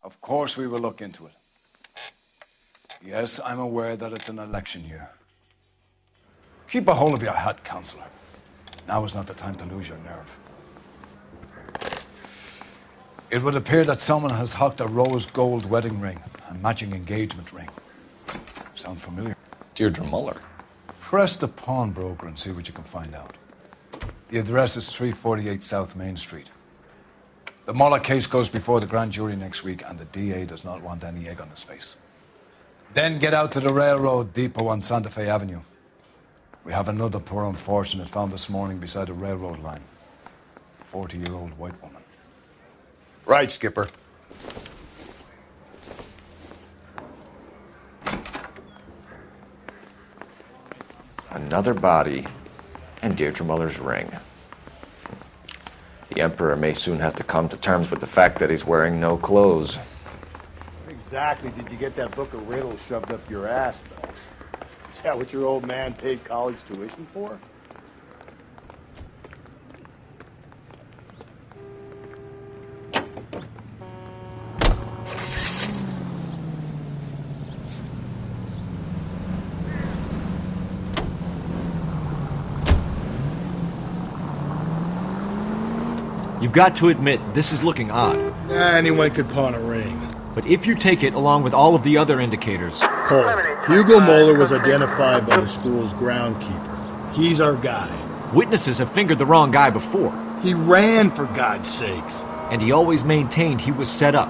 Of course we will look into it. Yes, I'm aware that it's an election year. Keep a hold of your hat, Counselor. Now is not the time to lose your nerve. It would appear that someone has hocked a rose gold wedding ring and matching engagement ring. Sound familiar? Deirdre Muller. Press the pawnbroker and see what you can find out. The address is 348 South Main Street. The Muller case goes before the grand jury next week, and the DA does not want any egg on his face. Then get out to the railroad depot on Santa Fe Avenue. We have another poor unfortunate found this morning beside a railroad line. A 40-year-old white woman. Right, Skipper. Another body and Deirdre Muller's ring. The Emperor may soon have to come to terms with the fact that he's wearing no clothes. Exactly did you get that book of riddles shoved up your ass, Phelps? Is that what your old man paid college tuition for? You've got to admit, this is looking odd. Anyone could pawn a ring. But if you take it along with all of the other indicators... Cole, Hugo Moeller was identified by the school's groundkeeper. He's our guy. Witnesses have fingered the wrong guy before. He ran, for God's sakes. And he always maintained he was set up.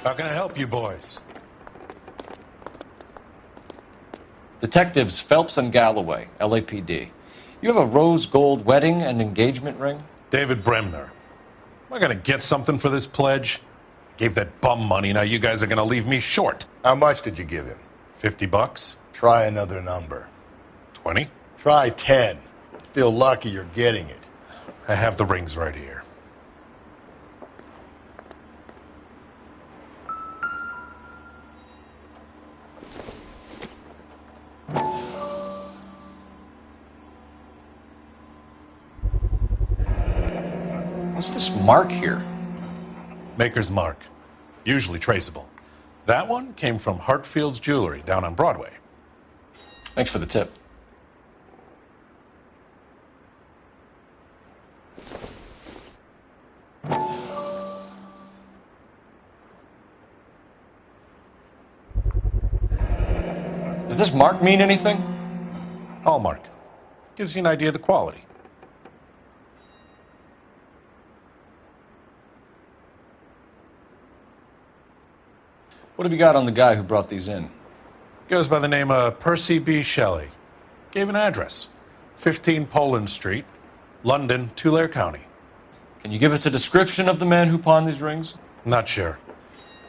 How can I help you boys? Detectives Phelps and Galloway, LAPD. You have a rose gold wedding and engagement ring? David Bremner. Am I going to get something for this pledge? Gave that bum money, now you guys are going to leave me short. How much did you give him? $50? Try another number. 20? Try 10. Feel lucky you're getting it. I have the rings right here. What's this mark here? Maker's mark. Usually traceable. That one came from Hartfield's Jewelry down on Broadway. Thanks for the tip. Does this mark mean anything? Hallmark. Gives you an idea of the quality. What have you got on the guy who brought these in? Goes by the name of Percy B. Shelley. Gave an address. 15 Poland Street, London, Tulare County. Can you give us a description of the man who pawned these rings? Not sure.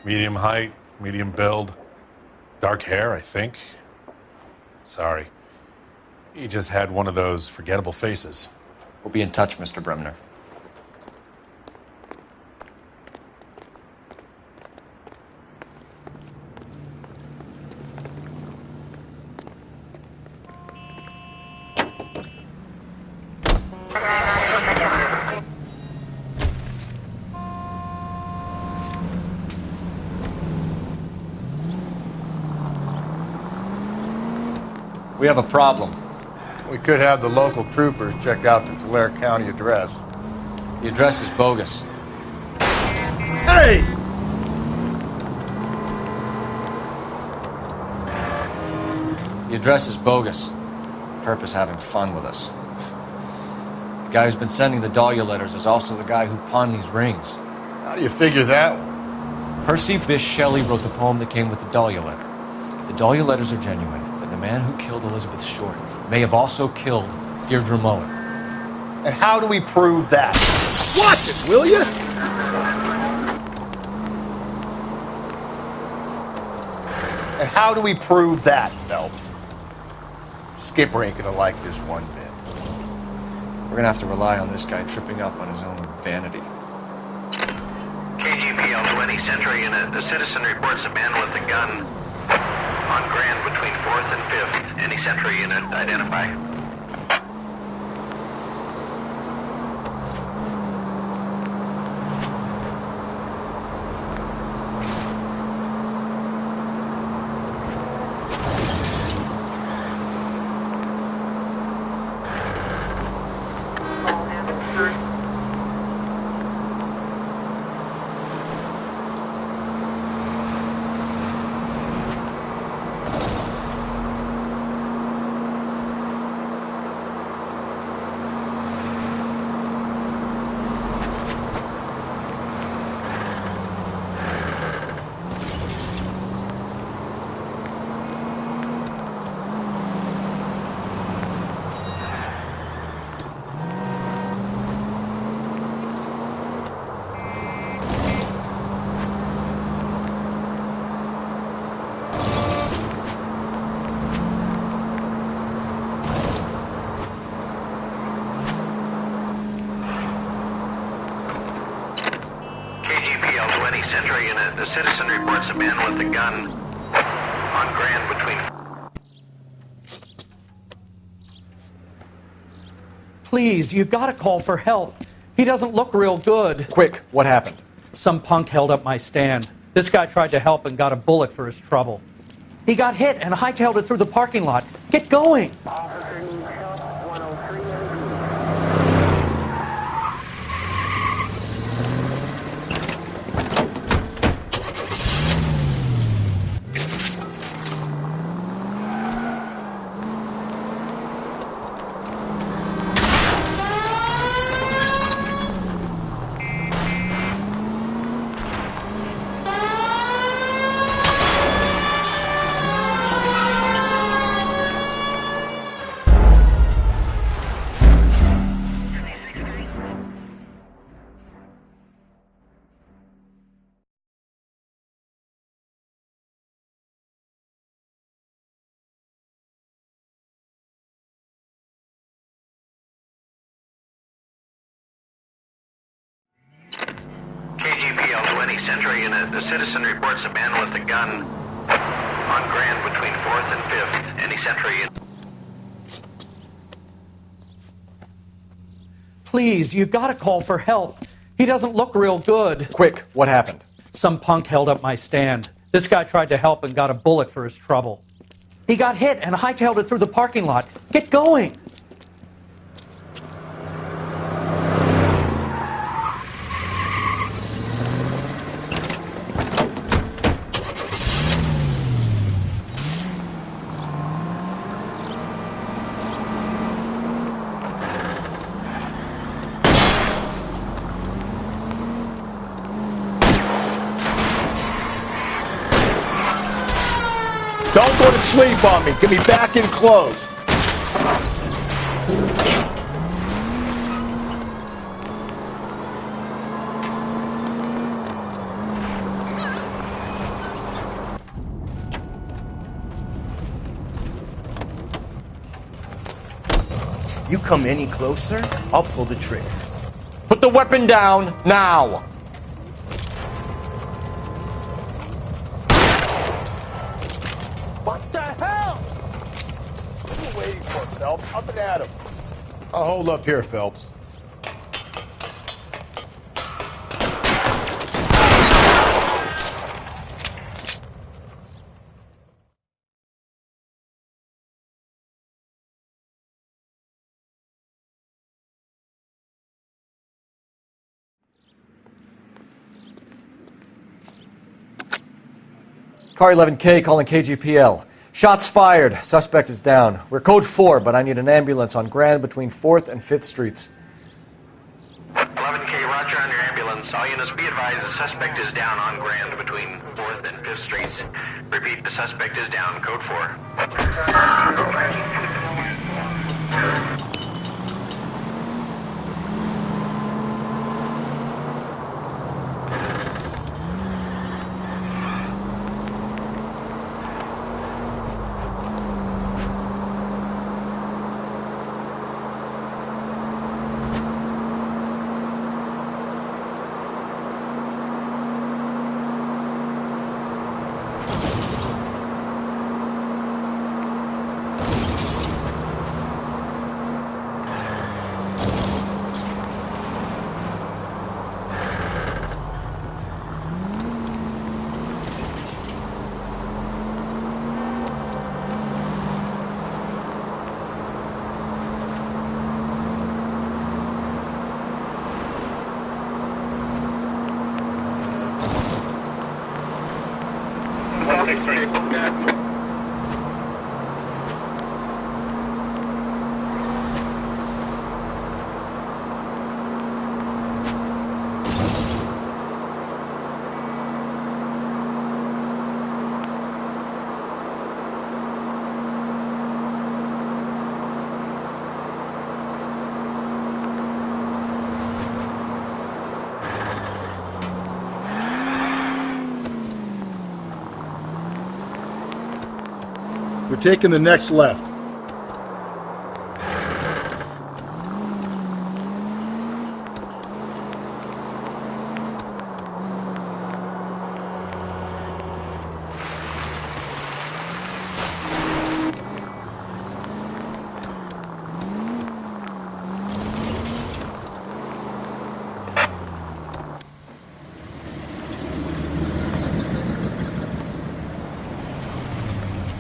Medium height, medium build. Dark hair, I think. Sorry. He just had one of those forgettable faces. We'll be in touch, Mr. Bremner. We have a problem. We could have the local troopers check out the Tulare County address. The address is bogus. Hey! The address is bogus. Purpose having fun with us. The guy who's been sending the Dahlia letters is also the guy who pawned these rings. How do you figure that one? Percy Bysshe Shelley wrote the poem that came with the Dahlia letter. If the Dahlia letters are genuine, then the man who killed Elizabeth Short may have also killed Deirdre Muller. And how do we prove that? Watch it, will you? And how do we prove that, Phelps? Skipper ain't gonna like this one bit. We're gonna have to rely on this guy tripping up on his own vanity. KGPL to any Century unit. The citizen reports a man with a gun on Grand between 4th and 5th. Any Century unit identify. KGPL to any Century unit. The citizen reports a man with a gun on Grand between... Please, you gotta call for help. He doesn't look real good. Quick, what happened? Some punk held up my stand. This guy tried to help and got a bullet for his trouble. He got hit and hightailed it through the parking lot. Get going! KGPL to any Century unit. The citizen reports a man with a gun on Grand between 4th and 5th. Any Century unit. Please, you gotta call for help. He doesn't look real good. Quick, what happened? Some punk held up my stand. This guy tried to help and got a bullet for his trouble. He got hit and hightailed it through the parking lot. Get going! Don't go to sleep on me. Get me back in close. You come any closer, I'll pull the trigger. Put the weapon down, now! What the hell? What are you waiting for, Phelps? Up and at him. I'll hold up here, Phelps. Car 11K calling KGPL. Shots fired. Suspect is down. We're code 4, but I need an ambulance on Grand between 4th and 5th Streets. 11K, roger on your ambulance. All units be advised the suspect is down on Grand between 4th and 5th Streets. Repeat, the suspect is down. Code 4. We're taking the next left.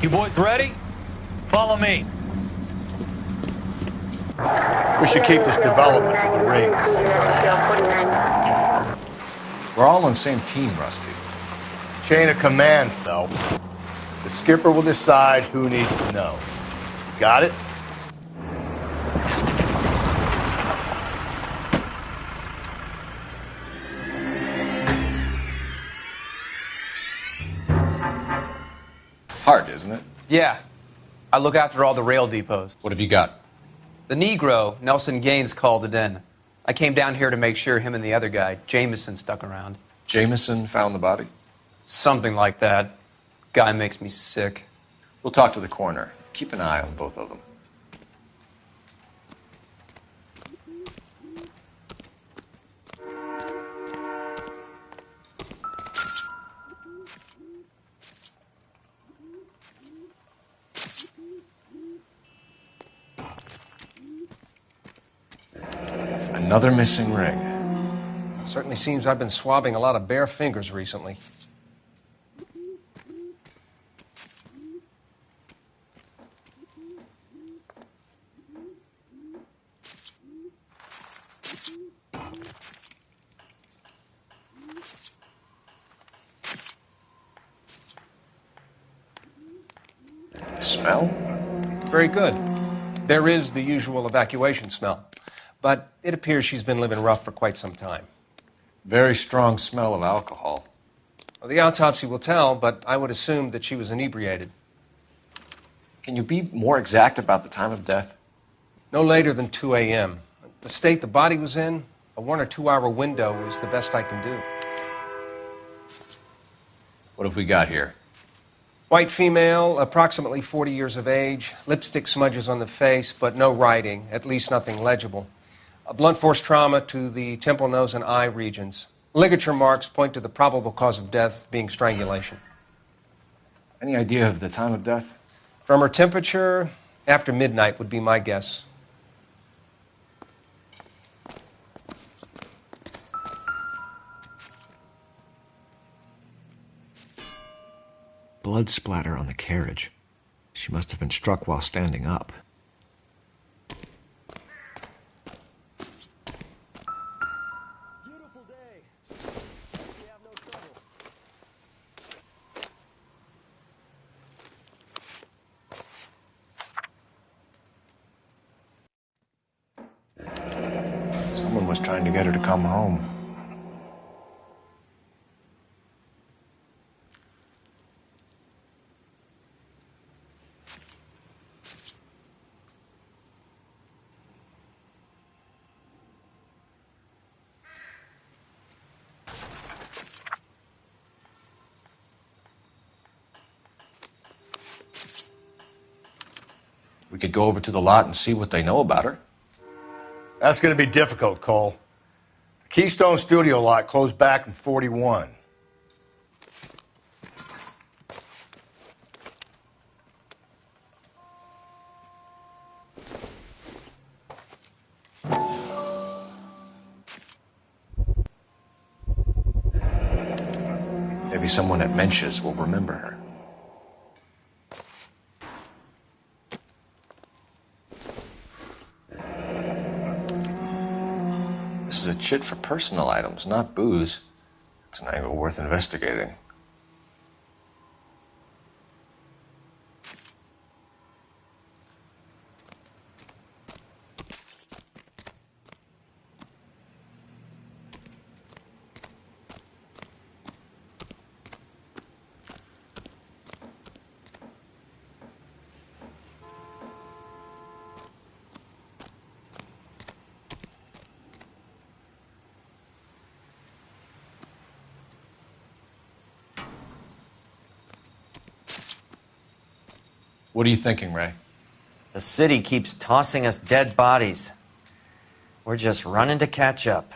You boys ready? Follow me. We should keep this development with the rings. We're all on the same team, Rusty. Chain of command, Phelps. The skipper will decide who needs to know. Got it? Hard, isn't it? Yeah. I look after all the rail depots. What have you got? The Negro, Nelson Gaines, called it in. I came down here to make sure him and the other guy, Jameson, stuck around. Jameson found the body? Something like that. Guy makes me sick. We'll talk to the coroner. Keep an eye on both of them. Another missing ring. Certainly seems I've been swabbing a lot of bare fingers recently. Smell? Very good. There is the usual evacuation smell, but it appears she's been living rough for quite some time. Very strong smell of alcohol. Well, the autopsy will tell, but I would assume that she was inebriated. Can you be more exact about the time of death? No later than 2 a.m. The state the body was in, a 1 or 2 hour window is the best I can do. What have we got here? White female, approximately 40 years of age, lipstick smudges on the face, but no writing, at least nothing legible. A blunt force trauma to the temple, nose, and eye regions. Ligature marks point to the probable cause of death being strangulation. Any idea of the time of death? From her temperature, after midnight would be my guess. Blood splatter on the carriage. She must have been struck while standing up. trying to get her to come home. We could go over to the lot and see what they know about her. That's going to be difficult, Cole. The Keystone Studio lot closed back in 41. Maybe someone at Mensch's will remember her. This is a chit for personal items, not booze. It's an angle worth investigating. What are you thinking, Ray? The city keeps tossing us dead bodies. We're just running to catch up.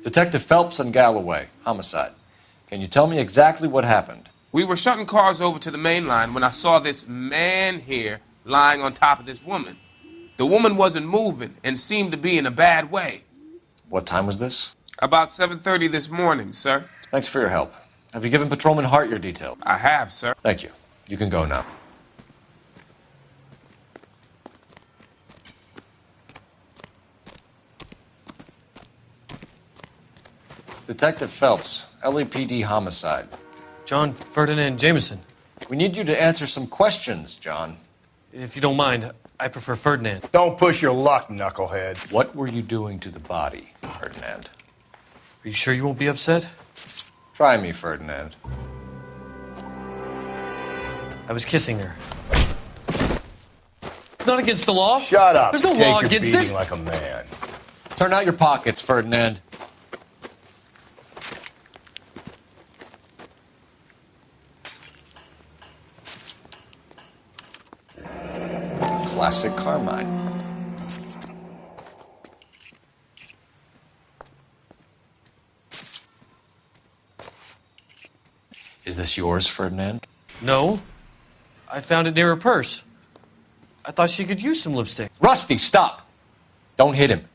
Detective Phelps and Galloway, homicide. Can you tell me exactly what happened? We were shutting cars over to the main line when I saw this man here lying on top of this woman. The woman wasn't moving and seemed to be in a bad way. What time was this? About 7:30 this morning, sir. Thanks for your help. Have you given Patrolman Hart your details? I have, sir. Thank you. You can go now. Detective Phelps, LAPD homicide. John Ferdinand Jameson. We need you to answer some questions, John. If you don't mind, I prefer Ferdinand. Don't push your luck, knucklehead. What were you doing to the body, Ferdinand? Are you sure you won't be upset? Try me, Ferdinand. I was kissing her. It's not against the law. Shut up. There's no Take law your against beating it. like a man. Turn out your pockets, Ferdinand. Classic Carmine. Is this yours, Ferdinand? No. I found it near her purse. I thought she could use some lipstick. Rusty, stop! Don't hit him.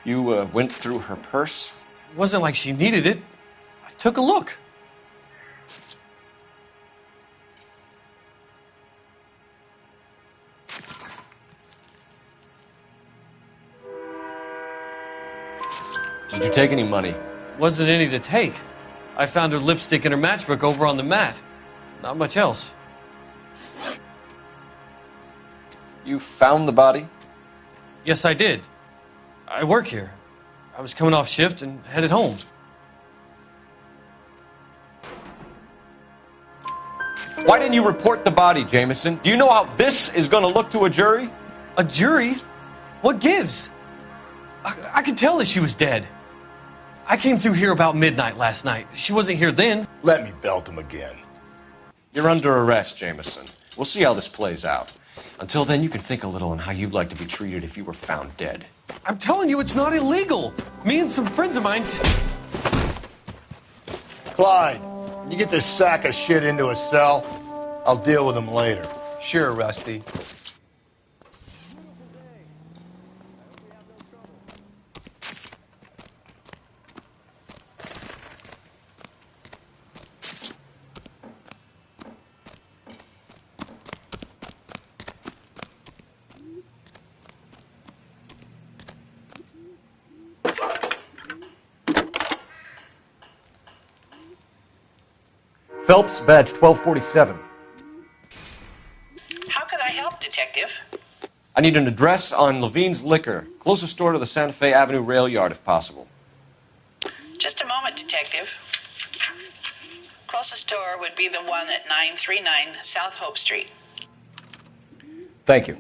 You went through her purse? It wasn't like she needed it. I took a look. Did you take any money? Wasn't any to take. I found her lipstick and her matchbook over on the mat. Not much else. You found the body? Yes, I did. I work here. I was coming off shift and headed home. Why didn't you report the body, Jameson? Do you know how this is going to look to a jury? A jury? What gives? I could tell that she was dead. I came through here about midnight last night. She wasn't here then. Let me belt him again. You're under arrest, Jameson. We'll see how this plays out. Until then, you can think a little on how you'd like to be treated if you were found dead. I'm telling you, it's not illegal. Me and some friends of mine... Clyde, can you get this sack of shit into a cell? I'll deal with him later. Sure, Rusty. Phelps, badge 1247. How can I help, Detective? I need an address on Levine's Liquor, closest store to the Santa Fe Avenue rail yard, if possible. Just a moment, Detective. Closest store would be the one at 939 South Hope Street. Thank you.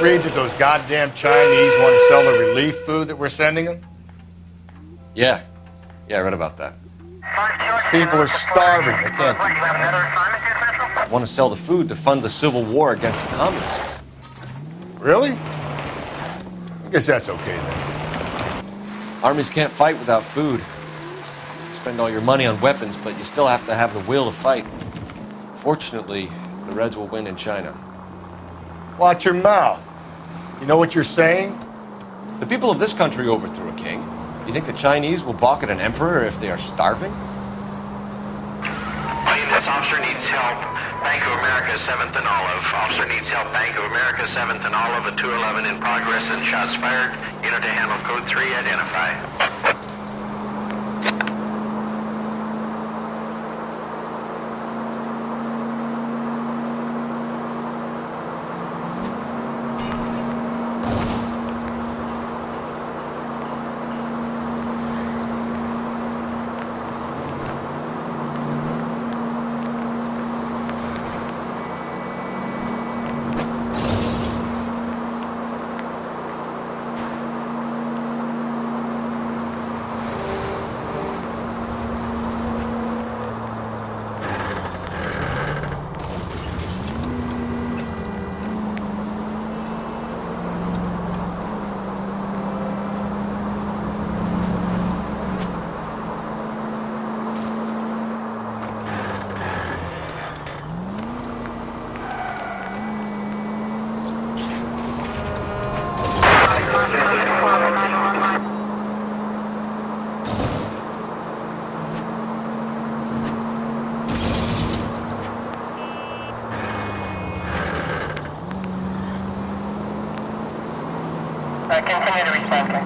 Read that those goddamn Chinese want to sell the relief food that we're sending them? Yeah, I read about that. People are starving. They can't do that. Want to sell the food to fund the civil war against the communists. Really? I guess that's okay then. Armies can't fight without food. You spend all your money on weapons, but you still have to have the will to fight. Fortunately, the Reds will win in China. Watch your mouth. You know what you're saying? The people of this country overthrew a king. You think the Chinese will balk at an emperor if they are starving? This officer needs help. Bank of America, 7th and Olive. Officer needs help. Bank of America, 7th and Olive, at 211 in progress and shots fired. Unit to handle code 3, identify. Continue to respond, sir.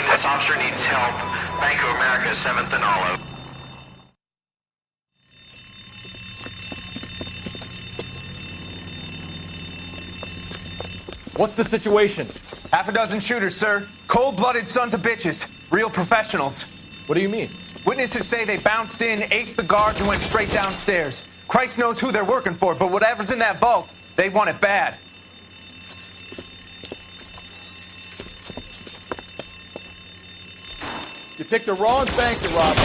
This officer needs help. Bank of America, 7th and Olive. What's the situation? Half a dozen shooters, sir. Cold-blooded sons of bitches. Real professionals. What do you mean? Witnesses say they bounced in, aced the guards, and went straight downstairs. Christ knows who they're working for, but whatever's in that vault, they want it bad. You picked the wrong bank to rob,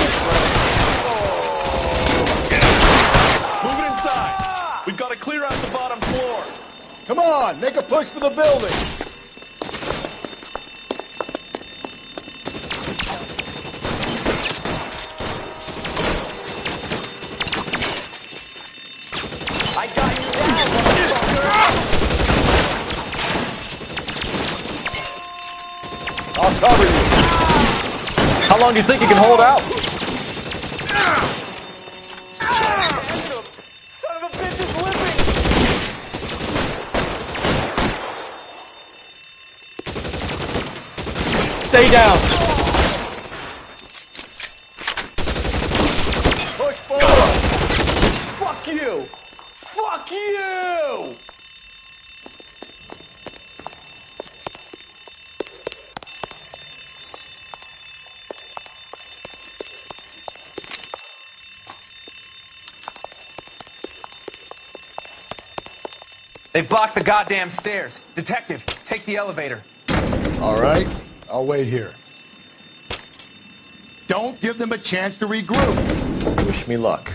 Move it inside. We've got to clear out the bottom floor. Come on, make a push for the building. I got you down, motherfucker. I'll cover you. How long do you think you can hold out? Son of a bitch is limping! Stay down. Push forward! Fuck you! Fuck you! They blocked the goddamn stairs. Detective, take the elevator. All right, I'll wait here. Don't give them a chance to regroup. Wish me luck.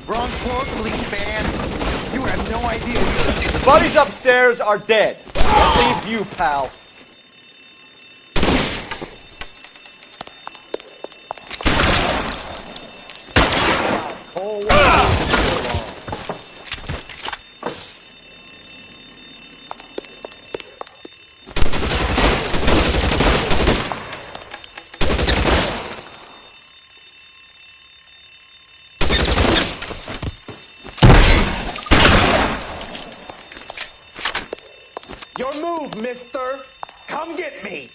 Wrong floor, police van. You have no idea. The buddies upstairs are dead. That leaves you, pal. Your move, mister. Come get me.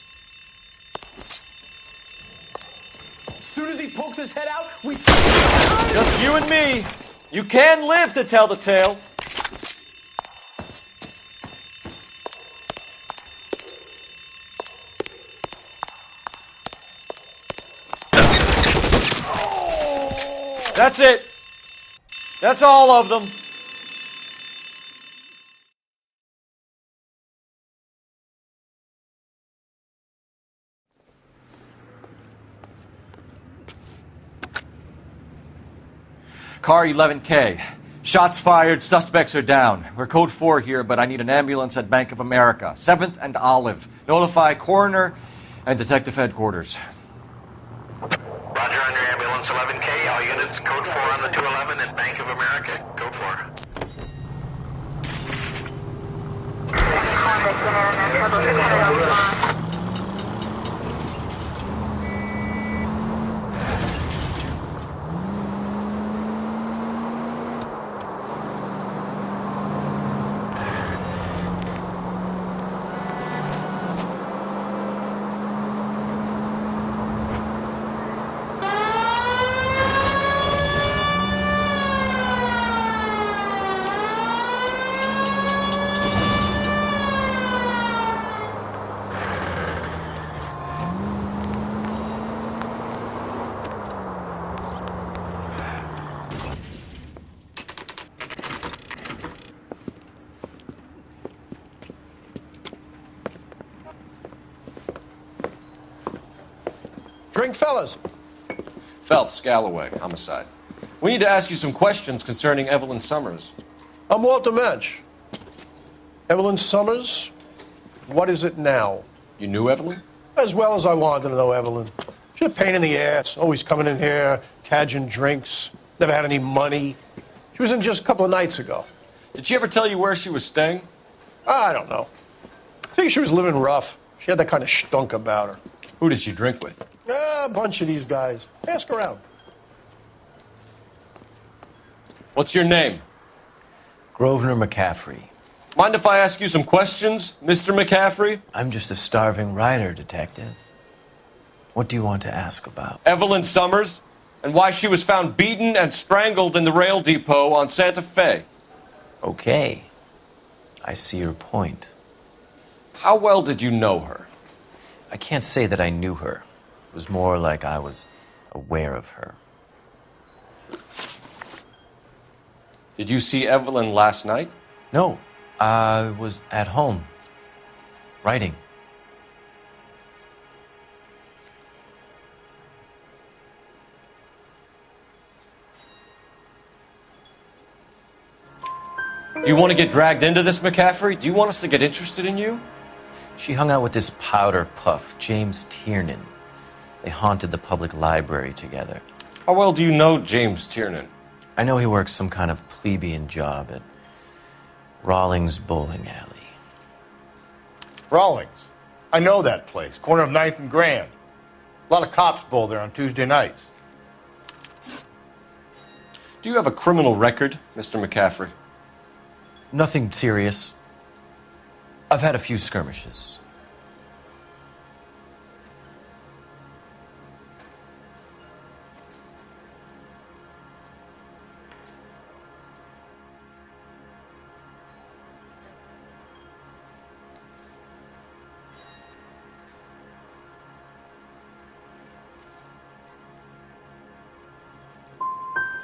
As soon as he pokes his head out, we... Just you and me. You can live to tell the tale. That's it. That's all of them. Car 11K. Shots fired, suspects are down. We're code 4 here, but I need an ambulance at Bank of America. 7th and Olive. Notify coroner and detective headquarters. Roger on your ambulance 11K. All units code 4 on the 211 at Bank of America. Code 4. Drink, fellas. Phelps, Galloway, homicide. We need to ask you some questions concerning Evelyn Summers. I'm Walter Mensch. Evelyn Summers, what is it now? You knew Evelyn? As well as I wanted to know Evelyn. She's a pain in the ass, always coming in here, cadging drinks, never had any money. She was in just a couple of nights ago. Did she ever tell you where she was staying? I don't know. I think she was living rough. She had that kind of stunk about her. Who did she drink with? A bunch of these guys. Ask around. What's your name? Grosvenor McCaffrey. Mind if I ask you some questions, Mr. McCaffrey? I'm just a starving writer, detective. What do you want to ask about? Evelyn Summers, and why she was found beaten and strangled in the rail depot on Santa Fe. Okay. I see your point. How well did you know her? I can't say that I knew her. It was more like I was aware of her. Did you see Evelyn last night? No, I was at home, writing. Do you want to get dragged into this, McCaffrey? Do you want us to get interested in you? She hung out with this powder puff, James Tiernan. They haunted the public library together. How well do you know James Tiernan? I know he works some kind of plebeian job at Rawlings Bowling Alley. Rawlings. I know that place. Corner of 9th and Grand. A lot of cops bowl there on Tuesday nights. Do you have a criminal record, Mr. McCaffrey? Nothing serious. I've had a few skirmishes.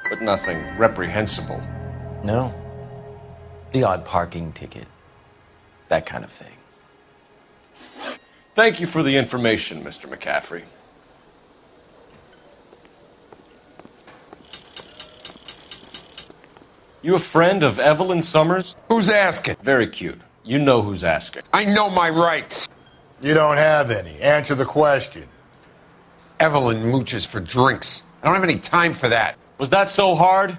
But nothing reprehensible. No. The odd parking ticket. That kind of thing. Thank you for the information, Mr. McCaffrey. You a friend of Evelyn Summers? Who's asking? Very cute. You know who's asking. I know my rights. You don't have any. Answer the question. Evelyn mooches for drinks. I don't have any time for that. Was that so hard?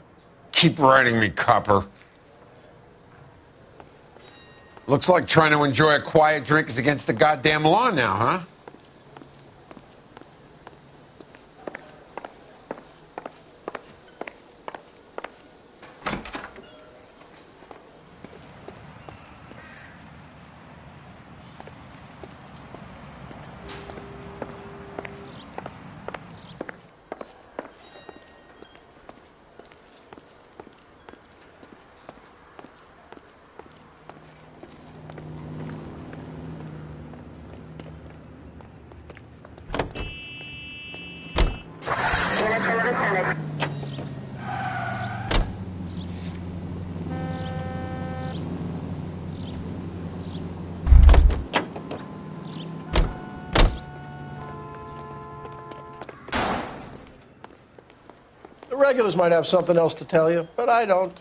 Keep writing me, copper. Looks like trying to enjoy a quiet drink is against the goddamn law now, huh? The regulars might have something else to tell you, but I don't.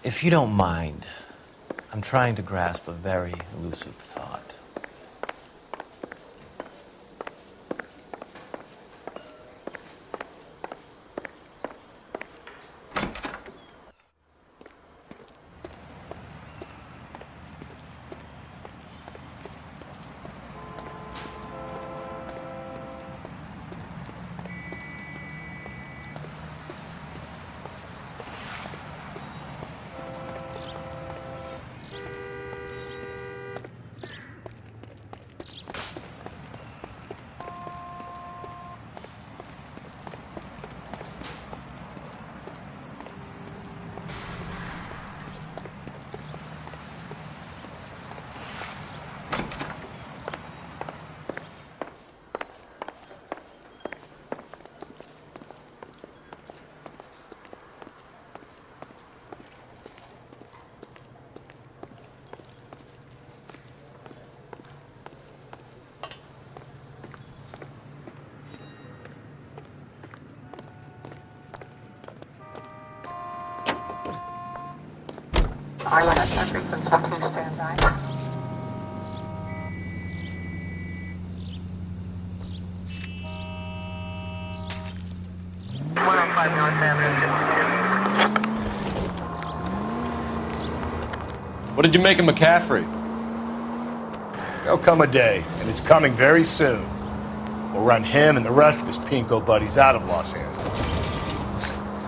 If you don't mind, I'm trying to grasp a very elusive thought. What did you make of McCaffrey? There'll come a day, and it's coming very soon. We'll run him and the rest of his pinko buddies out of Los Angeles.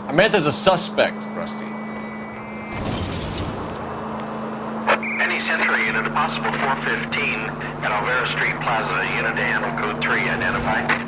I meant as a suspect, Rusty. Any Century unit, a possible 415 at Alvera Street Plaza. Unit to handle code 3, identify.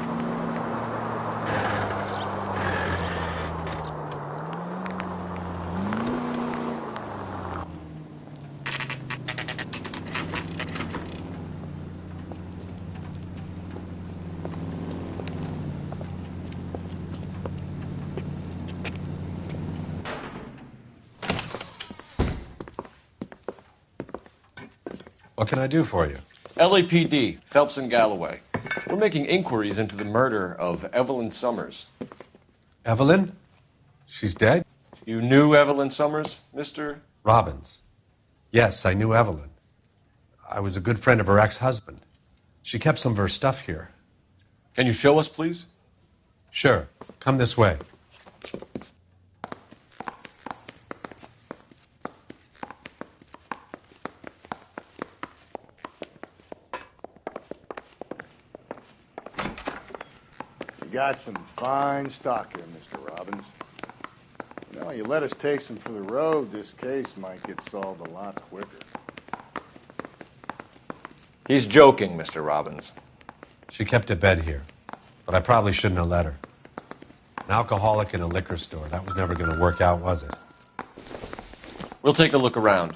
What can I do for you? LAPD, Phelps and Galloway. We're making inquiries into the murder of Evelyn Summers. Evelyn? She's dead? You knew Evelyn Summers, Mr. Robbins. Yes, I knew Evelyn. I was a good friend of her ex-husband. She kept some of her stuff here. Can you show us, please? Sure. Come this way. You got some fine stock here, Mr. Robbins. You know, you let us take some for the road, this case might get solved a lot quicker. He's joking, Mr. Robbins. She kept a bed here, but I probably shouldn't have let her. An alcoholic in a liquor store. That was never going to work out, was it? We'll take a look around.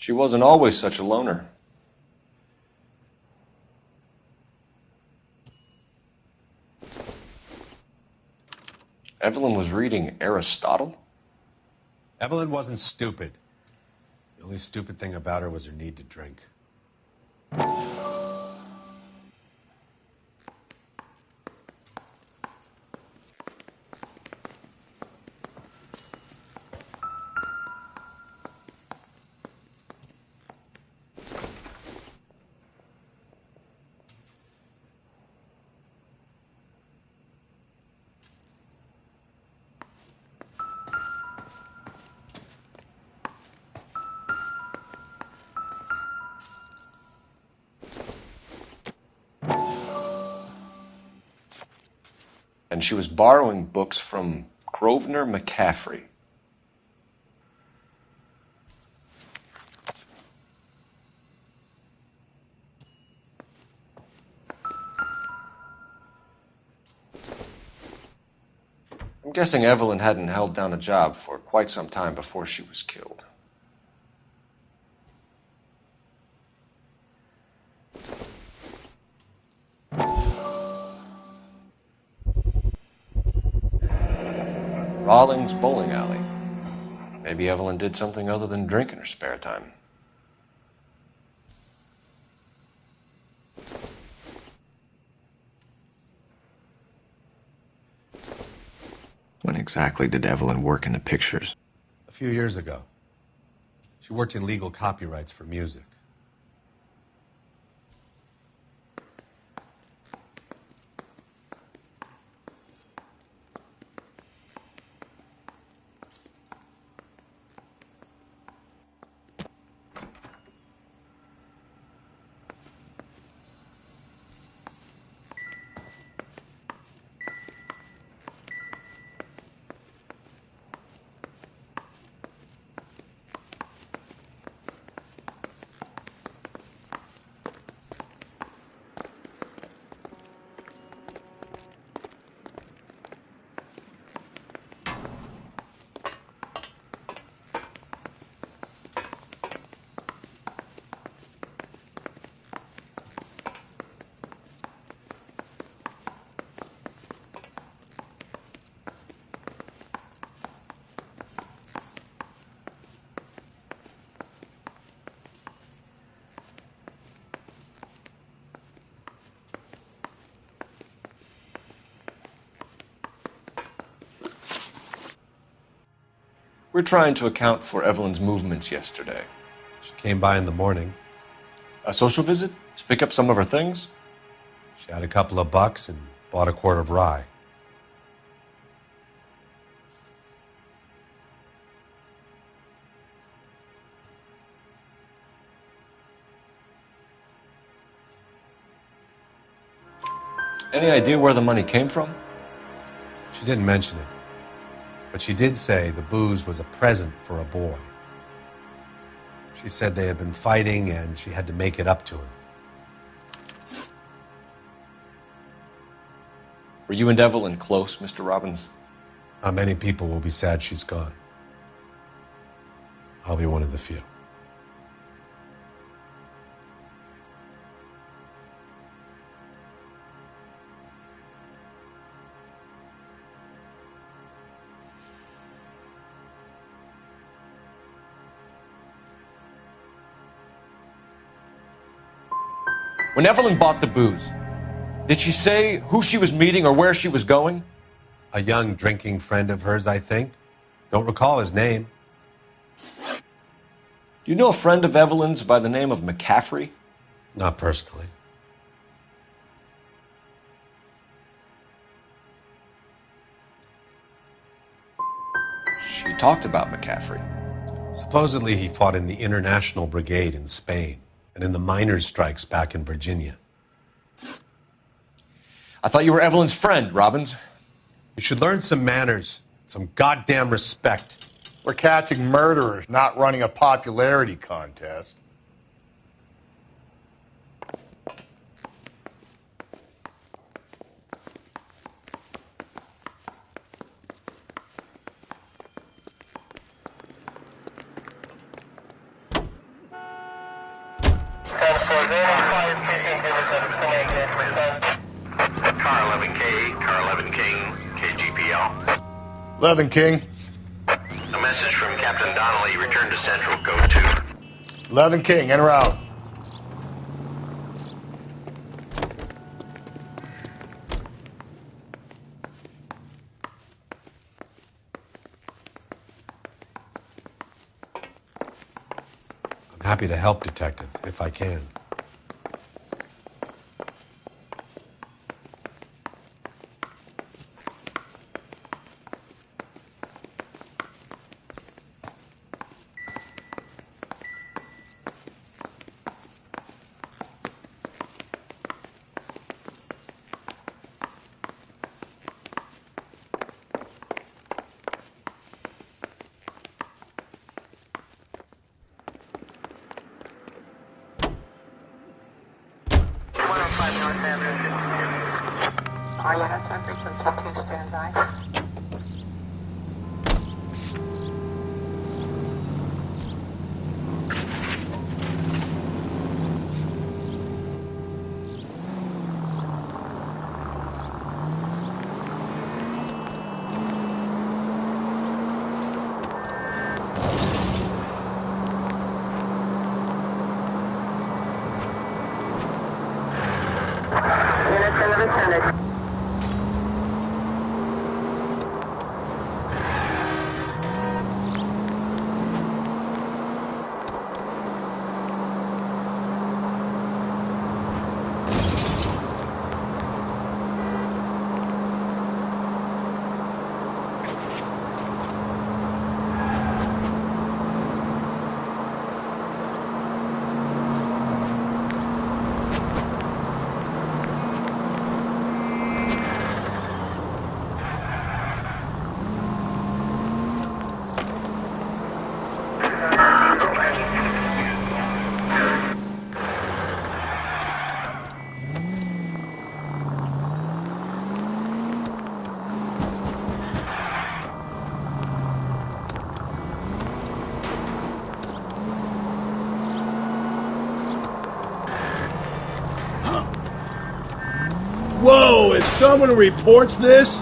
She wasn't always such a loner. Evelyn was reading Aristotle? Evelyn wasn't stupid. The only stupid thing about her was her need to drink. And she was borrowing books from Grosvenor McCaffrey. I'm guessing Evelyn hadn't held down a job for quite some time before she was killed. Rawlings Bowling Alley. Maybe Evelyn did something other than drink in her spare time. When exactly did Evelyn work in the pictures? A few years ago. She worked in legal copyrights for music. We're trying to account for Evelyn's movements yesterday. She came by in the morning. A social visit? To pick up some of her things? She had a couple of bucks and bought a quart of rye. Any idea where the money came from? She didn't mention it. But she did say the booze was a present for a boy. She said they had been fighting and she had to make it up to him. Were you and Evelyn close, Mr. Robbins? Not many people will be sad she's gone. I'll be one of the few. When Evelyn bought the booze, did she say who she was meeting or where she was going? A young drinking friend of hers, I think. Don't recall his name. Do you know a friend of Evelyn's by the name of McCaffrey? Not personally. She talked about McCaffrey. Supposedly he fought in the International Brigade in Spain and in the miners' strikes back in Virginia. I thought you were Evelyn's friend, Robbins. You should learn some manners, some goddamn respect. We're catching murderers, not running a popularity contest. Car 11K, Car 11 King, KGPL. 11 King. A message from Captain Donnelly. Return to Central, code 2. 11 King, en route. I'm happy to help, Detective, if I can. Whoa, is someone who reports this?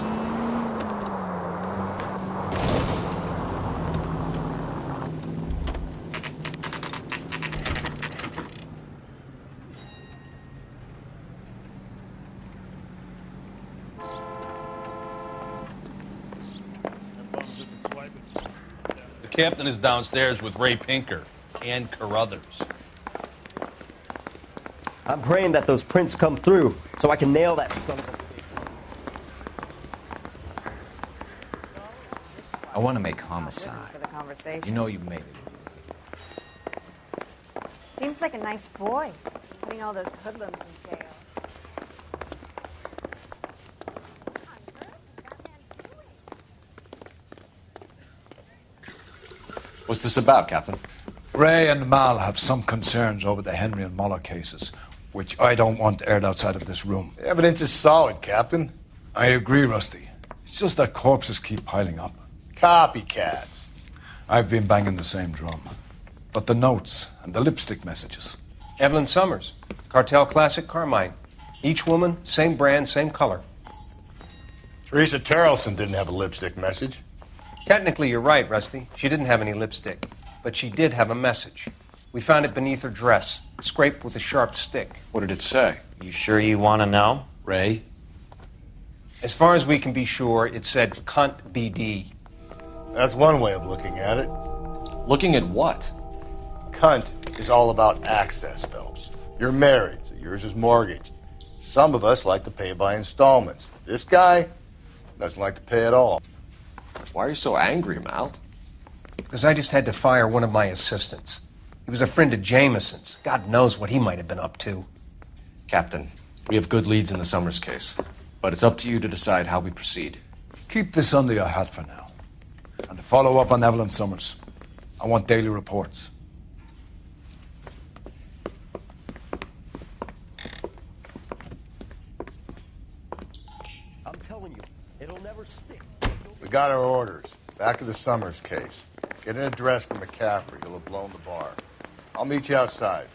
The captain is downstairs with Ray Pinker and Carruthers. I'm praying that those prints come through so I can nail that son of a... I want to make homicide. For the conversation. You know you made it. Seems like a nice boy, putting all those hoodlums in jail. What's this about, Captain? Ray and Mal have some concerns over the Henry and Muller cases, which I don't want aired outside of this room. The evidence is solid, Captain. I agree, Rusty. It's just that corpses keep piling up. Copycats. I've been banging the same drum. But the notes and the lipstick messages. Evelyn Summers, Cartel Classic Carmine. Each woman, same brand, same color. Teresa Terrelson didn't have a lipstick message. Technically, you're right, Rusty. She didn't have any lipstick. But she did have a message. We found it beneath her dress, scraped with a sharp stick. What did it say? You sure you want to know? Ray? As far as we can be sure, it said cunt BD. That's one way of looking at it. Looking at what? Cunt is all about access, Phelps. You're married, so yours is mortgaged. Some of us like to pay by installments. This guy doesn't like to pay at all. Why are you so angry, Mal? Because I just had to fire one of my assistants. He was a friend of Jameson's. God knows what he might have been up to. Captain, we have good leads in the Summers case, but it's up to you to decide how we proceed. Keep this under your hat for now. And to follow up on Evelyn Summers, I want daily reports. I'm telling you, it'll never stick. We got our orders. Back to the Summers case. Get an address for McCaffrey. He'll have blown the bar. I'll meet you outside.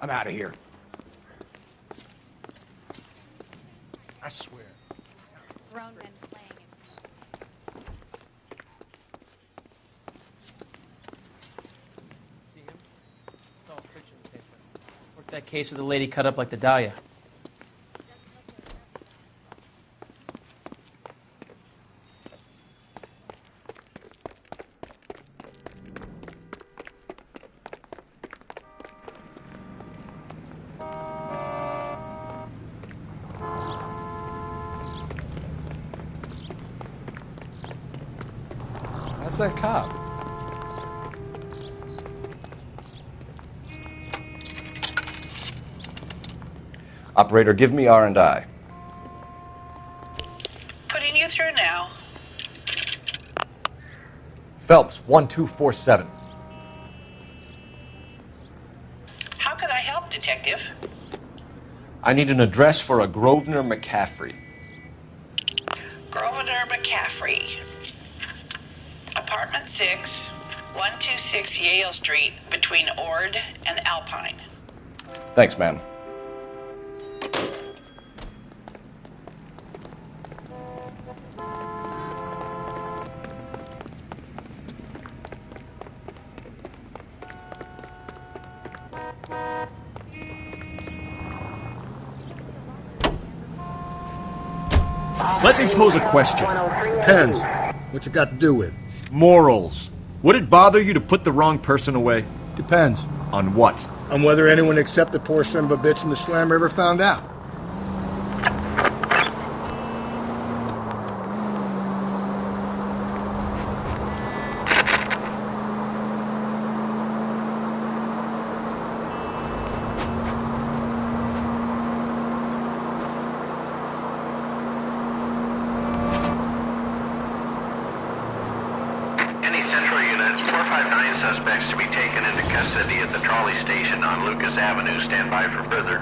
I'm out of here. I swear. Grown men playing See him? Saw his picture in the paper. Worked that case with a lady cut up like the Dahlia. That's that cop. Operator, give me R&I. Putting you through now. Phelps, 1247. How could I help, Detective? I need an address for a Grosvenor McCaffrey. Grosvenor McCaffrey. Apartment 6, 126 Yale Street, between Ord and Alpine. Thanks, ma'am. Let me pose a question. Depends. What's it got to do with? Morals. Would it bother you to put the wrong person away? Depends. On what? On whether anyone except the poor son of a bitch in the slammer ever found out. Any Central unit, 459 suspects to be taken into custody at the trolley station on Lucas Avenue. Stand by for further.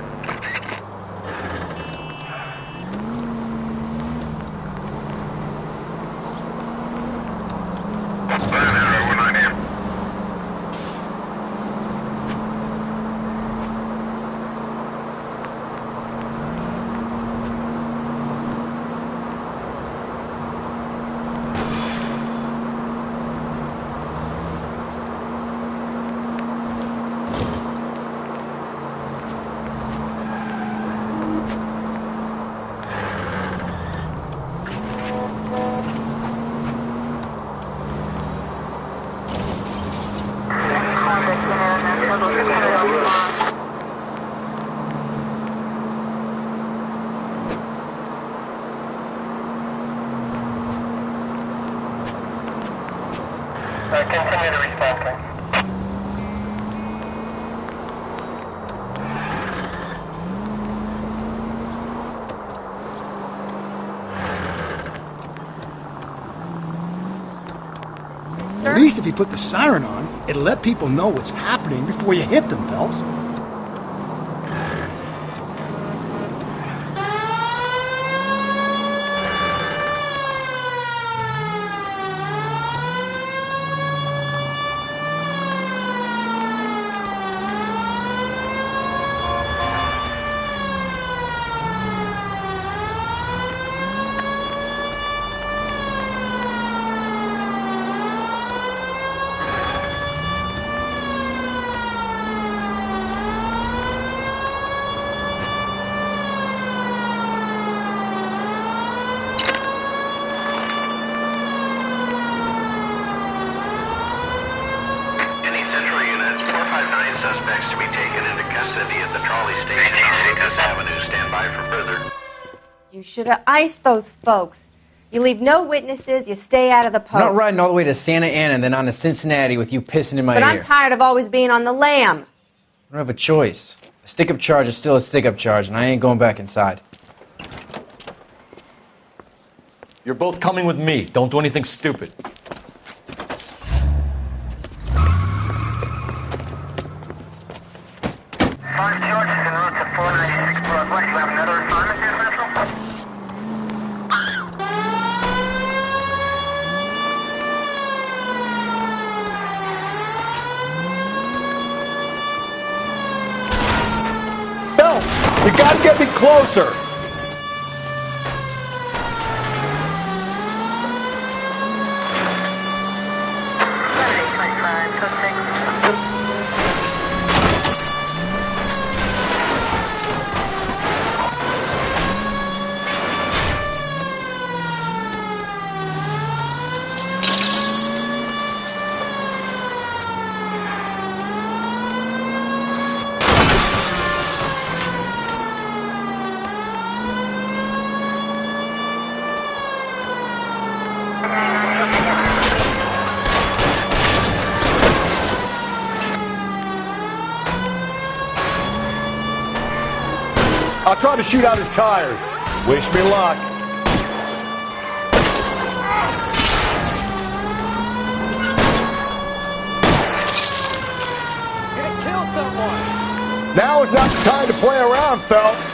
Continue to respond. At least if you put the siren on, it'll let people know what's happening before you hit them, Phelps. You should have iced those folks. You leave no witnesses, you stay out of the I'm poke. not riding all the way to Santa Ana and then on to Cincinnati with you pissing in my But ear. I'm tired of always being on the lam. I don't have a choice. A stick-up charge is still a stick-up charge, and I ain't going back inside. You're both coming with me. Don't do anything stupid. Phelps, you gotta get me closer. I'll try to shoot out his tires. Wish me luck. Gonna kill someone. Now is not the time to play around, Phelps.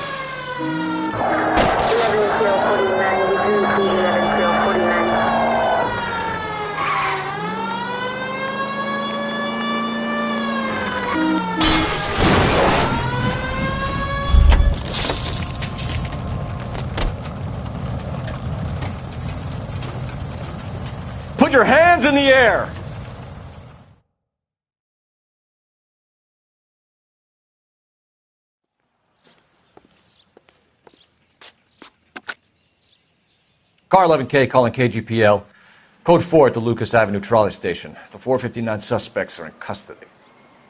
Put your hands in the air! Car 11K calling KGPL. Code 4 at the Lucas Avenue trolley station. The 459 suspects are in custody.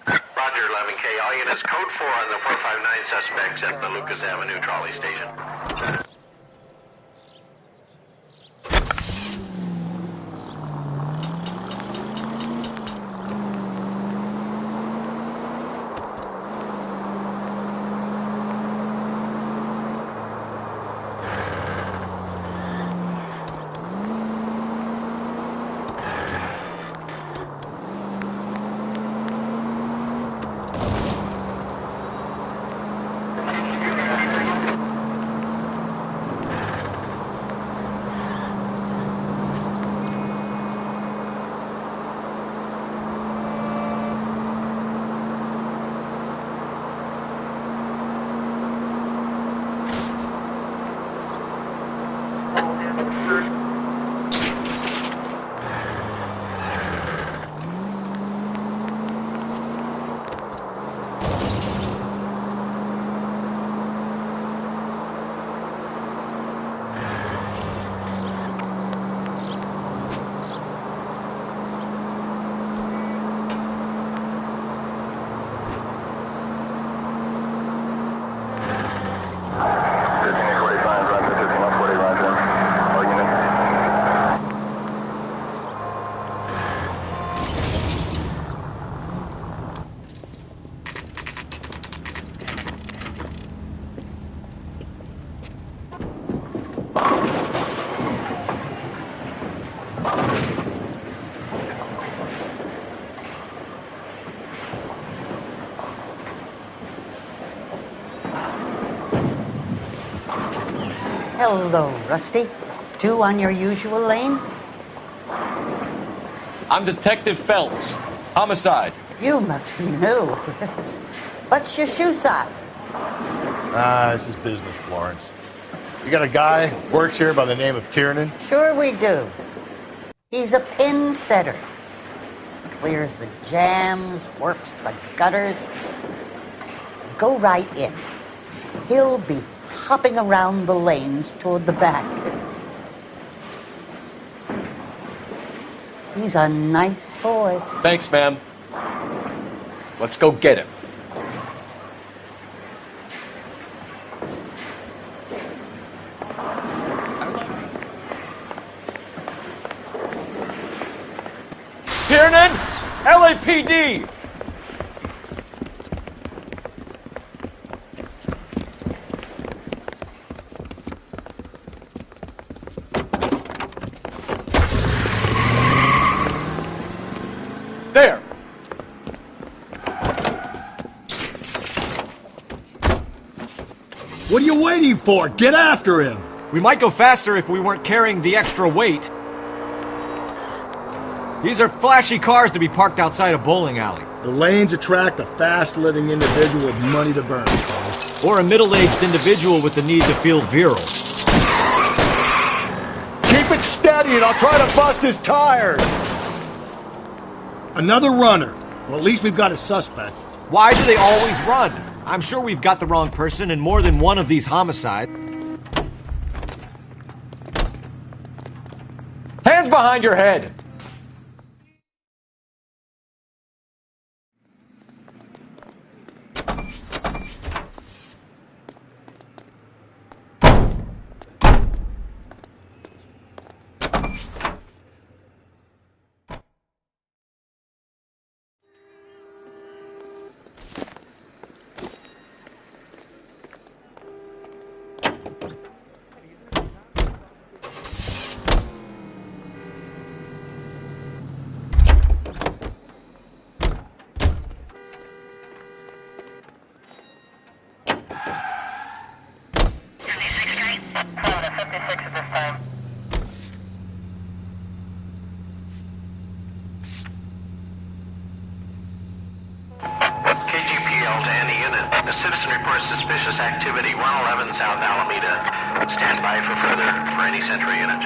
Roger, 11K. All units, code 4 on the 459 suspects at the Lucas Avenue trolley station. Hello, Rusty. Two on your usual lane? I'm Detective Phelps. Homicide. You must be new. What's your shoe size? This is business, Florence. You got a guy who works here by the name of Tiernan? Sure we do. He's a pin setter. Clears the jams, works the gutters. Go right in. He'll be hopping around the lanes toward the back. He's a nice boy. Thanks, ma'am. Let's go get him. Tiernan! LAPD! There! What are you waiting for? Get after him! We might go faster if we weren't carrying the extra weight. These are flashy cars to be parked outside a bowling alley. The lanes attract a fast-living individual with money to burn, Carl. Or a middle-aged individual with the need to feel virile. Keep it steady and I'll try to bust his tires. Another runner. Well, at least we've got a suspect. Why do they always run? I'm sure we've got the wrong person in more than one of these homicides. Hands behind your head! KGPL to any unit. A citizen reports suspicious activity 111 South Alameda. Stand by for further for any Central unit.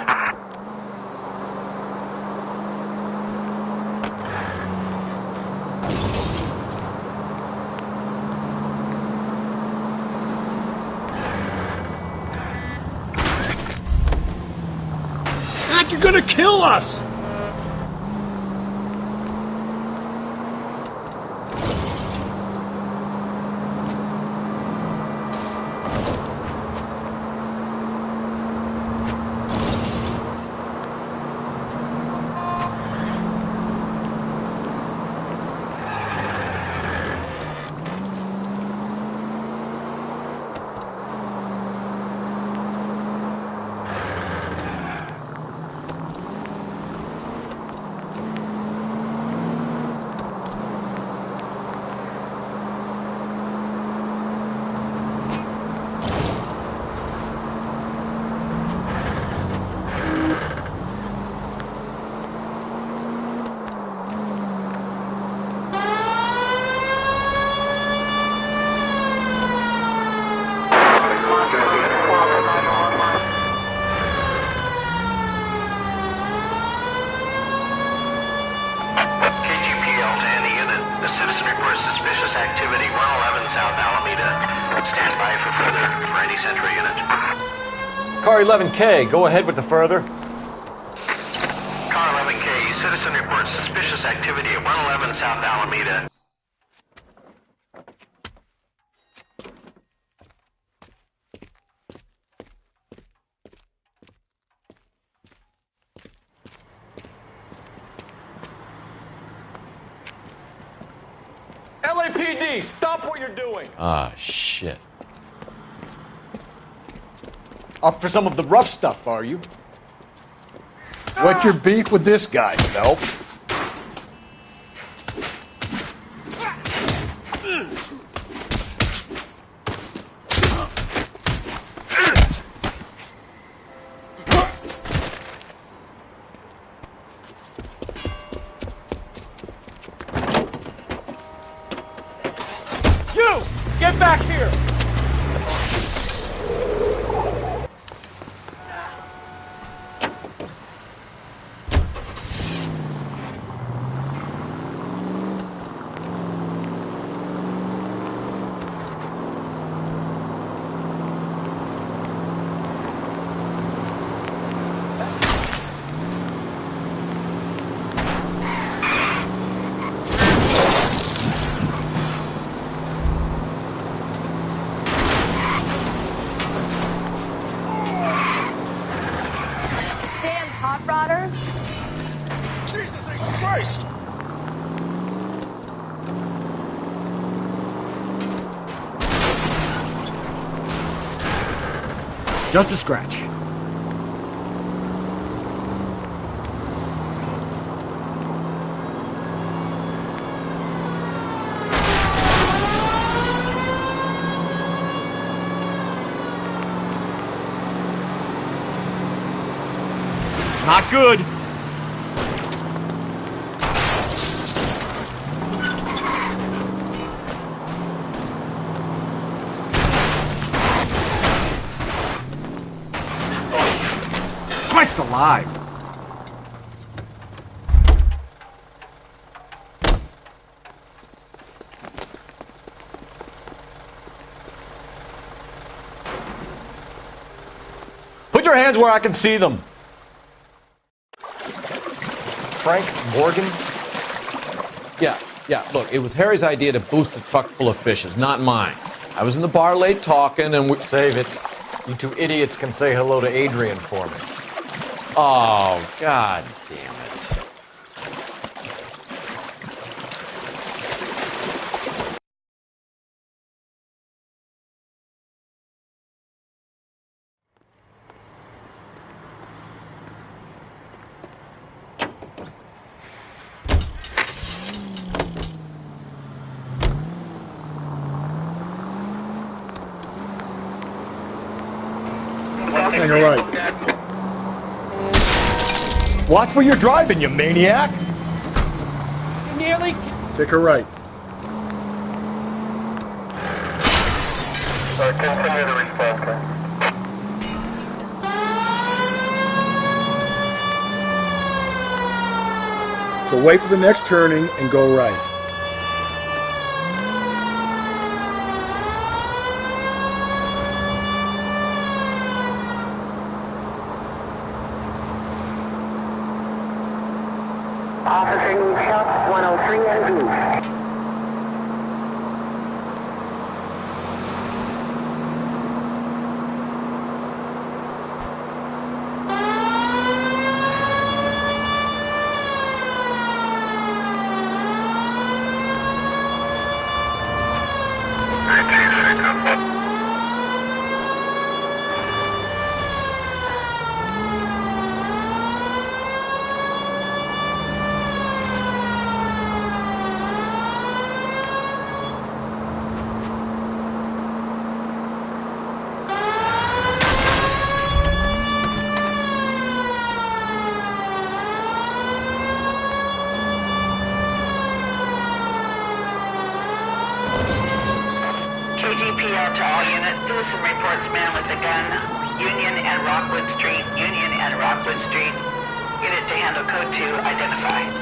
You're gonna kill us! Activity 111 South Alameda. Stand by for further for any Central unit. Car 11K, go ahead with the further. Car 11K, citizen reports suspicious activity at 111 South Alameda. LAPD, stop what you're doing! Ah, shit. Up for some of the rough stuff, are you? What's your beef with this guy, Phelps? You! Get back here! Hot rodders? Jesus Christ! Just a scratch. Not good. Christ alive! Put your hands where I can see them. Frank Morgan? Yeah, look, it was Harry's idea to boost the truck full of fishes, not mine. I was in the bar late talking and we... Save it. You two idiots can say hello to Adrian for me. Oh, god damn it. Hang her right. Watch where you're driving, you maniac! Nearly. Take her right. Continue to respond, sir. So wait for the next turning and go right. Officer needs help, 103 and Blue. KGPL to all units. Citizen reports man with a gun. Union and Rockwood Street. Union and Rockwood Street. Unit to handle code 2. Identify.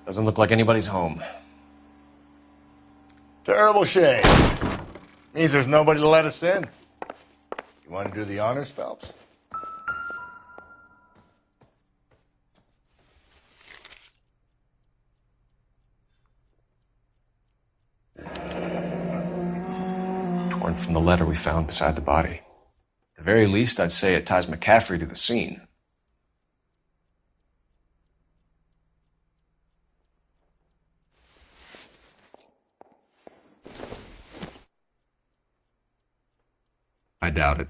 Doesn't look like anybody's home. Terrible shame. Means there's nobody to let us in. You want to do the honors, Phelps? Torn from the letter we found beside the body. At the very least, I'd say it ties McCaffrey to the scene. I doubt it.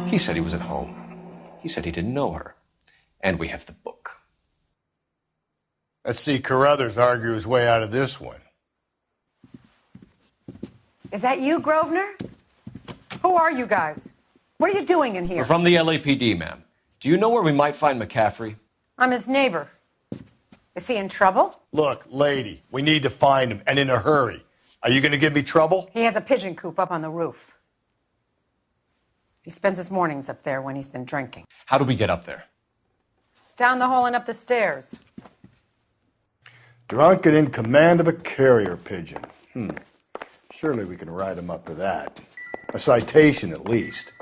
He said he was at home. He said he didn't know her. And we have the book. Let's see Carruthers argue his way out of this one. Is that you, Grosvenor? Who are you guys? What are you doing in here? We're from the LAPD, ma'am. Do you know where we might find McCaffrey? I'm his neighbor. Is he in trouble? Look, lady, we need to find him, and in a hurry. Are you going to give me trouble? He has a pigeon coop up on the roof. He spends his mornings up there when he's been drinking. How do we get up there? Down the hall and up the stairs. Drunk and in command of a carrier pigeon. Surely we can write him up for that. A citation, at least.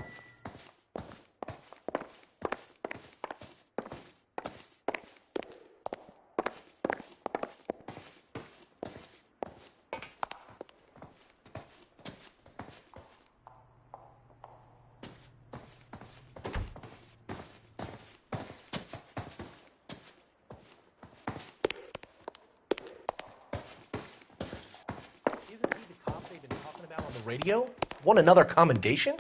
Radio? Want another commendation?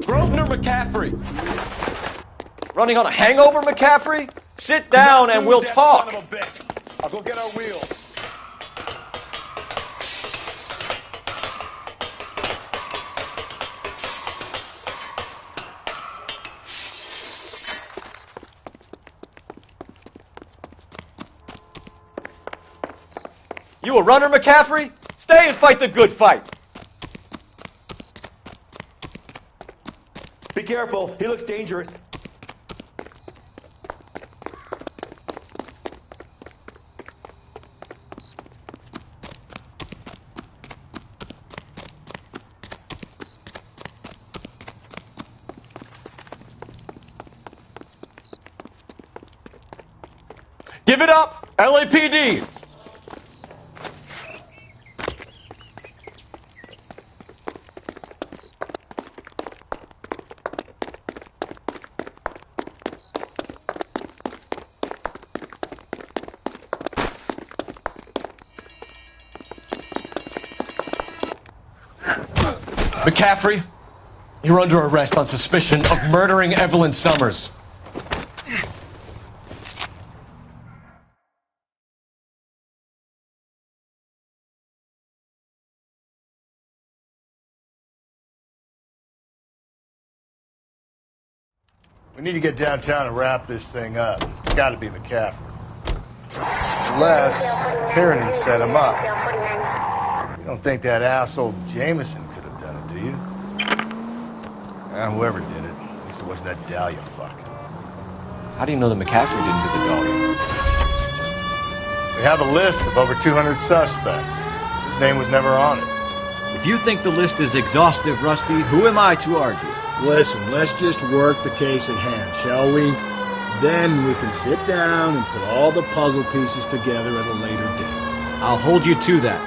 Grosvenor McCaffrey! Running on a hangover, McCaffrey? Sit down and we'll talk. Son of a bitch. I'll go get our wheels. You a runner, McCaffrey? Stay and fight the good fight. Be careful. He looks dangerous. Give it up, LAPD! McCaffrey, you're under arrest on suspicion of murdering Evelyn Summers. We need to get downtown and wrap this thing up. It's got to be McCaffrey. Unless Tyranny set him up. You don't think that asshole Jameson could have done it, do you? Whoever did it. At least it wasn't that Dahlia fuck. How do you know that McCaffrey didn't do the dog? We have a list of over 200 suspects. His name was never on it. If you think the list is exhaustive, Rusty, who am I to argue? Listen, let's just work the case at hand, shall we? Then we can sit down and put all the puzzle pieces together at a later date. I'll hold you to that.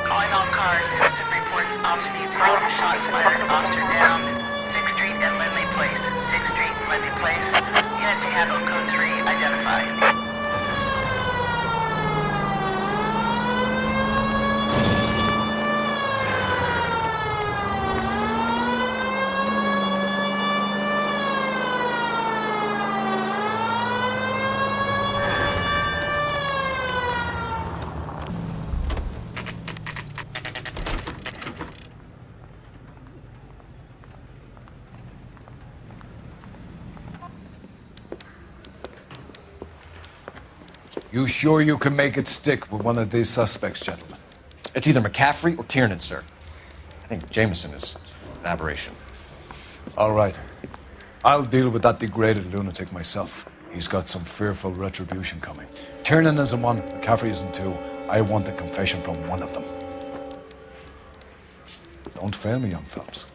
Calling all cars. Citizen reports officer needs help. Shots fired. Officer down. 6th Street and Lindley Place. 6th Street and Lindley Place. Unit to handle code 3. Identify. You sure you can make it stick with one of these suspects, gentlemen? It's either McCaffrey or Tiernan, sir. I think Jameson is an aberration. All right. I'll deal with that degraded lunatic myself. He's got some fearful retribution coming. Tiernan isn't one, McCaffrey isn't two. I want a confession from one of them. Don't fail me, young Phelps.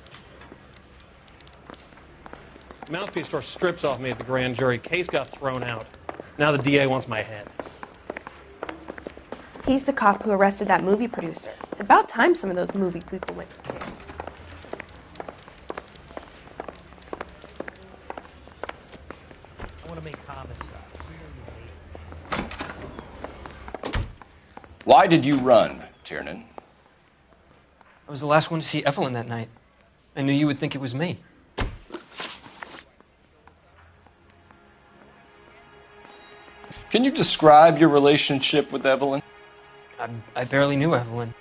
Mouthpiece tore strips off me at the grand jury. Case got thrown out. Now the DA wants my head. He's the cop who arrested that movie producer. It's about time some of those movie people went to jail. I want to make homicide. Why did you run, Tiernan? I was the last one to see Evelyn that night. I knew you would think it was me. Can you describe your relationship with Evelyn? I barely knew Evelyn.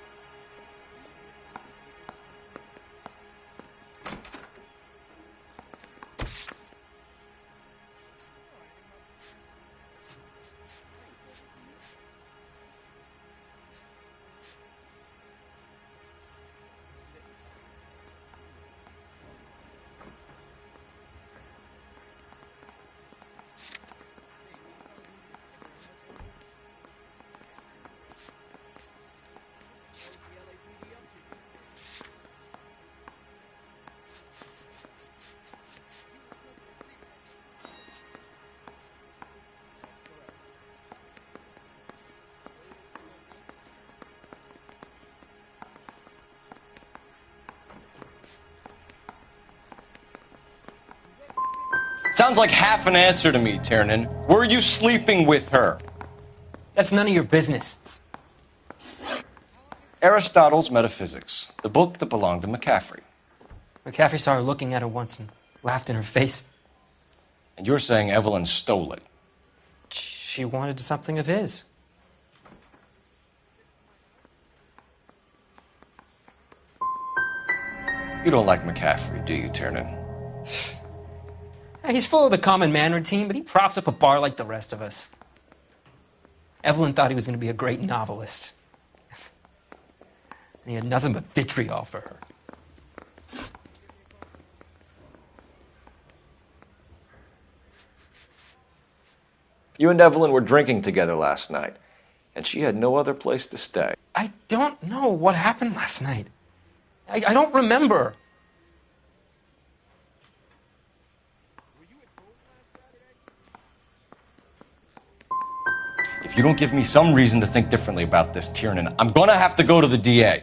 Sounds like half an answer to me, Tiernan. Were you sleeping with her? That's none of your business. Aristotle's Metaphysics, the book that belonged to McCaffrey. McCaffrey saw her looking at her once and laughed in her face. And you're saying Evelyn stole it? She wanted something of his. You don't like McCaffrey, do you, Tiernan? He's full of the common man routine, but he props up a bar like the rest of us. Evelyn thought he was going to be a great novelist. And he had nothing but vitriol for her. You and Evelyn were drinking together last night, and she had no other place to stay. I don't know what happened last night. I don't remember. If you don't give me some reason to think differently about this, Tiernan, I'm gonna have to go to the DA.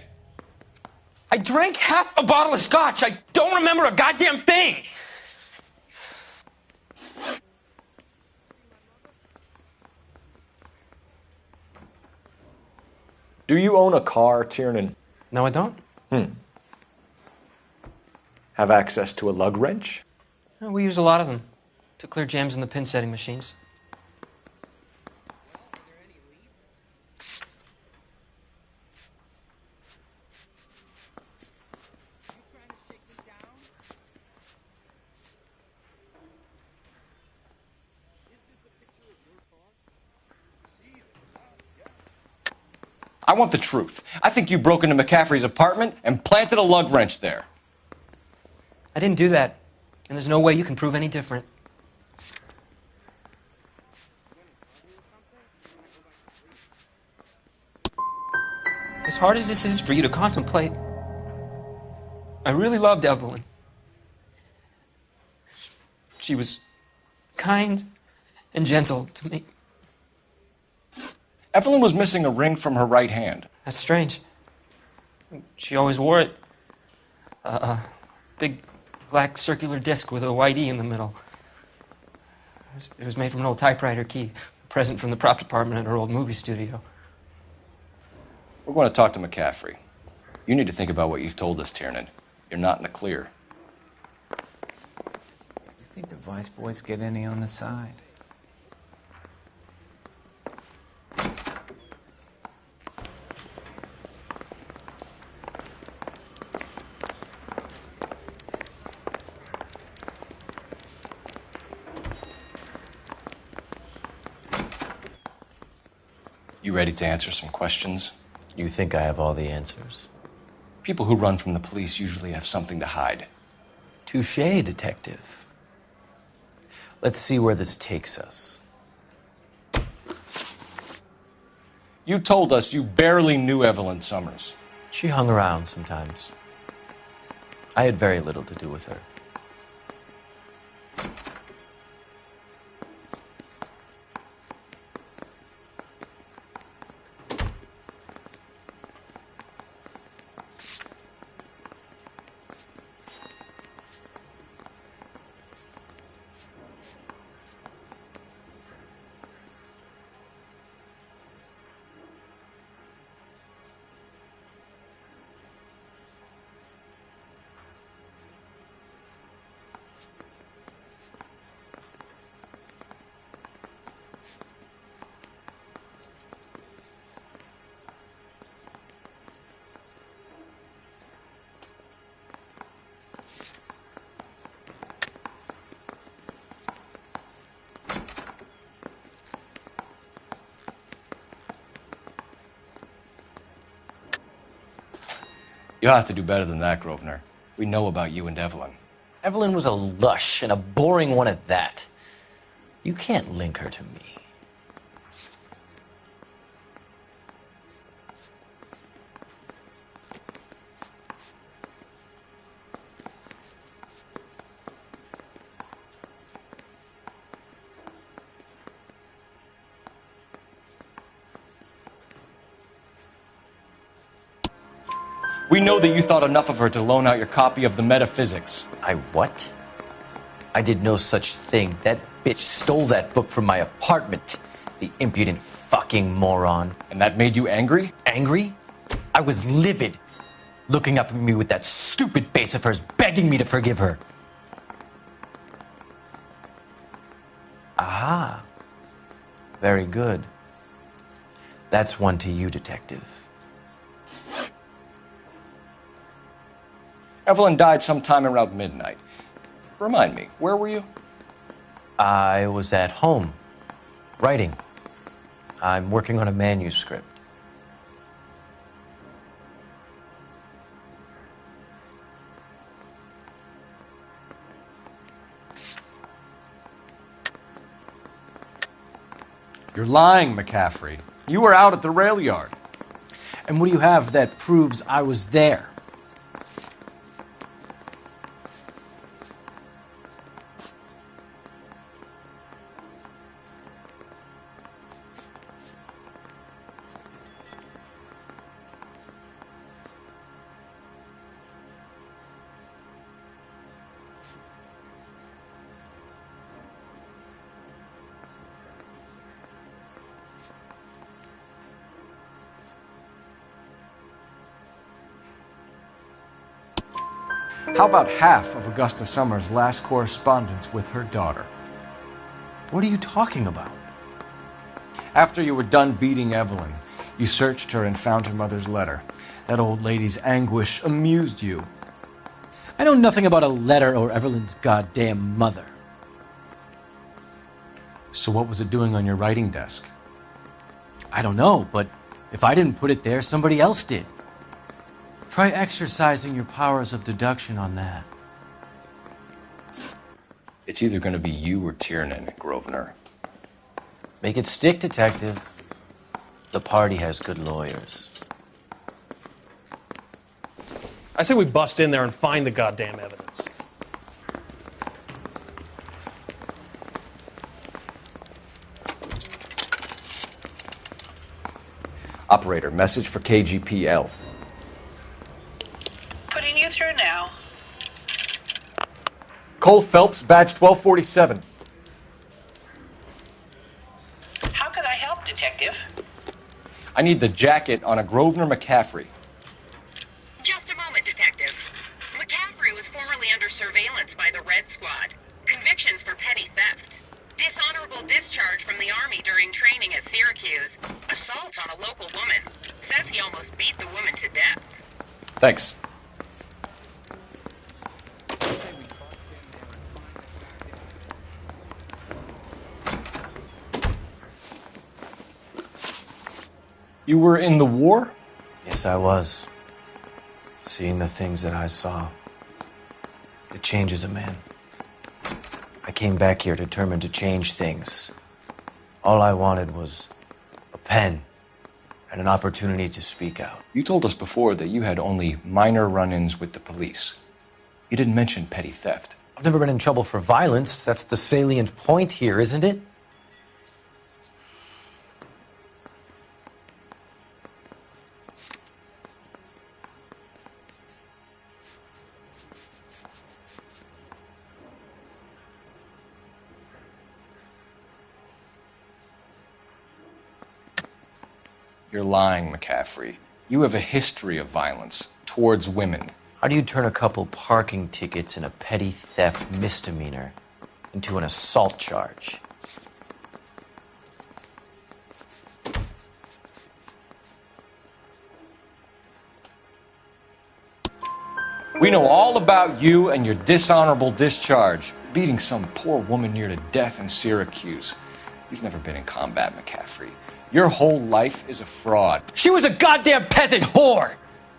I drank half a bottle of scotch. I don't remember a goddamn thing. Do you own a car, Tiernan? No, I don't. Have access to a lug wrench? We use a lot of them to clear jams in the pin setting machines. I want the truth. I think you broke into McCaffrey's apartment and planted a lug wrench there. I didn't do that, and there's no way you can prove any different. As hard as this is for you to contemplate, I really loved Evelyn. She was kind and gentle to me. Evelyn was missing a ring from her right hand. That's strange. She always wore it. A big black circular disc with a white E in the middle. It was made from an old typewriter key, a present from the prop department at her old movie studio. We're going to talk to McCaffrey. You need to think about what you've told us, Tiernan. You're not in the clear. You think the Vice boys get any on the side? You ready to answer some questions? You think I have all the answers? People who run from the police usually have something to hide. Touché, detective. Let's see where this takes us. You told us you barely knew Evelyn Summers. She hung around sometimes. I had very little to do with her. You'll have to do better than that, Grosvenor. We know about you and Evelyn. Evelyn was a lush, and a boring one at that. You can't link her to me. We know that you thought enough of her to loan out your copy of the Metaphysics. I what? I did no such thing. That bitch stole that book from my apartment. The impudent fucking moron. And that made you angry? Angry? I was livid. Looking up at me with that stupid face of hers, begging me to forgive her. Aha. Very good. That's one to you, detective. Evelyn died sometime around midnight. Remind me, where were you? I was at home, writing. I'm working on a manuscript. You're lying, McCaffrey. You were out at the rail yard. And what do you have that proves I was there? How about half of Augusta Summers' last correspondence with her daughter? What are you talking about? After you were done beating Evelyn, you searched her and found her mother's letter. That old lady's anguish amused you. I know nothing about a letter or Evelyn's goddamn mother. So what was it doing on your writing desk? I don't know, but if I didn't put it there, somebody else did. Try exercising your powers of deduction on that. It's either going to be you or Tiernan, Grosvenor. Make it stick, detective. The party has good lawyers. I say we bust in there and find the goddamn evidence. Operator, message for KGPL. Putting you through now. Cole Phelps, badge 1247. How could I help, Detective? I need the jacket on a Grosvenor McCaffrey. Just a moment, Detective. McCaffrey was formerly under surveillance by the Red Squad. Convictions for petty theft. Dishonorable discharge from the Army during training at Syracuse. Assault on a local woman. Says he almost beat the woman to death. Thanks. You were in the war? Yes, I was. Seeing the things that I saw. It changes a man. I came back here determined to change things. All I wanted was a pen and an opportunity to speak out. You told us before that you had only minor run-ins with the police. You didn't mention petty theft. I've never been in trouble for violence. That's the salient point here, isn't it? You're lying, McCaffrey. You have a history of violence towards women. How do you turn a couple parking tickets and a petty theft misdemeanor into an assault charge? We know all about you and your dishonorable discharge, beating some poor woman near to death in Syracuse. You've never been in combat, McCaffrey. Your whole life is a fraud. She was a goddamn peasant whore!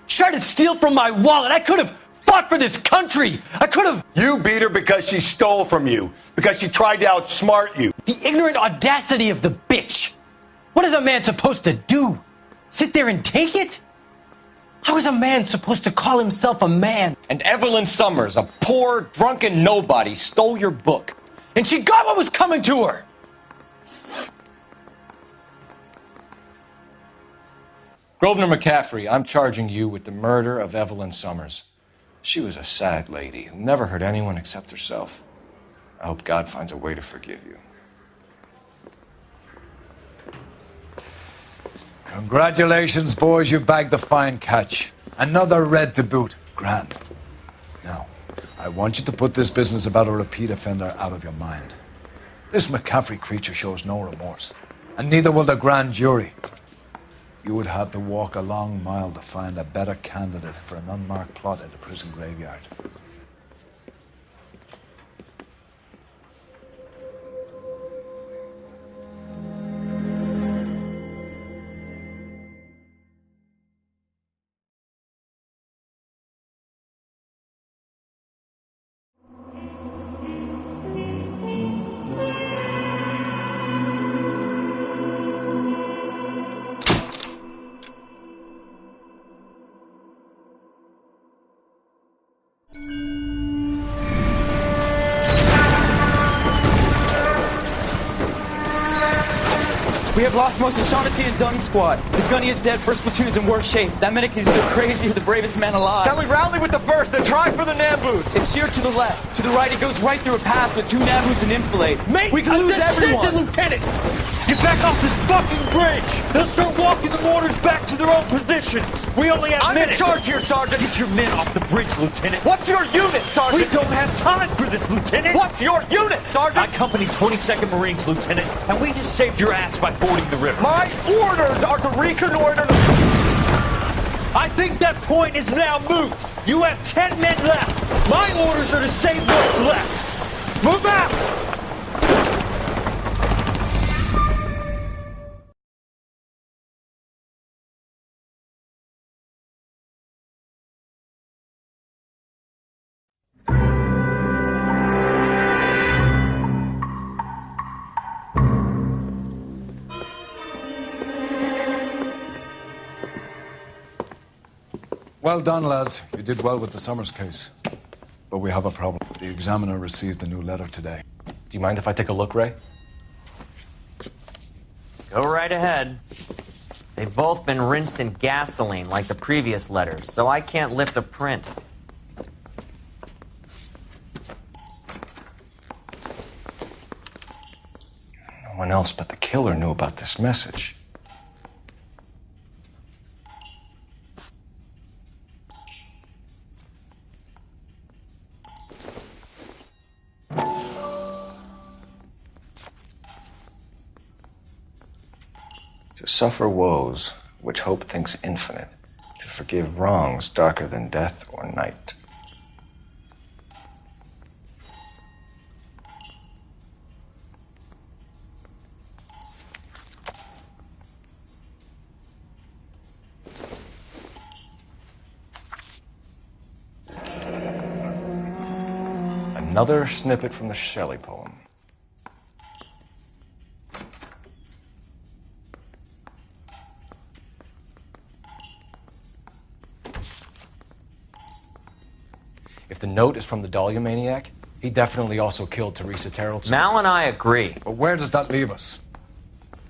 She tried to steal from my wallet! I could have fought for this country! I could have... You beat her because she stole from you. Because she tried to outsmart you. The ignorant audacity of the bitch! What is a man supposed to do? Sit there and take it? How is a man supposed to call himself a man? And Evelyn Summers, a poor, drunken nobody, stole your book. And she got what was coming to her! Grosvenor McCaffrey, I'm charging you with the murder of Evelyn Summers. She was a sad lady who never hurt anyone except herself. I hope God finds a way to forgive you. Congratulations, boys. You bagged the fine catch. Another red to boot. Grand. Now, I want you to put this business about a repeat offender out of your mind. This McCaffrey creature shows no remorse, and neither will the grand jury. You would have to walk a long mile to find a better candidate for an unmarked plot at the prison graveyard. We have lost most of Shaughnessy and Dunn's squad. The gunny is dead. First platoon is in worse shape. That medic is either crazy or the bravest man alive. Then we rally with the first, then try for the Nambus. It's sheer to the left. To the right, it goes right through a pass with 2 Nambus and enfilade. Mate, we can lose everyone. Lieutenant! Get back off this fucking bridge! They'll start walking the mortars back to their own positions. We only have minutes. I'm in charge here, Sergeant. Get your men off the bridge, Lieutenant. What's your unit, Sergeant? We don't have time for this, Lieutenant. What's your unit, Sergeant? I company 22nd Marines, Lieutenant, and we just saved your ass by fording the river. My orders are to reconnoiter the... I think that point is now moot. You have 10 men left. My orders are to save what's left. Move out! Well done, lads. You did well with the Summers case. But we have a problem. The examiner received a new letter today. Do you mind if I take a look, Ray? Go right ahead. They've both been rinsed in gasoline like the previous letters, so I can't lift a print. No one else but the killer knew about this message. To suffer woes which hope thinks infinite, to forgive wrongs darker than death or night. Another snippet from the Shelley poem. If the note is from the Dahlia maniac, he definitely also killed Teresa Terrell. Mal and I agree. But where does that leave us?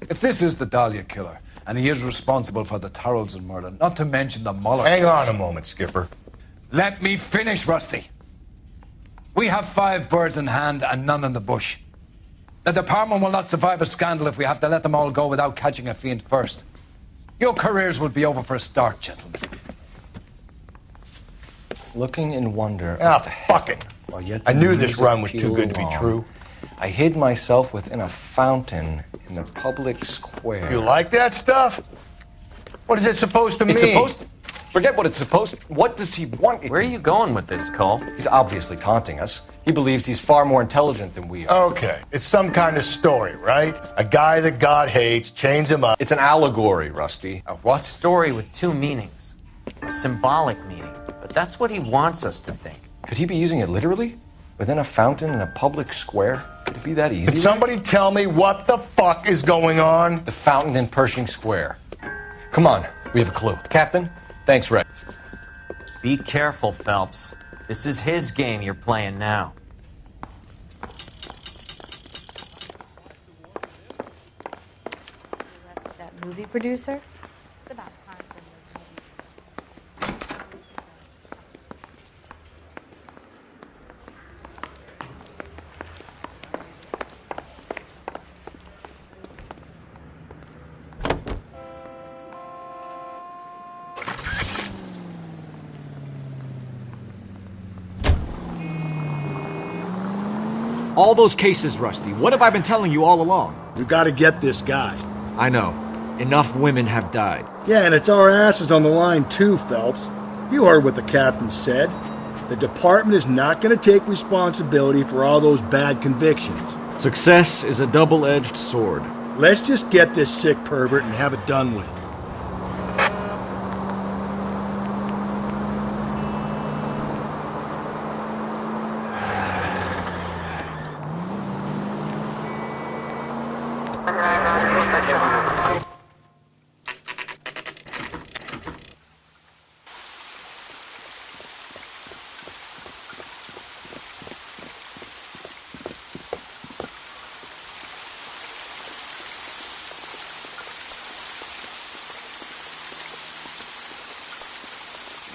If this is the Dahlia killer, and he is responsible for the Tarrelson murder, not to mention the Muller Hang case. on a moment, Skipper. Let me finish, Rusty. We have 5 birds in hand and none in the bush. The department will not survive a scandal if we have to let them all go without catching a fiend first. Your careers will be over for a start, gentlemen. Looking in wonder. Ah, fuck it. I knew this run was too good to be true. I hid myself within a fountain in the public square. You like that stuff? What is it supposed to mean? It's supposed to... Forget what it's supposed to... What does he want it Where are you going with this, Cole? He's obviously taunting us. He believes he's far more intelligent than we are. Okay, it's some kind of story, right? A guy that God hates, chains him up. It's an allegory, Rusty. A what? Story with 2 meanings. A symbolic meaning. But that's what he wants us to think. Could he be using it literally? Within a fountain in a public square? Could it be that easy? Can somebody tell me what the fuck is going on? The fountain in Pershing Square. Come on, we have a clue. Captain, thanks, Red. Be careful, Phelps. This is his game you're playing now. That movie producer? It's about time for those movies. All those cases, Rusty. What have I been telling you all along? We gotta get this guy. I know. Enough women have died. Yeah, and it's our asses on the line too, Phelps. You heard what the captain said. The department is not gonna take responsibility for all those bad convictions. Success is a double-edged sword. Let's just get this sick pervert and have it done with.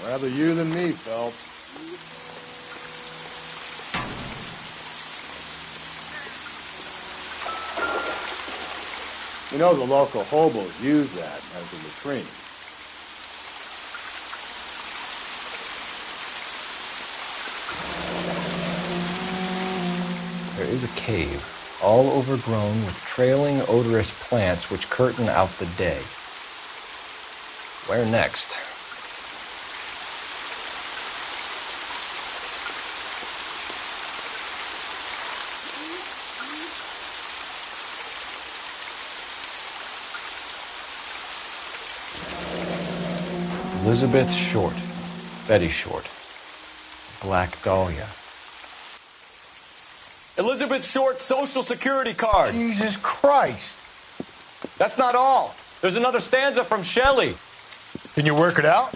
Rather you than me, Phelps. You know the local hobos use that as a latrine. There is a cave, all overgrown with trailing, odorous plants which curtain out the day. Where next? Elizabeth Short, Betty Short, Black Dahlia. Elizabeth Short's Social Security card. Jesus Christ. That's not all. There's another stanza from Shelley. Can you work it out?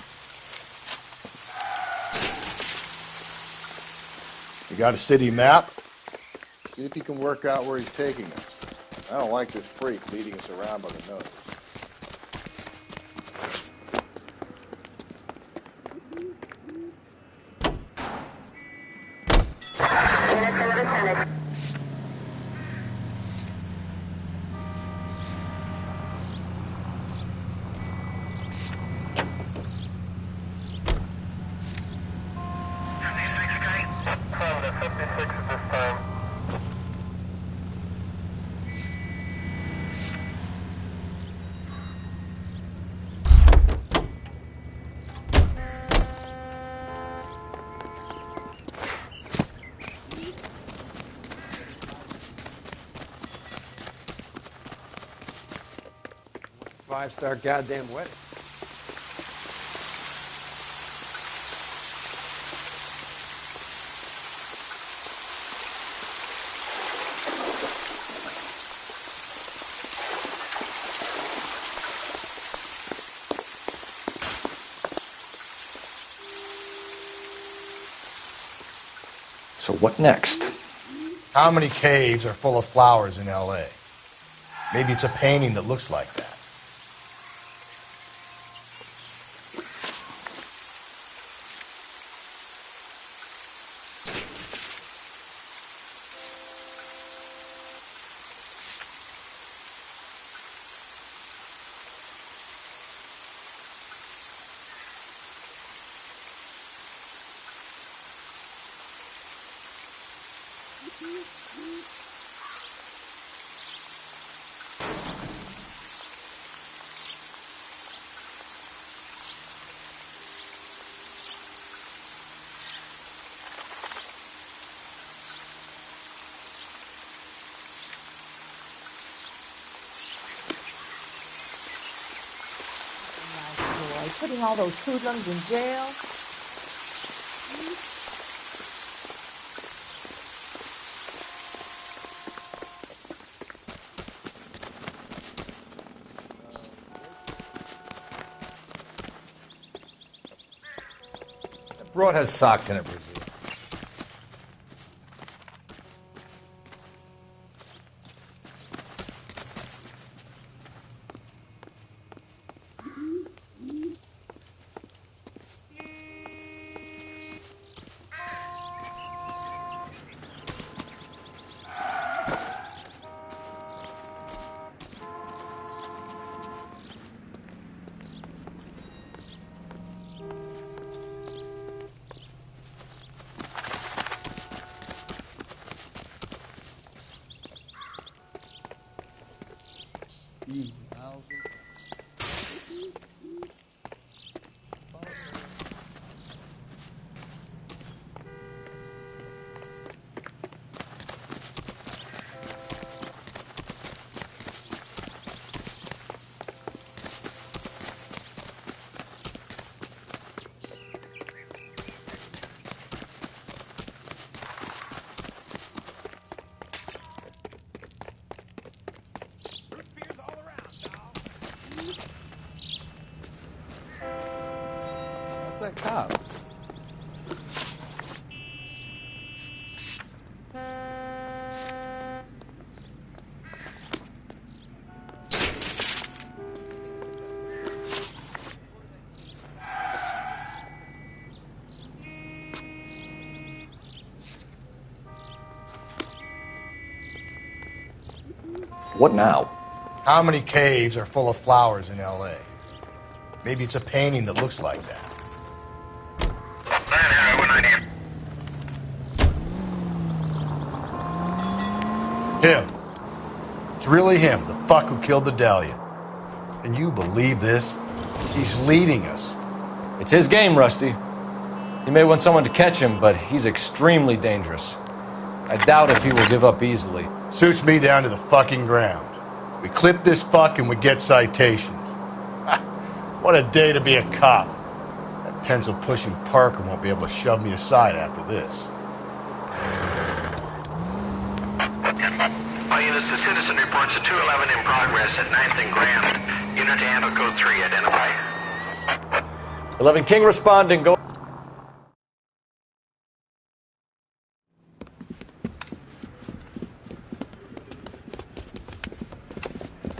You got a city map? See if you can work out where he's taking us. I don't like this freak leading us around by the nose. Five-star goddamn wedding. So what next? How many caves are full of flowers in L.A.? Maybe it's a painting that looks like that. Putting all those hoodlums in jail. That broad has socks in it, Brazil. What's that cop? What now? How many caves are full of flowers in L.A.? Maybe it's a painting that looks like that. Him. It's really him, the fuck who killed the Dahlia. Can you believe this? He's leading us. It's his game, Rusty. He may want someone to catch him, but he's extremely dangerous. I doubt if he will give up easily. Suits me down to the fucking ground. We clip this fuck and we get citations. What a day to be a cop. That pencil-pushing Parker won't be able to shove me aside after this. All units, the citizen reports a 211 in progress at 9th and Grand. Unit to handle code 3, identify. 11 King responding, go.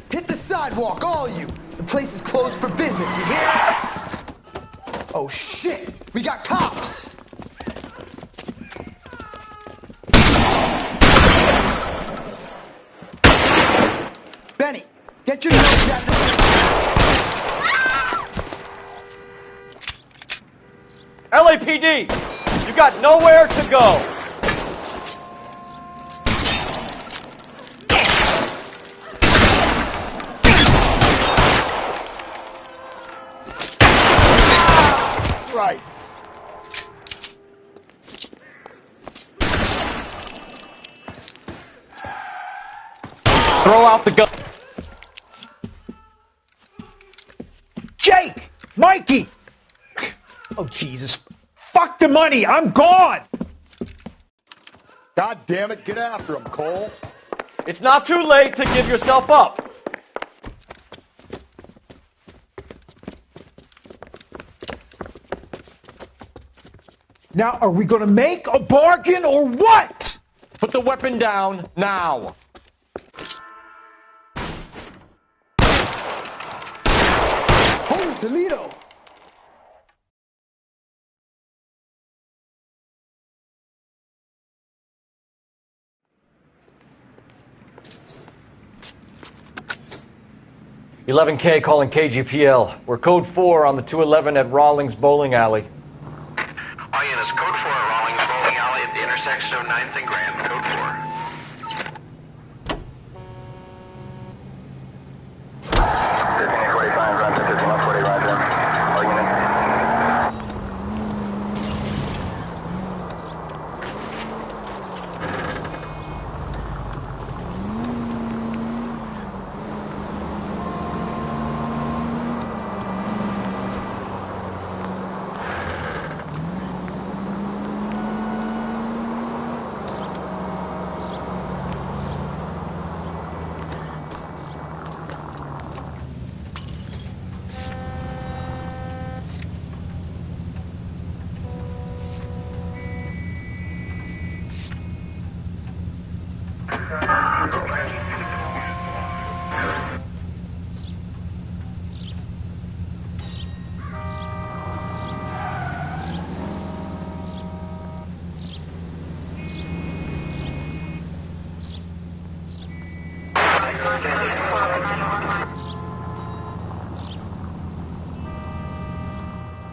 Hit the sidewalk, all of you! The place is closed for business, you hear? Oh shit! We got cops! Benny, get your nose out the... LAPD! You got nowhere to go! Right. Throw out the gun. Jake! Mikey! Oh, Jesus. Fuck the money! I'm gone! God damn it, get after him, Cole. It's not too late to give yourself up. Now, are we gonna make a bargain or what? Put the weapon down now. Holy Toledo! "11K calling KGPL. We're code 4 on the 211 at Rawlings Bowling Alley." All units, code 4 at Rawlings Bowling Alley at the intersection of 9th and Grand. Code 4.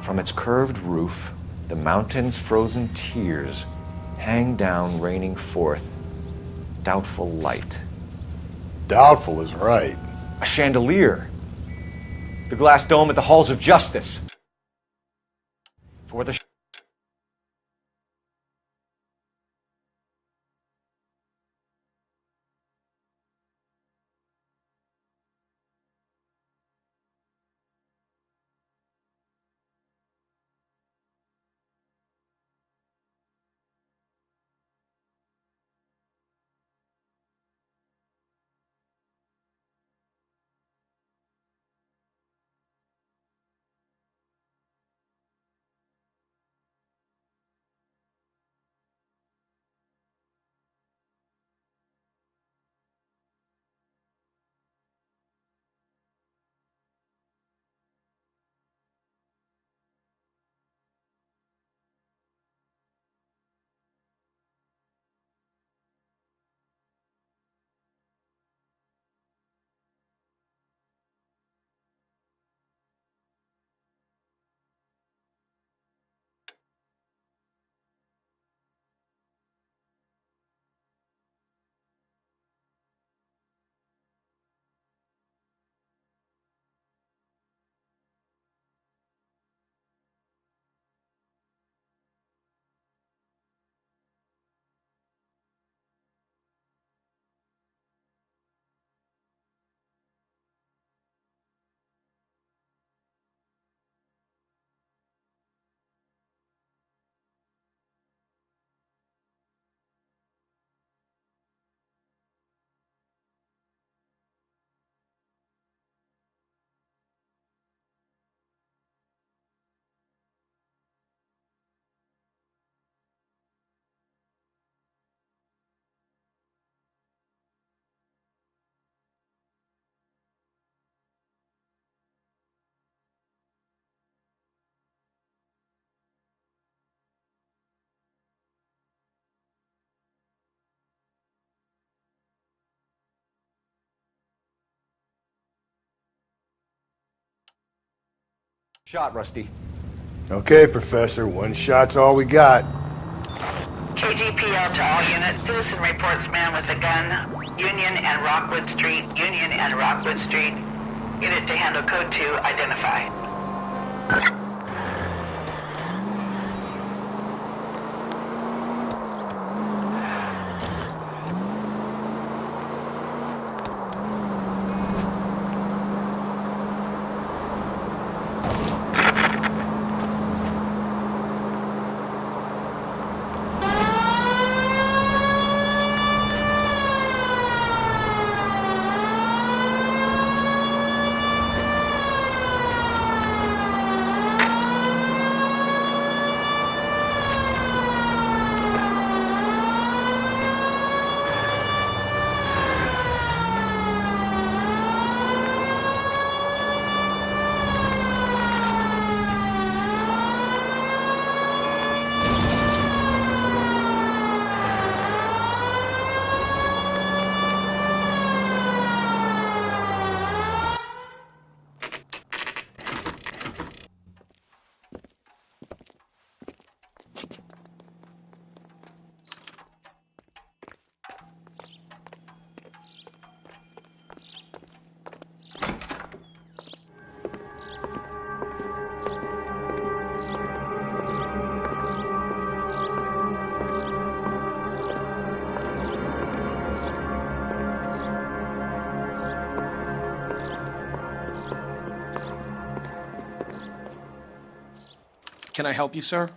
From its curved roof, the mountain's frozen tears hang down, raining forth doubtful light. Doubtful is right. A chandelier. The glass dome at the halls of justice. For the shot, Rusty. Okay, Professor, one shot's all we got. KGPL to all units. Citizen reports man with a gun. Union and Rockwood Street. Union and Rockwood Street. Unit to handle code 2. Identify. Can I help you, sir?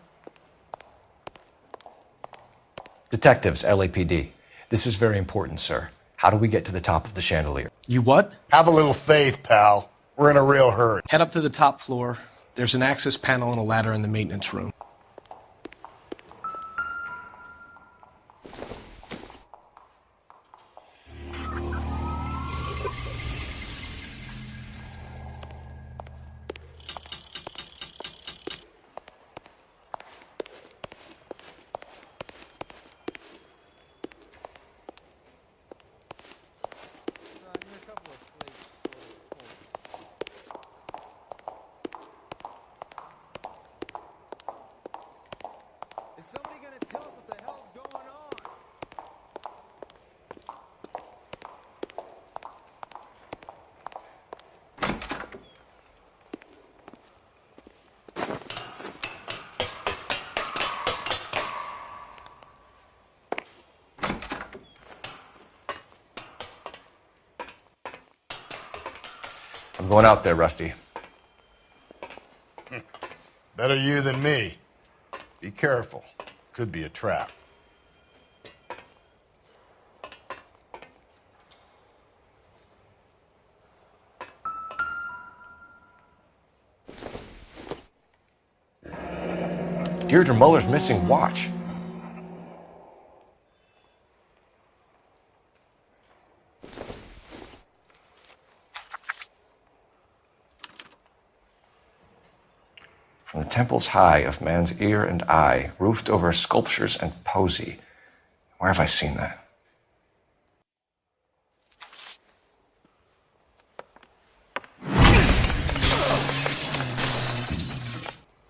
Detectives, LAPD. This is very important, sir. How do we get to the top of the chandelier? You what? Have a little faith, pal. We're in a real hurry. Head up to the top floor. There's an access panel and a ladder in the maintenance room. Is somebody gonna tell us what the hell's going on? I'm going out there, Rusty. Better you than me. Be careful. Could be a trap. Deirdre Muller's missing watch. From the temples high of man's ear and eye, roofed over sculptures and poesy. Where have I seen that?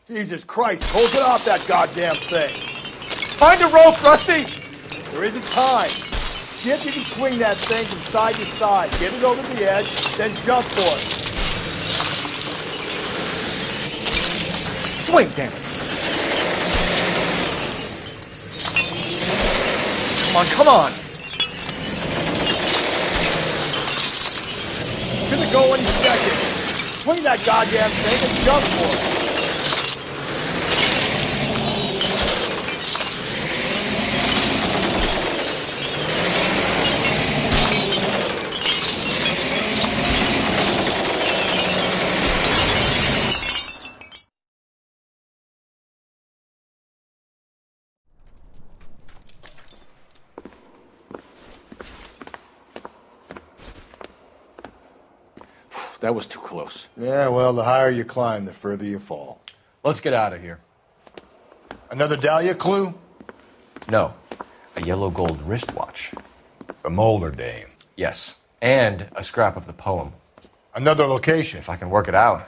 Jesus Christ, hold it off that goddamn thing. Find a rope, Rusty! There isn't time. See if you can swing that thing from side to side. Get it over the edge, then jump for it. Swing, damn it! Come on, come on! It's gonna go any second. Swing that goddamn thing and jump for it. That was too close. Yeah, well, the higher you climb, the further you fall. Let's get out of here. Another Dahlia clue? No. A yellow gold wristwatch. The Molder dame. Yes. And a scrap of the poem. Another location. If I can work it out.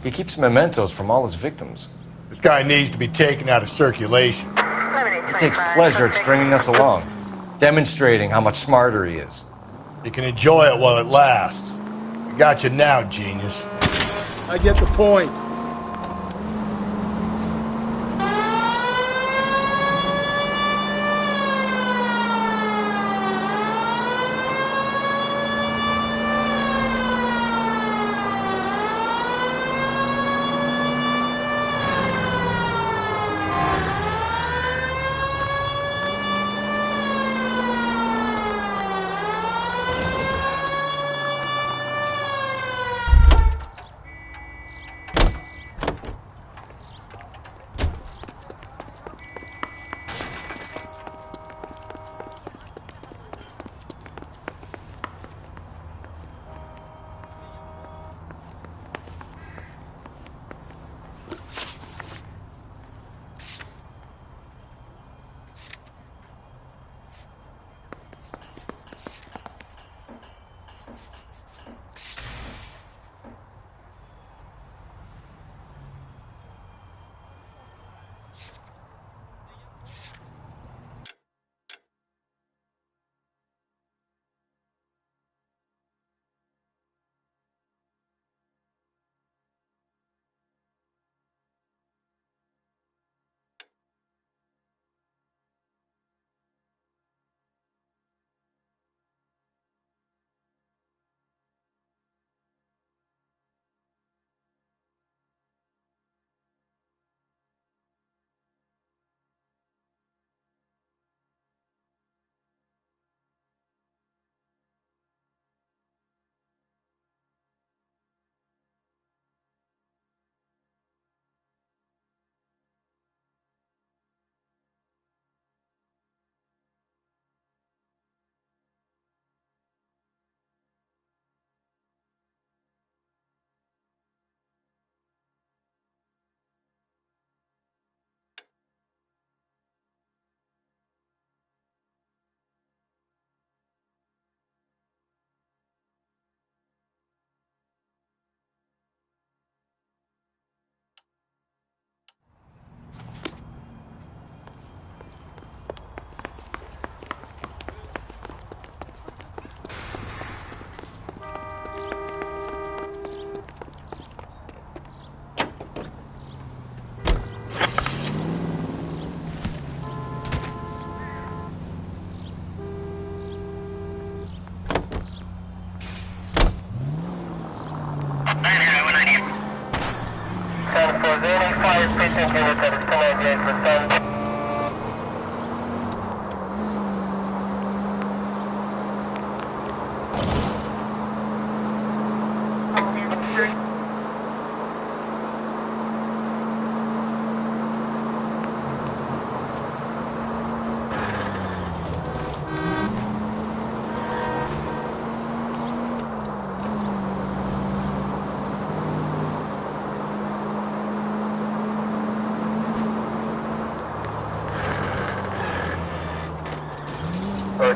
He keeps mementos from all his victims. This guy needs to be taken out of circulation. He takes pleasure at stringing us along, demonstrating how much smarter he is. You can enjoy it while it lasts. I got you now, genius. I get the point.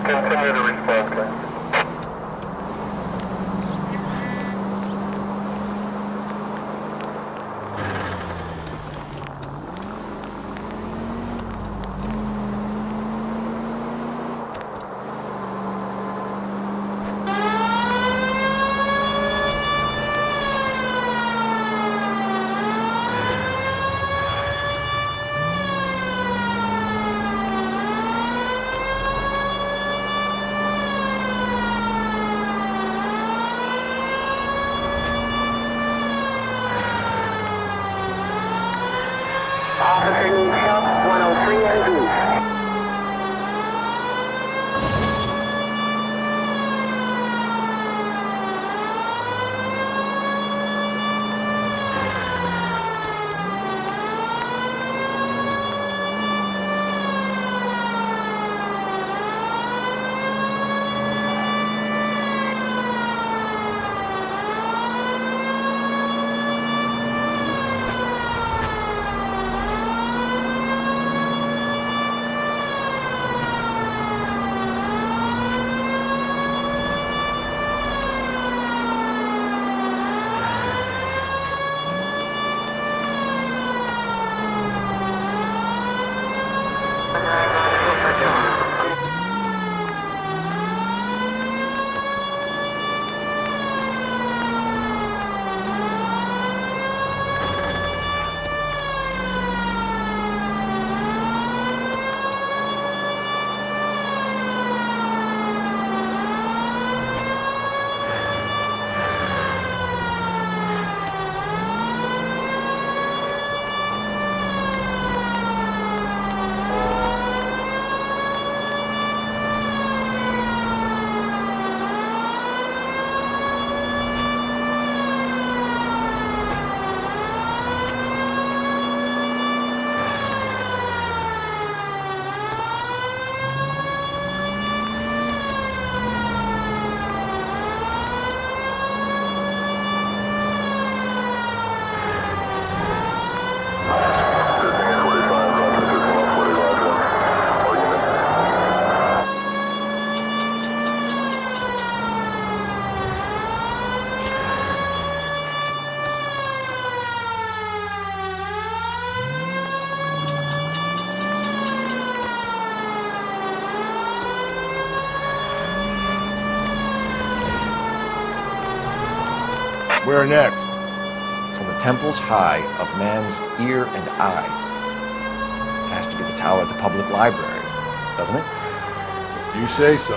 Continue to respond, guys. Where next? From the temples high of man's ear and eye. It has to be the tower at the public library, doesn't it? You say so.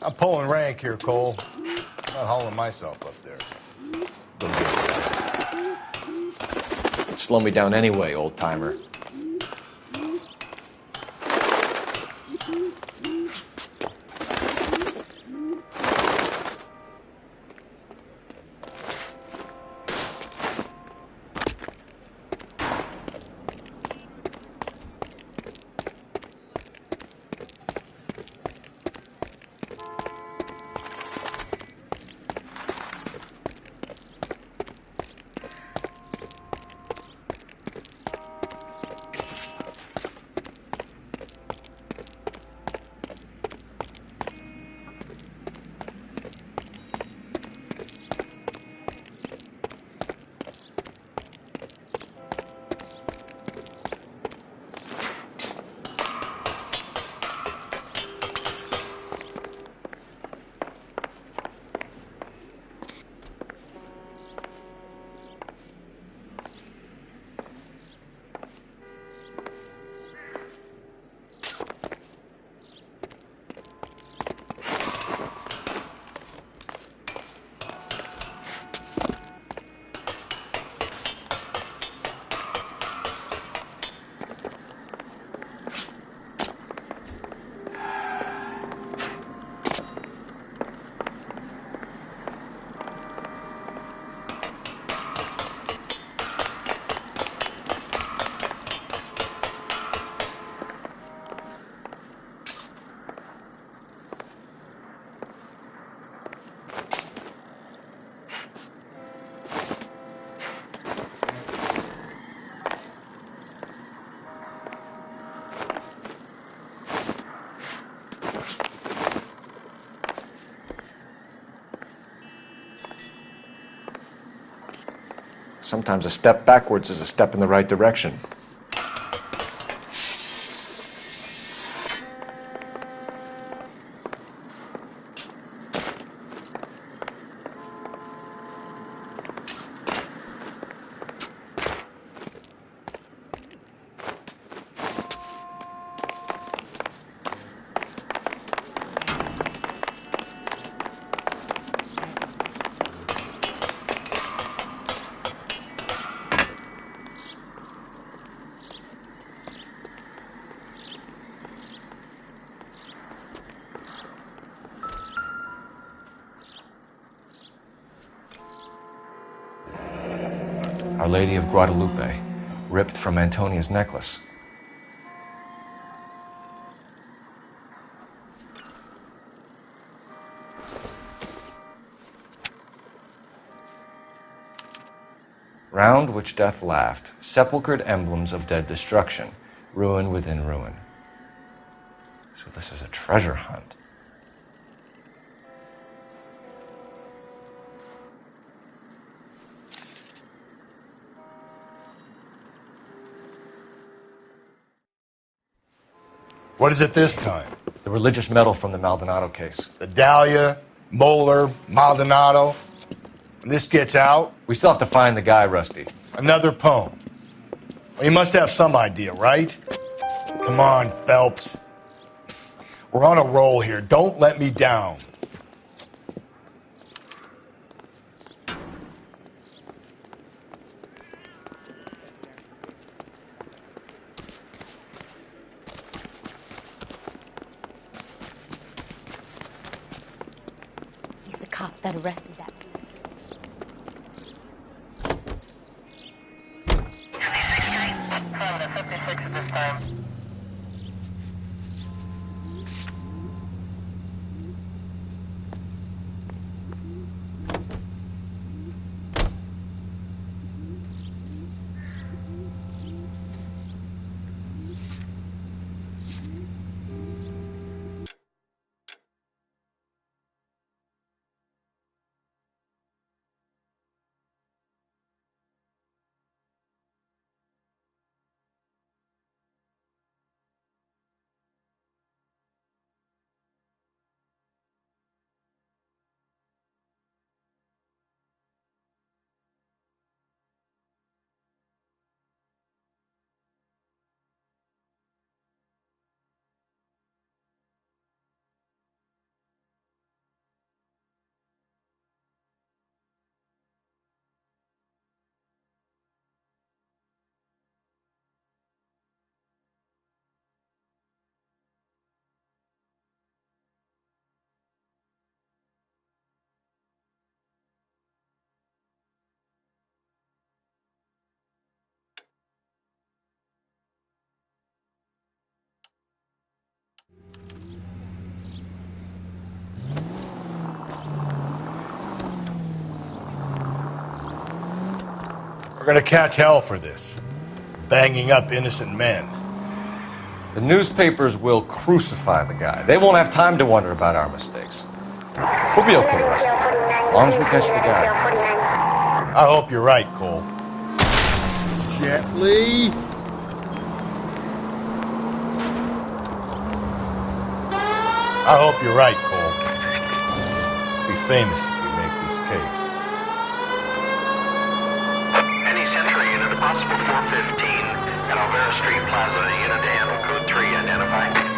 I'm pulling rank here, Cole. I'm not hauling myself up there. It'd slow me down anyway, old timer. Sometimes a step backwards is a step in the right direction. Our Lady of Guadalupe, ripped from Antonia's necklace. Round which death laughed, sepulchred emblems of dead destruction, ruin within ruin. So this is a treasure hunt. What is it this time? The religious medal from the Maldonado case. The Dahlia, Moeller, Maldonado. When this gets out... We still have to find the guy, Rusty. Another poem. Well, you must have some idea, right? Come on, Phelps. We're on a roll here. Don't let me down. He's the cop that arrested that. We're gonna catch hell for this. Banging up innocent men. The newspapers will crucify the guy. They won't have time to wonder about our mistakes. We'll be okay, Rusty, as long as we catch the guy. I hope you're right, Cole. Gently. I hope you're right, Cole. Be famous if we make this case. Any Century unit, a possible 415 at Alvera Street Plaza, unit to handle code 3, identify.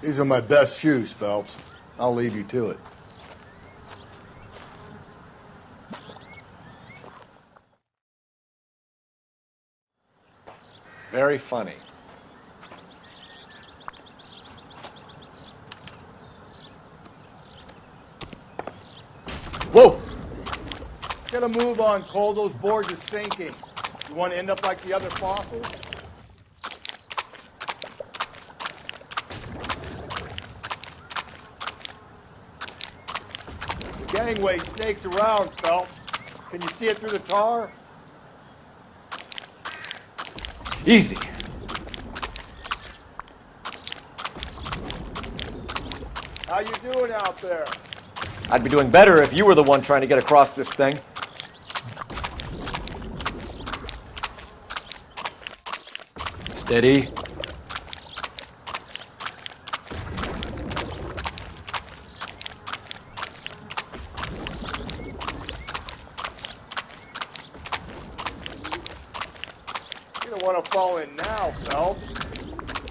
These are my best shoes, Phelps. I'll leave you to it. Very funny. Whoa! Get a move on, Cole. Those boards are sinking. You want to end up like the other fossils? The gangway snakes around, Phelps. Can you see it through the tar? Easy. How you doing out there? I'd be doing better if you were the one trying to get across this thing. Steady. You don't want to fall in now, Phelps.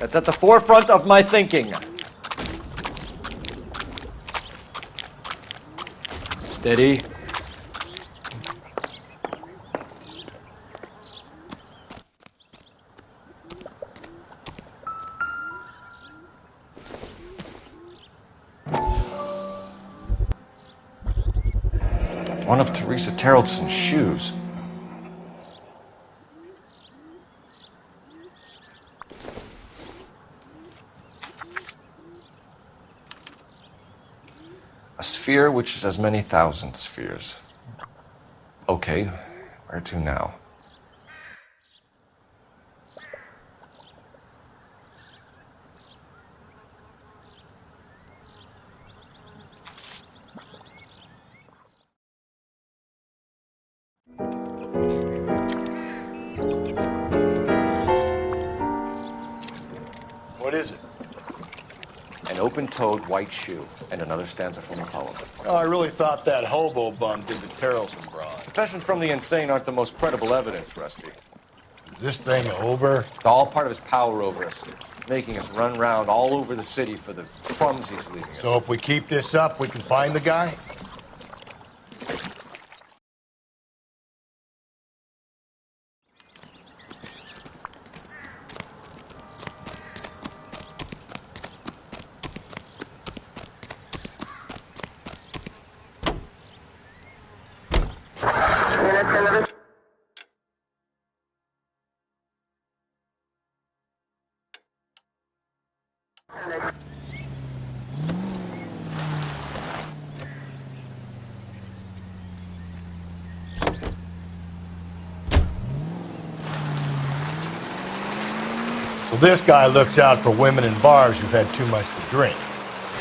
That's at the forefront of my thinking. Steady. One of Teresa Terreldson's shoes. A sphere which is as many thousand spheres. Okay, where to now? What is it? An open-toed white shoe and another stanza from a poem. Oh, I really thought that hobo bum did the Terrelson broad. Confessions from the insane aren't the most credible evidence, Rusty. Is this thing over? It's all part of his power over us, making us run round all over the city for the crumbs he's leaving us. So if we keep this up, we can find the guy? So this guy looks out for women in bars who've had too much to drink.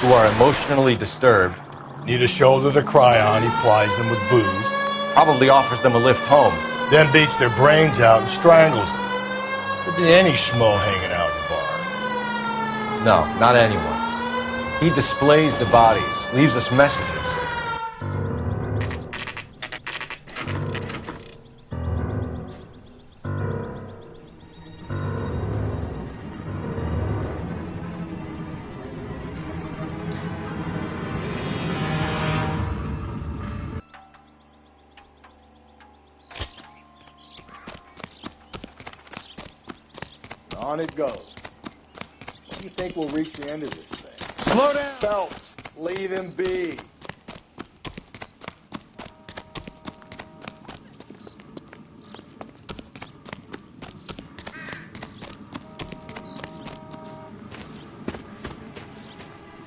Who are emotionally disturbed. Need a shoulder to cry on, he plies them with booze. Probably offers them a lift home. Then beats their brains out and strangles them. Could be any schmo hanging out in the bar. No, not anyone. He displays the bodies, leaves us messages. On it goes. When do you think we'll reach the end of this thing? Slow down! Phelps, leave him be.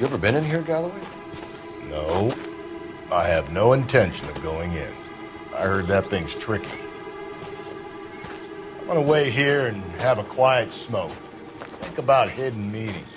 You ever been in here, Galloway? No. I have no intention of going in. I heard that thing's tricky. I'm gonna wait here and have a quiet smoke. Think about hidden meanings.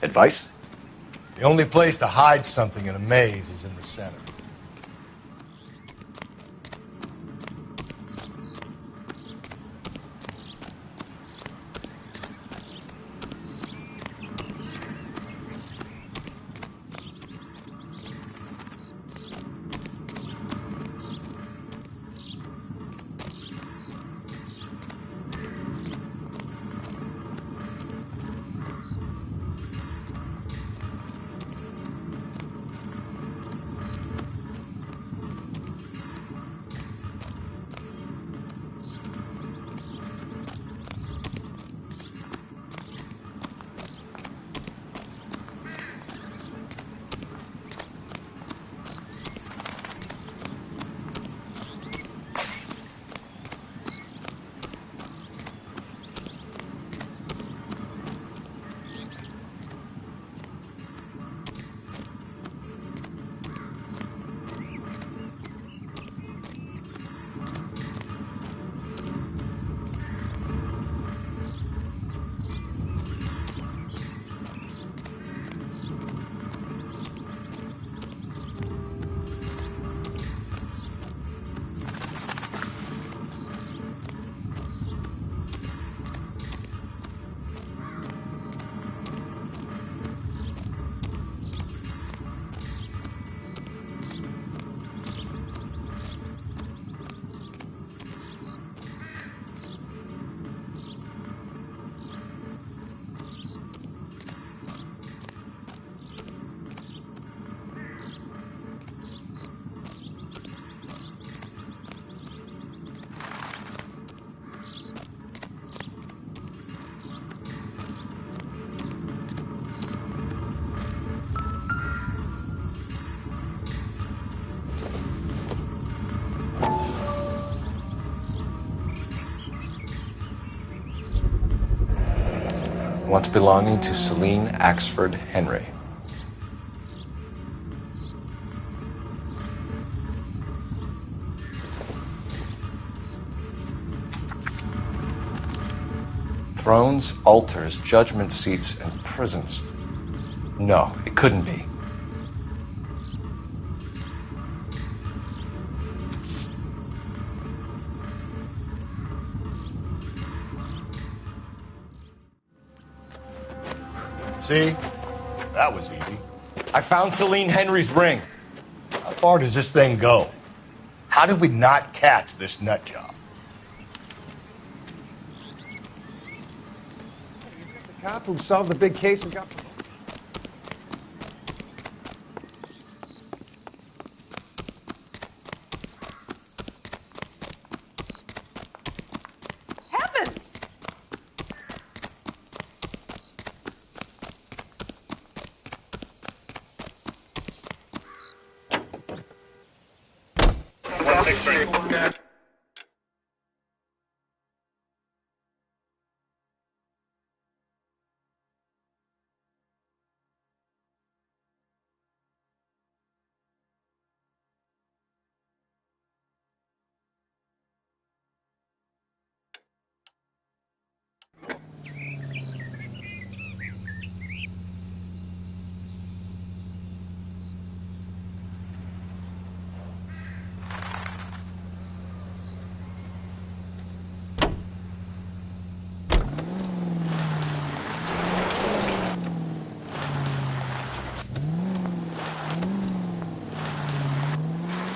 Advice? The only place to hide something in a maze is in the center. Once belonging to Celine Axford Henry. Thrones, altars, judgment seats, and prisons. No, it couldn't be. See? That was easy. I found Celine Henry's ring. How far does this thing go? How did we not catch this nut job? The cop who solved the big case and got... Heavens!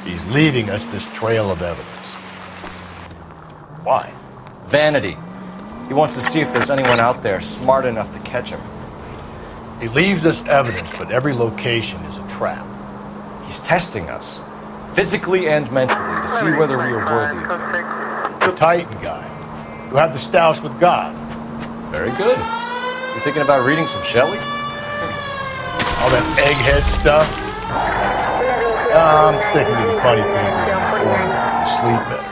He's leaving us this trail of evidence. Why? Vanity. He wants to see if there's anyone out there smart enough to catch him. He leaves us evidence, but every location is a trap. He's testing us, physically and mentally, to see whether we are worthy of him. The Titan guy, who had the stoush with God. Very good. You thinking about reading some Shelley? All that egghead stuff? I'm sticking to the funny papers and the forum. You sleep better.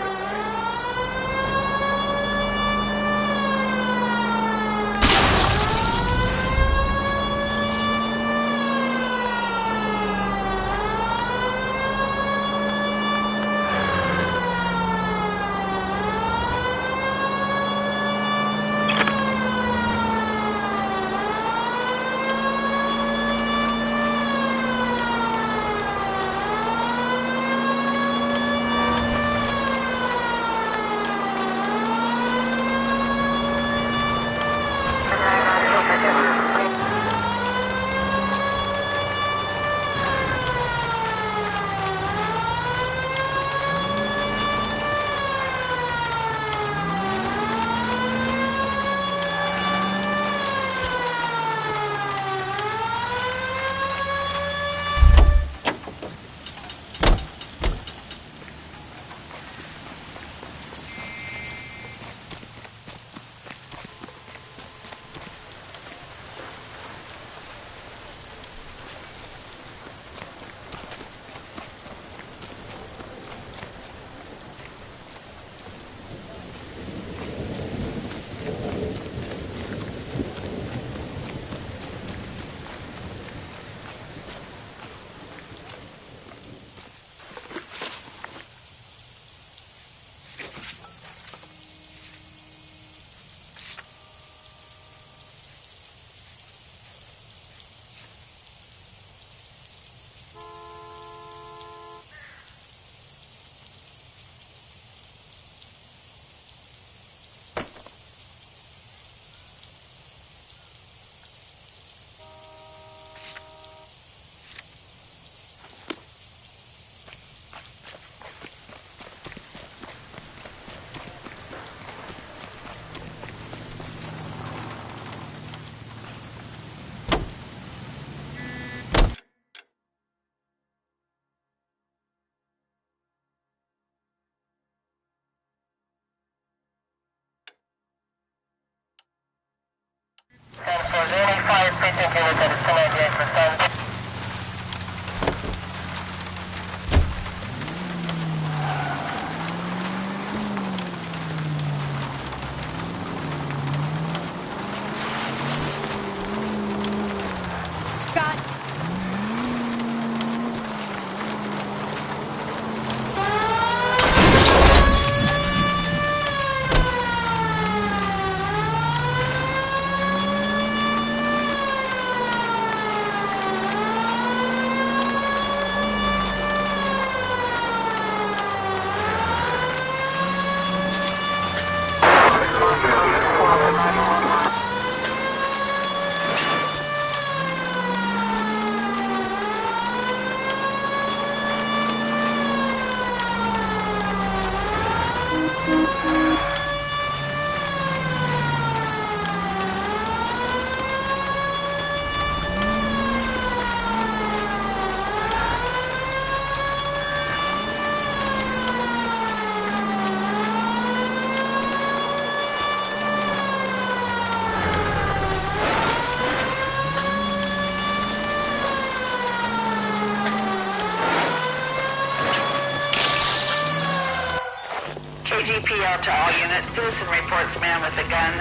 KGPL to all units. Citizen reports man with a gun.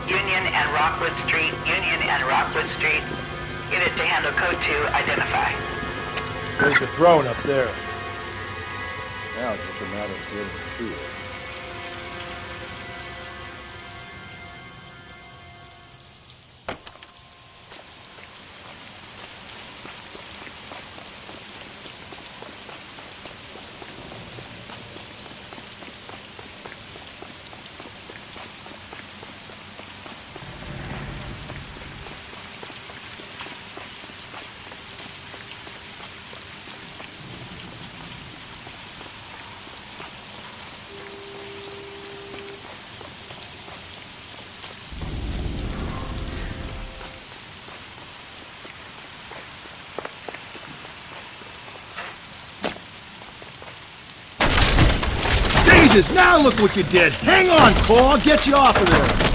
Union and Rockwood Street. Union and Rockwood Street. Unit to handle code 2. Identify. There's the throne up there. Now it's just a matter of getting to it. Jesus, now look what you did! Hang on, Cole, I'll get you off of there!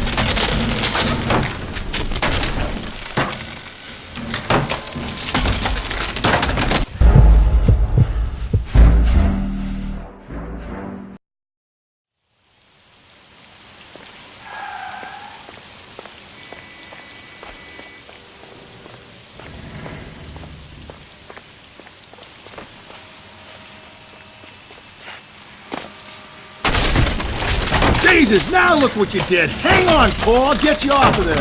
Jesus, now look what you did! Hang on, Cole, I'll get you off of there!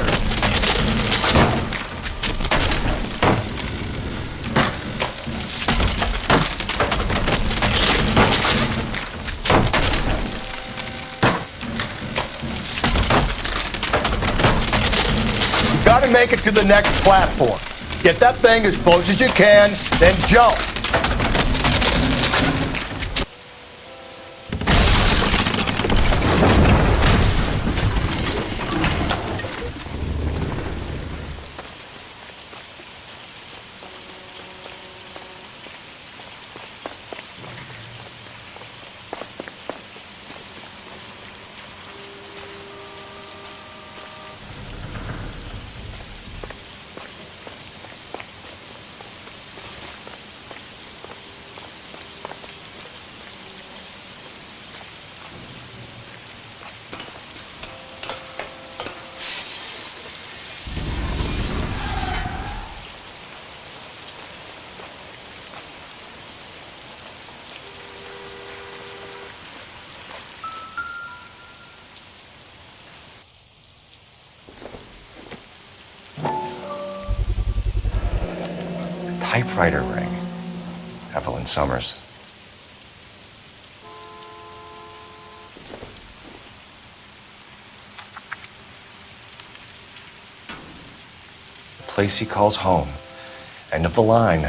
You gotta make it to the next platform. Get that thing as close as you can, then jump. Typewriter ring. Evelyn Summers. The place he calls home. End of the line.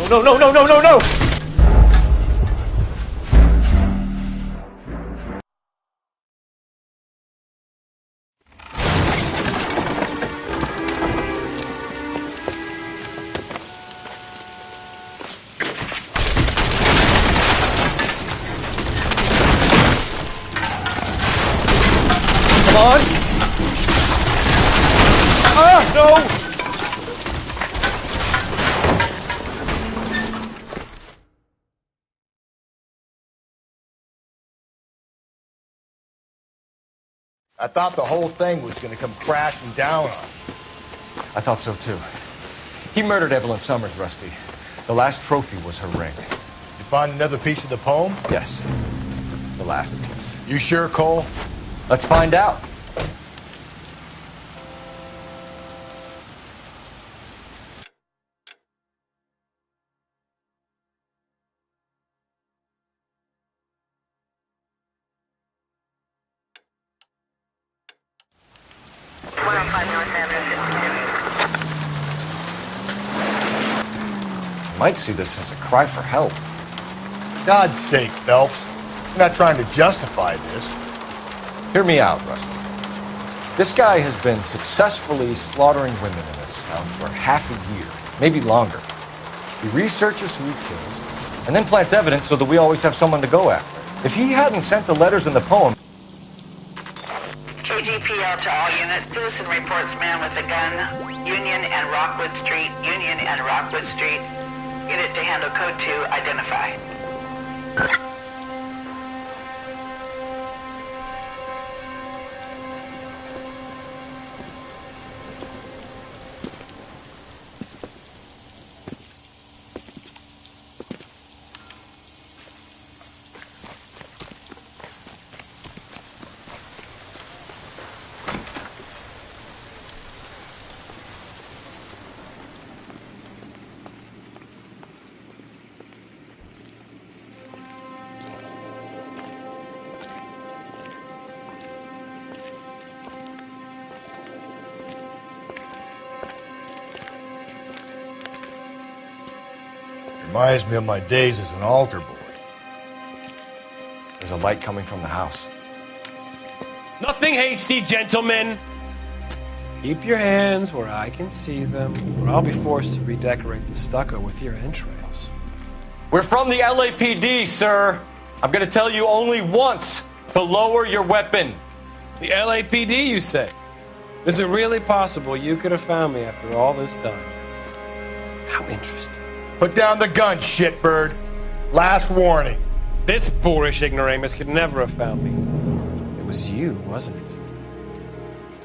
No, no, no, no, no, no! Come on! Ah, no! I thought the whole thing was gonna come crashing down on you. I thought so too. He murdered Evelyn Summers, Rusty. The last trophy was her ring. You find another piece of the poem? Yes. The last piece. You sure, Cole? Let's find out. Might see this as a cry for help. God's sake, Phelps. I'm not trying to justify this. Hear me out, Rusty. This guy has been successfully slaughtering women in this town for half a year, maybe longer. He researches who he kills, and then plants evidence so that we always have someone to go after. If he hadn't sent the letters in the poem... KGPL to all units. Citizen reports man with a gun. Union and Rockwood Street. Union and Rockwood Street. Unit to handle code 2. Identify. Reminds me of my days as an altar boy. There's a light coming from the house. Nothing hasty, gentlemen. Keep your hands where I can see them, or I'll be forced to redecorate the stucco with your entrails. We're from the LAPD, sir. I'm going to tell you only once to lower your weapon. The LAPD, you say? Is it really possible you could have found me after all this time? How interesting. Put down the gun, shitbird. Last warning. This boorish ignoramus could never have found me. It was you, wasn't it?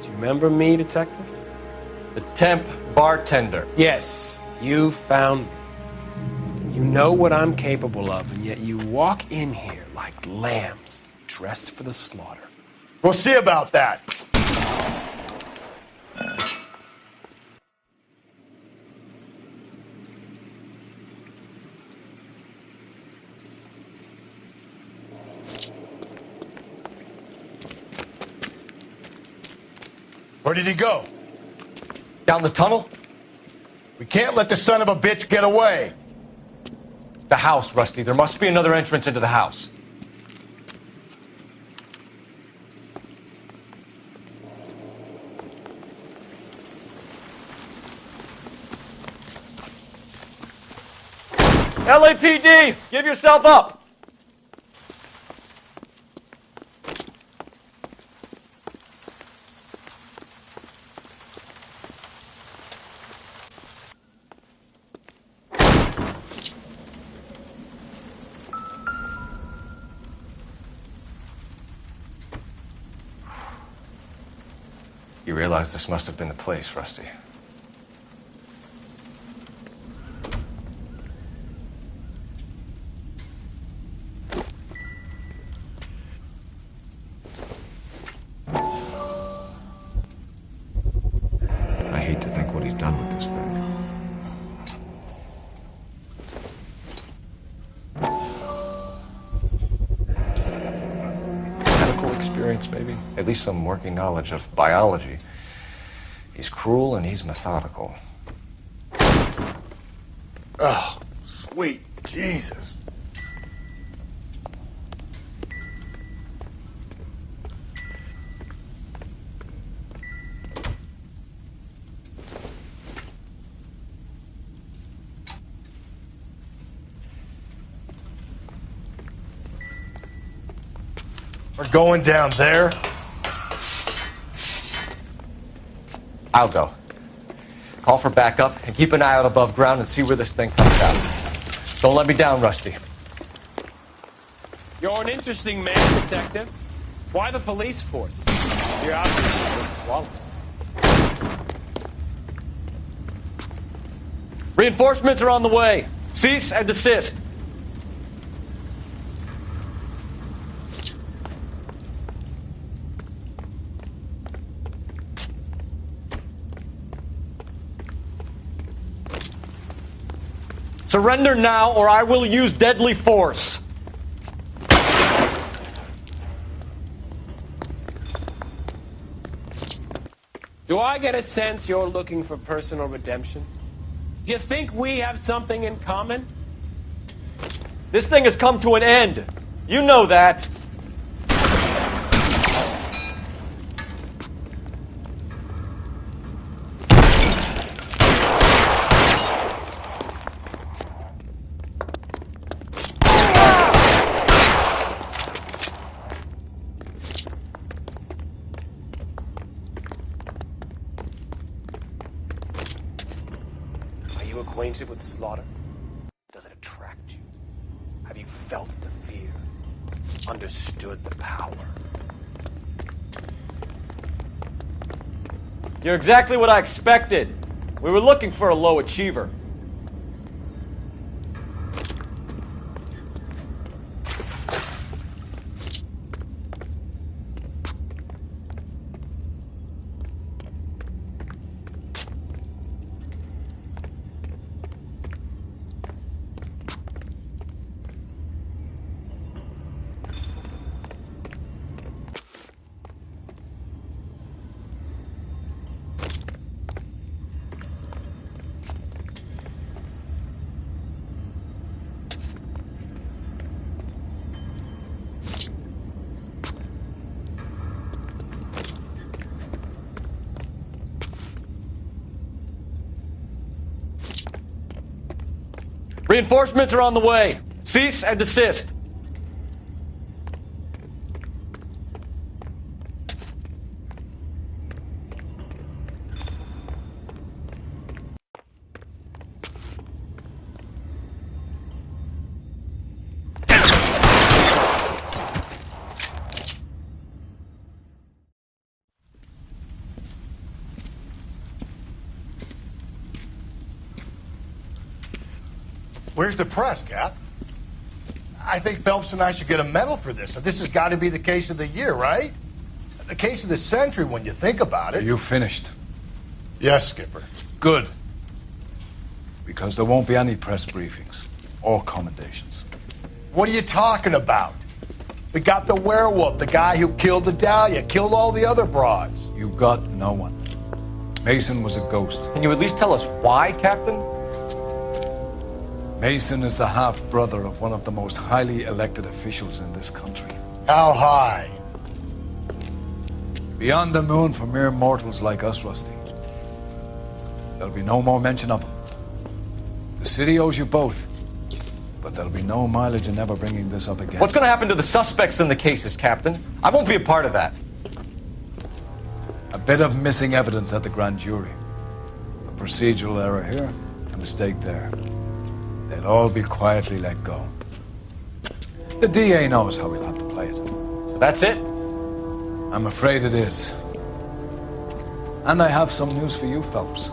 Do you remember me, detective? The temp bartender. Yes, you found me. You know what I'm capable of, and yet you walk in here like lambs dressed for the slaughter. We'll see about that. Where did he go? Down the tunnel? We can't let the son of a bitch get away. The house, Rusty. There must be another entrance into the house. LAPD! Give yourself up! You realize this must have been the place, Rusty. I hate to think what he's done with this thing. Medical experience, maybe. At least some working knowledge of biology. He's cruel and he's methodical. Oh, sweet Jesus. We're going down there. I'll go. Call for backup and keep an eye out above ground and see where this thing comes out. Don't let me down, Rusty. You're an interesting man, detective. Why the police force? You're obviously qualified. Reinforcements are on the way. Cease and desist. Surrender now, or I will use deadly force. Do I get a sense you're looking for personal redemption? Do you think we have something in common? This thing has come to an end. You know that. acquainted with slaughter? Does it attract you? Have you felt the fear? Understood the power? You're exactly what I expected. We were looking for a low achiever. Reinforcements are on the way. Cease and desist. Where's the press, Cap? I think Phelps and I should get a medal for this. This has got to be the case of the year, right? The case of the century when you think about it. Are you finished? Yes, Skipper. Good. Because there won't be any press briefings or commendations. What are you talking about? We got the werewolf, the guy who killed the Dahlia, killed all the other broads. You got no one. Mason was a ghost. Can you at least tell us why, Captain? Mason is the half-brother of one of the most highly elected officials in this country. How high? Beyond the moon for mere mortals like us, Rusty. There'll be no more mention of him. The city owes you both. But there'll be no mileage in ever bringing this up again. What's going to happen to the suspects in the cases, Captain? I won't be a part of that. A bit of missing evidence at the grand jury. A procedural error here, a mistake there. They'll all be quietly let go. The DA knows how we'll have to play it. That's it? I'm afraid it is. And I have some news for you, Phelps.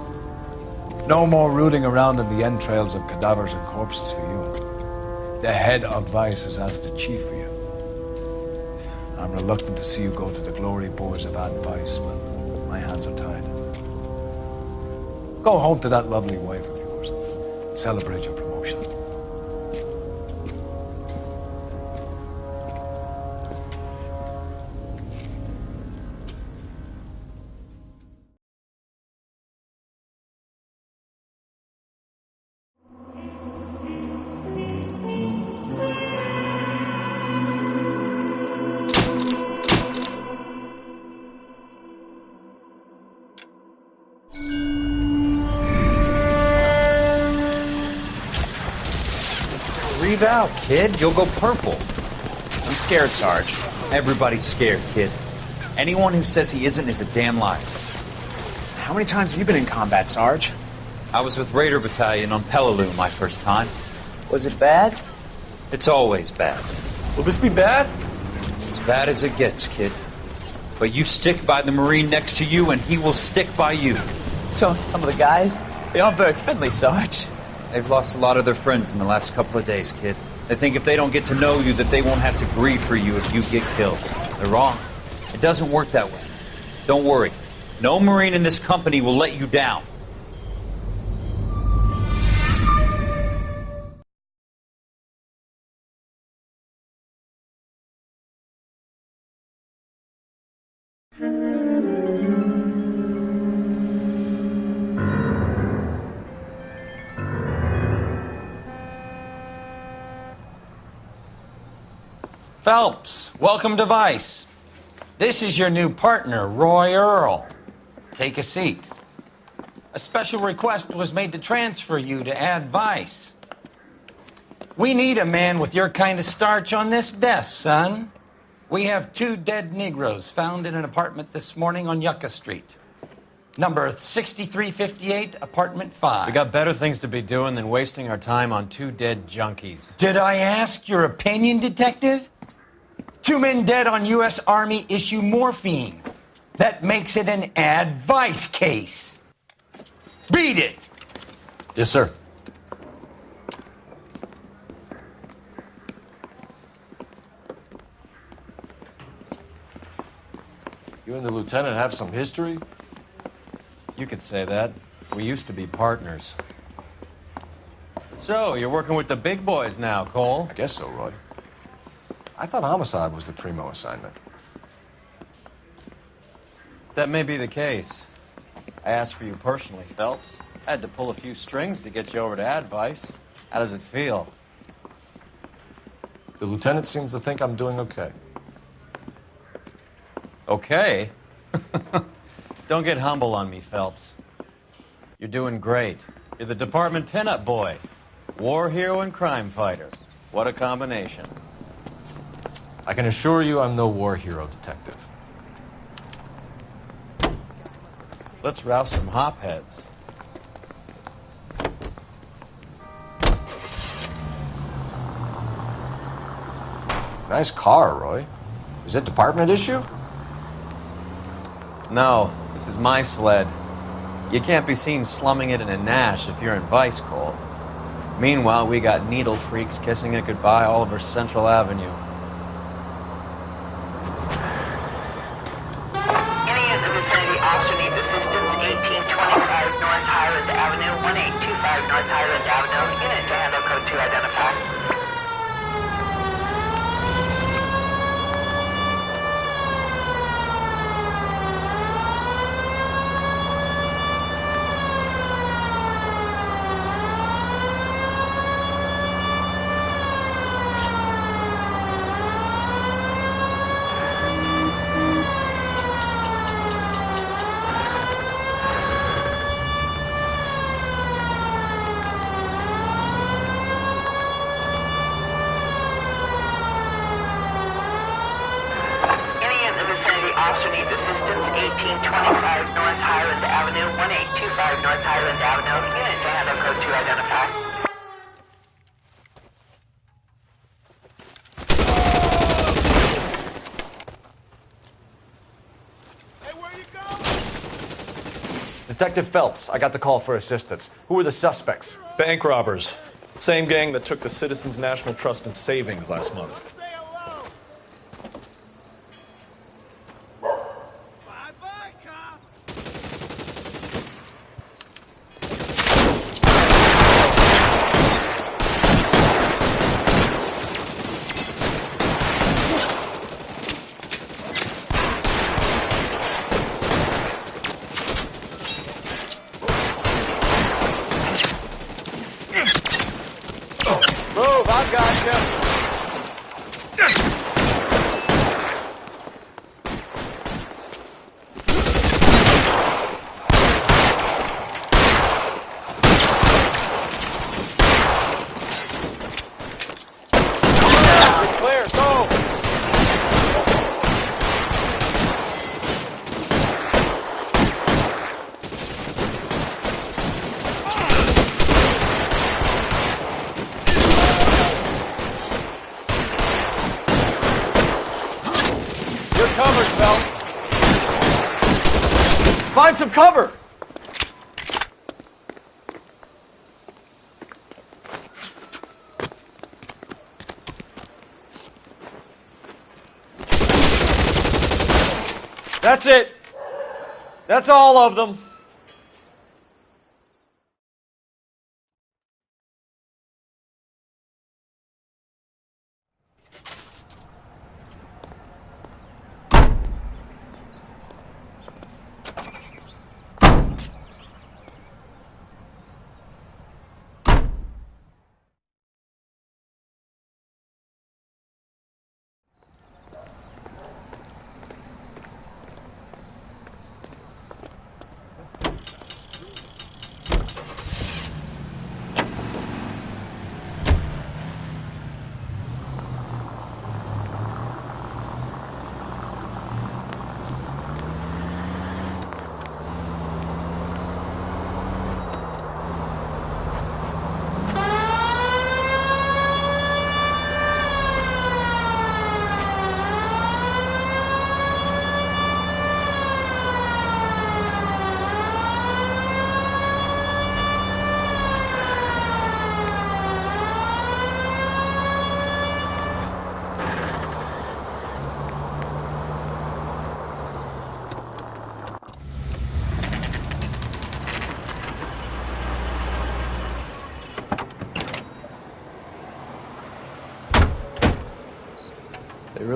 No more rooting around in the entrails of cadavers and corpses for you. The head of Vice has asked the chief for you. I'm reluctant to see you go to the glory boys of Vice, but my hands are tied. Go home to that lovely wife of yours and celebrate your promotion. Breathe out, kid. You'll go purple. I'm scared, Sarge. Everybody's scared, kid. Anyone who says he isn't is a damn liar. How many times have you been in combat, Sarge? I was with Raider Battalion on Peleliu my first time. Was it bad? It's always bad. Will this be bad? As bad as it gets, kid. But you stick by the Marine next to you, and he will stick by you. So, some of the guys, they aren't very friendly, Sarge. They've lost a lot of their friends in the last couple of days, kid. They think if they don't get to know you, that they won't have to grieve for you if you get killed. They're wrong. It doesn't work that way. Don't worry. No Marine in this company will let you down. Phelps, welcome to Vice. This is your new partner, Roy Earl. Take a seat. A special request was made to transfer you to Ad Vice. We need a man with your kind of starch on this desk, son. We have 2 dead Negroes found in an apartment this morning on Yucca Street. Number 6358, apartment 5. We got better things to be doing than wasting our time on two dead junkies. Did I ask your opinion, detective? 2 men dead on U.S. Army issue morphine. That makes it an advice case. Beat it! Yes, sir. You and the lieutenant have some history? You could say that. We used to be partners. So, you're working with the big boys now, Cole? I guess so, Roy. I thought homicide was the primo assignment. That may be the case. I asked for you personally, Phelps. I had to pull a few strings to get you over to advice. How does it feel? The lieutenant seems to think I'm doing okay. Okay? Don't get humble on me, Phelps. You're doing great. You're the department pinup boy. War hero and crime fighter. What a combination. I can assure you I'm no war hero, detective. Let's rouse some hopheads. Nice car, Roy. Is it department issue? No, this is my sled. You can't be seen slumming it in a Nash if you're in Vice, Cole. Meanwhile, we got needle freaks kissing it goodbye all over Central Avenue. Any of the vicinity officer needs assistance, 1825 North Highland Avenue, 1825 North Highland Avenue. Unit to handle code 2 identified. Officer needs assistance, 1825 North Highland Avenue, 1825 North Highland Avenue. Unit to handle code 2 identified. Detective Phelps, I got the call for assistance. Who are the suspects? Bank robbers. Same gang that took the Citizens National Trust and Savings last month. Move, I've got you. You're clear, go. Covered, Phelps. Find some cover. That's it. That's all of them.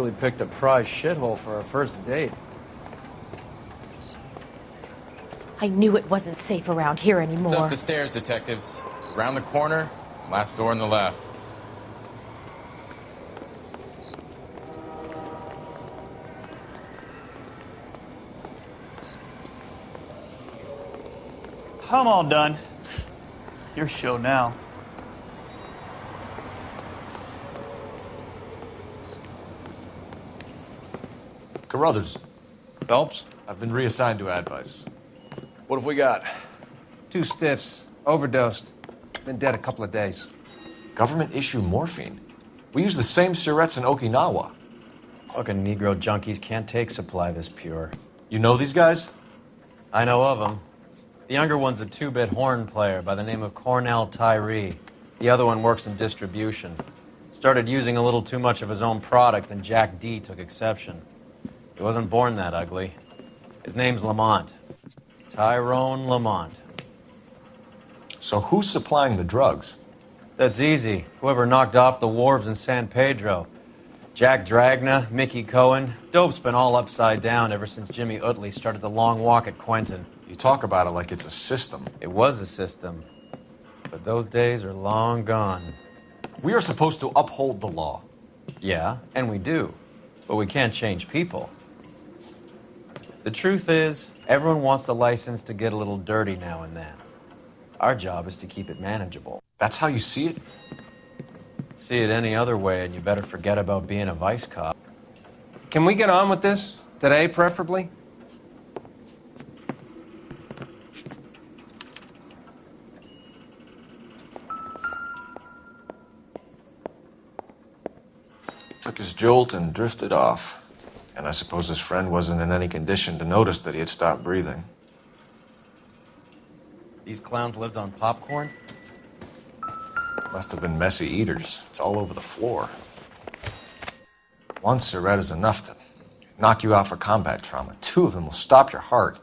really picked a prize shithole for our first date. I knew it wasn't safe around here anymore. It's up the stairs, detectives. Around the corner, last door on the left. I'm all done. Your show now. Carruthers. Phelps? I've been reassigned to advice. What have we got? 2 stiffs. Overdosed. Been dead a couple of days. Government issue morphine. We use the same syrettes in Okinawa. Fucking Negro junkies can't take supply this pure. You know these guys? I know of them. The younger one's a 2-bit horn player by the name of Cornell Tyree. The other one works in distribution. Started using a little too much of his own product, and Jack D took exception. He wasn't born that ugly. His name's Lamont. Tyrone Lamont. So who's supplying the drugs? That's easy. Whoever knocked off the wharves in San Pedro. Jack Dragna, Mickey Cohen. Dope's been all upside down ever since Jimmy Utley started the long walk at Quentin. You talk about it like it's a system. It was a system. But those days are long gone. We are supposed to uphold the law. Yeah, and we do. But we can't change people. The truth is, everyone wants a license to get a little dirty now and then. Our job is to keep it manageable. That's how you see it? See it any other way, and you better forget about being a vice cop. Can we get on with this? Today, preferably? Took his jolt and drifted off. And I suppose his friend wasn't in any condition to notice that he had stopped breathing. These clowns lived on popcorn? Must have been messy eaters. It's all over the floor. One cigarette is enough to knock you out for combat trauma. 2 of them will stop your heart.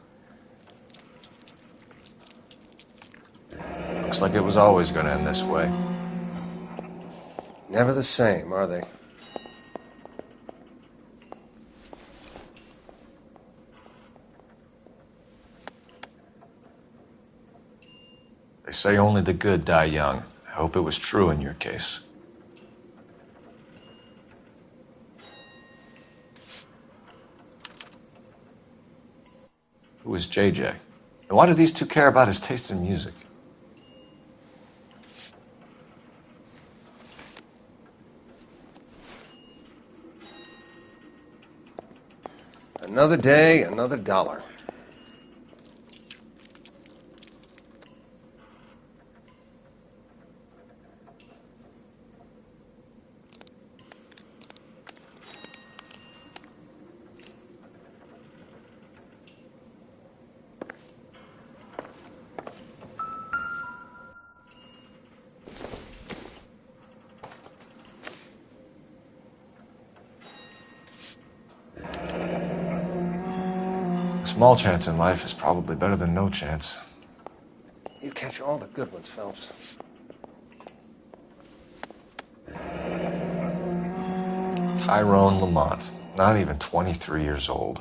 Looks like it was always going to end this way. Never the same, are they? They say only the good die young. I hope it was true in your case. Who is JJ? And why do these 2 care about his taste in music? Another day, another dollar. A small chance in life is probably better than no chance. You catch all the good ones, Phelps. Tyrone Lamont, not even 23 years old.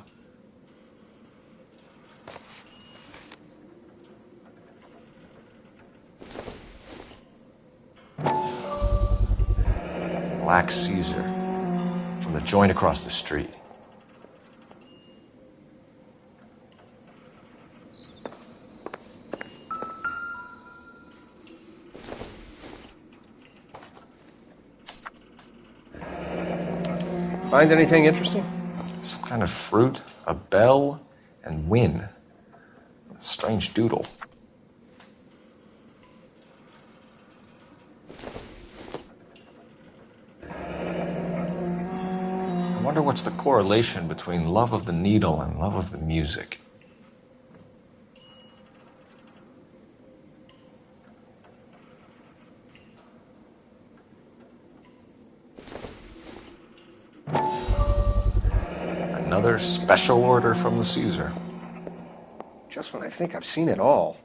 Black Caesar, from the joint across the street. Find anything interesting? Some kind of fruit, a bell, and win. A strange doodle. I wonder what's the correlation between love of the needle and love of the music. Another special order from the Caesar. Just when I think I've seen it all.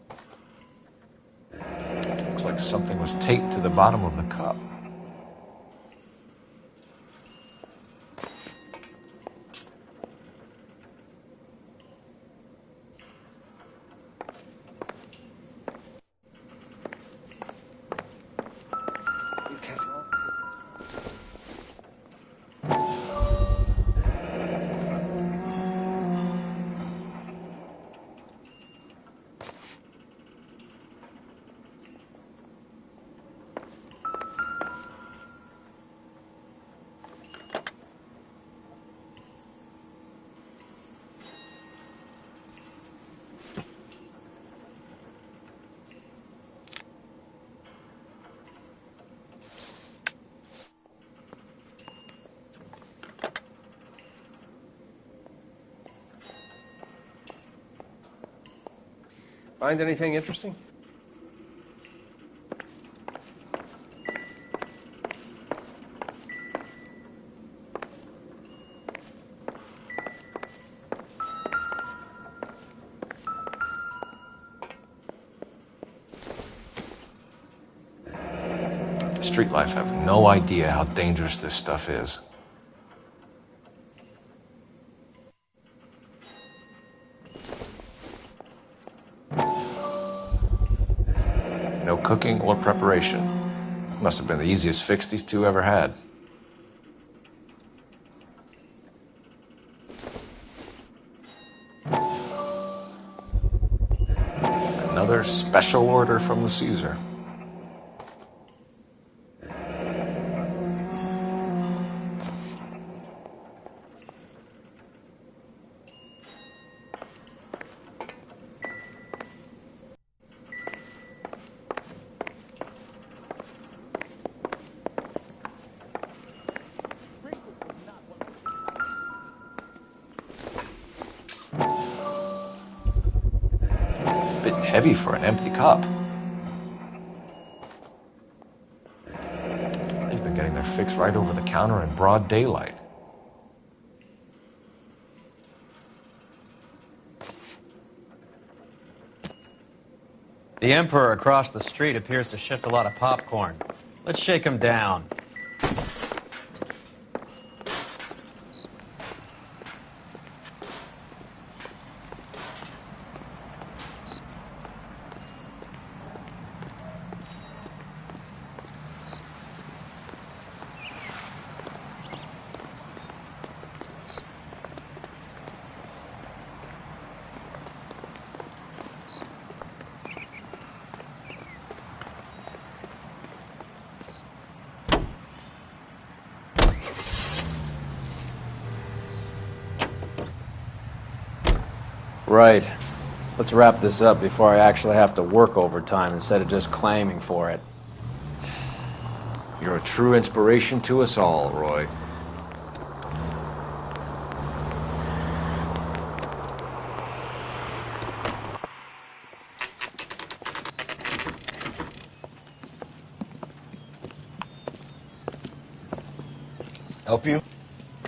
Looks like something was taped to the bottom of the cup. Find anything interesting? Street life have no idea how dangerous this stuff is. No cooking or preparation. Must have been the easiest fix these two ever had. Another special order from the Caesar. Bit heavy for an empty cup. They've been getting their fix right over the counter in broad daylight. The Emperor across the street appears to shift a lot of popcorn. Let's shake him down. Right. Let's wrap this up before I actually have to work overtime instead of just claiming for it. You're a true inspiration to us all, Roy. Help you?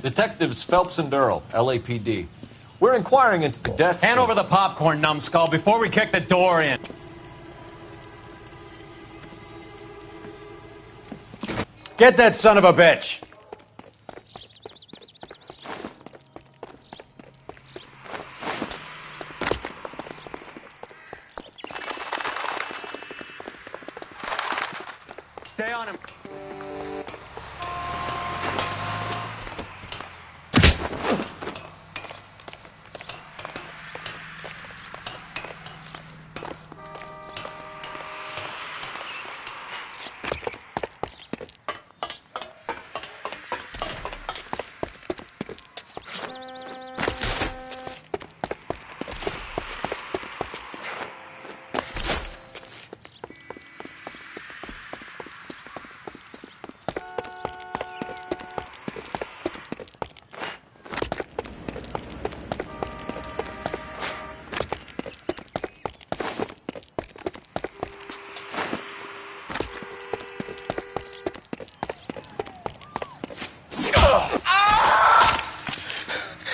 Detectives Phelps and Earl, LAPD. We're inquiring into the deaths. Hand over the popcorn, numbskull, before we kick the door in. Get that son of a bitch! Stay on him.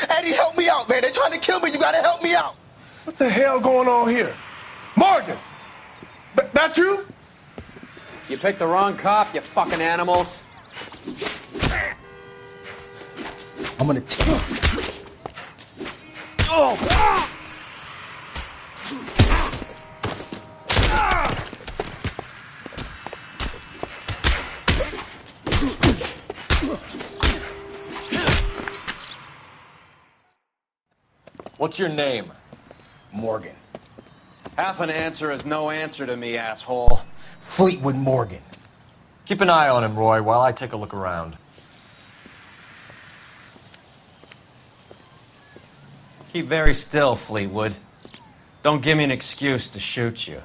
Eddie, help me out, man. They're trying to kill me. You gotta help me out. What the hell going on here? Morgan! That you? You picked the wrong cop, you fucking animals. I'm gonna tell. What's your name? Morgan. Half an answer is no answer to me, asshole. Fleetwood Morgan. Keep an eye on him, Roy, while I take a look around. Keep very still, Fleetwood. Don't give me an excuse to shoot you.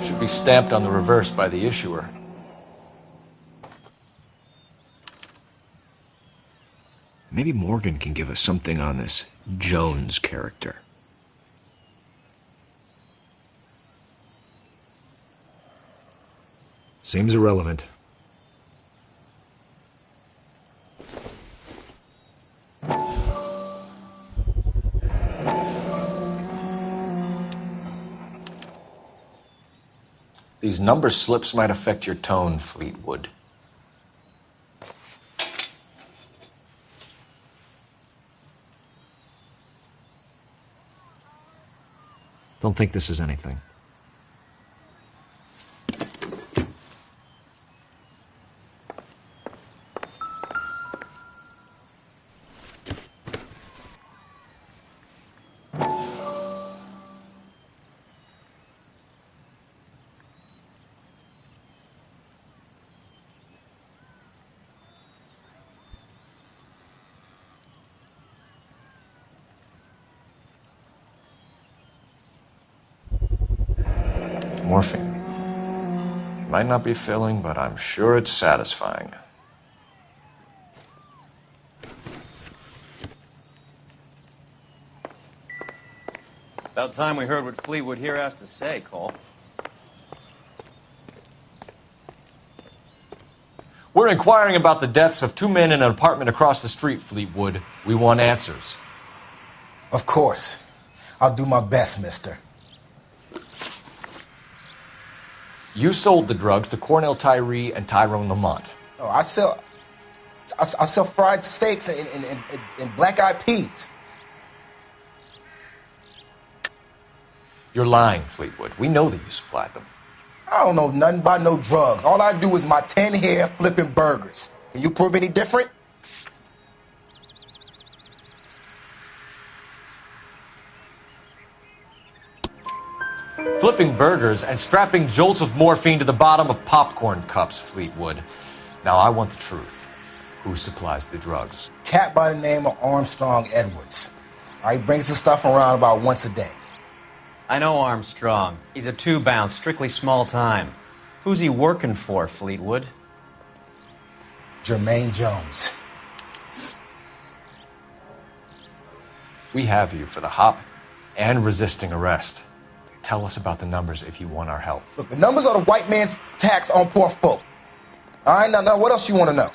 Should be stamped on the reverse by the issuer. Maybe Morgan can give us something on this Jones character. Seems irrelevant. These number slips might affect your tone, Fleetwood. Don't think this is anything. Morphine. Might not be filling, but I'm sure it's satisfying. About time we heard what Fleetwood here has to say, Cole. We're inquiring about the deaths of 2 men in an apartment across the street, Fleetwood. We want answers. Of course. I'll do my best, mister. You sold the drugs to Cornell Tyree and Tyrone Lamont. Oh, I sell fried steaks and black-eyed peas. You're lying, Fleetwood. We know that you supplied them. I don't know nothing about no drugs. All I do is my 10 hair flipping burgers. Can you prove any different? Flipping burgers and strapping jolts of morphine to the bottom of popcorn cups, Fleetwood. Now, I want the truth. Who supplies the drugs? Cat by the name of Armstrong Edwards. All right, brings the stuff around about once a day. I know Armstrong. He's a two-bound, strictly small time. Who's he working for, Fleetwood? Jermaine Jones. We have you for the hop and resisting arrest. Tell us about the numbers if you want our help. Look, the numbers are the white man's tax on poor folk. All right, now what else you want to know?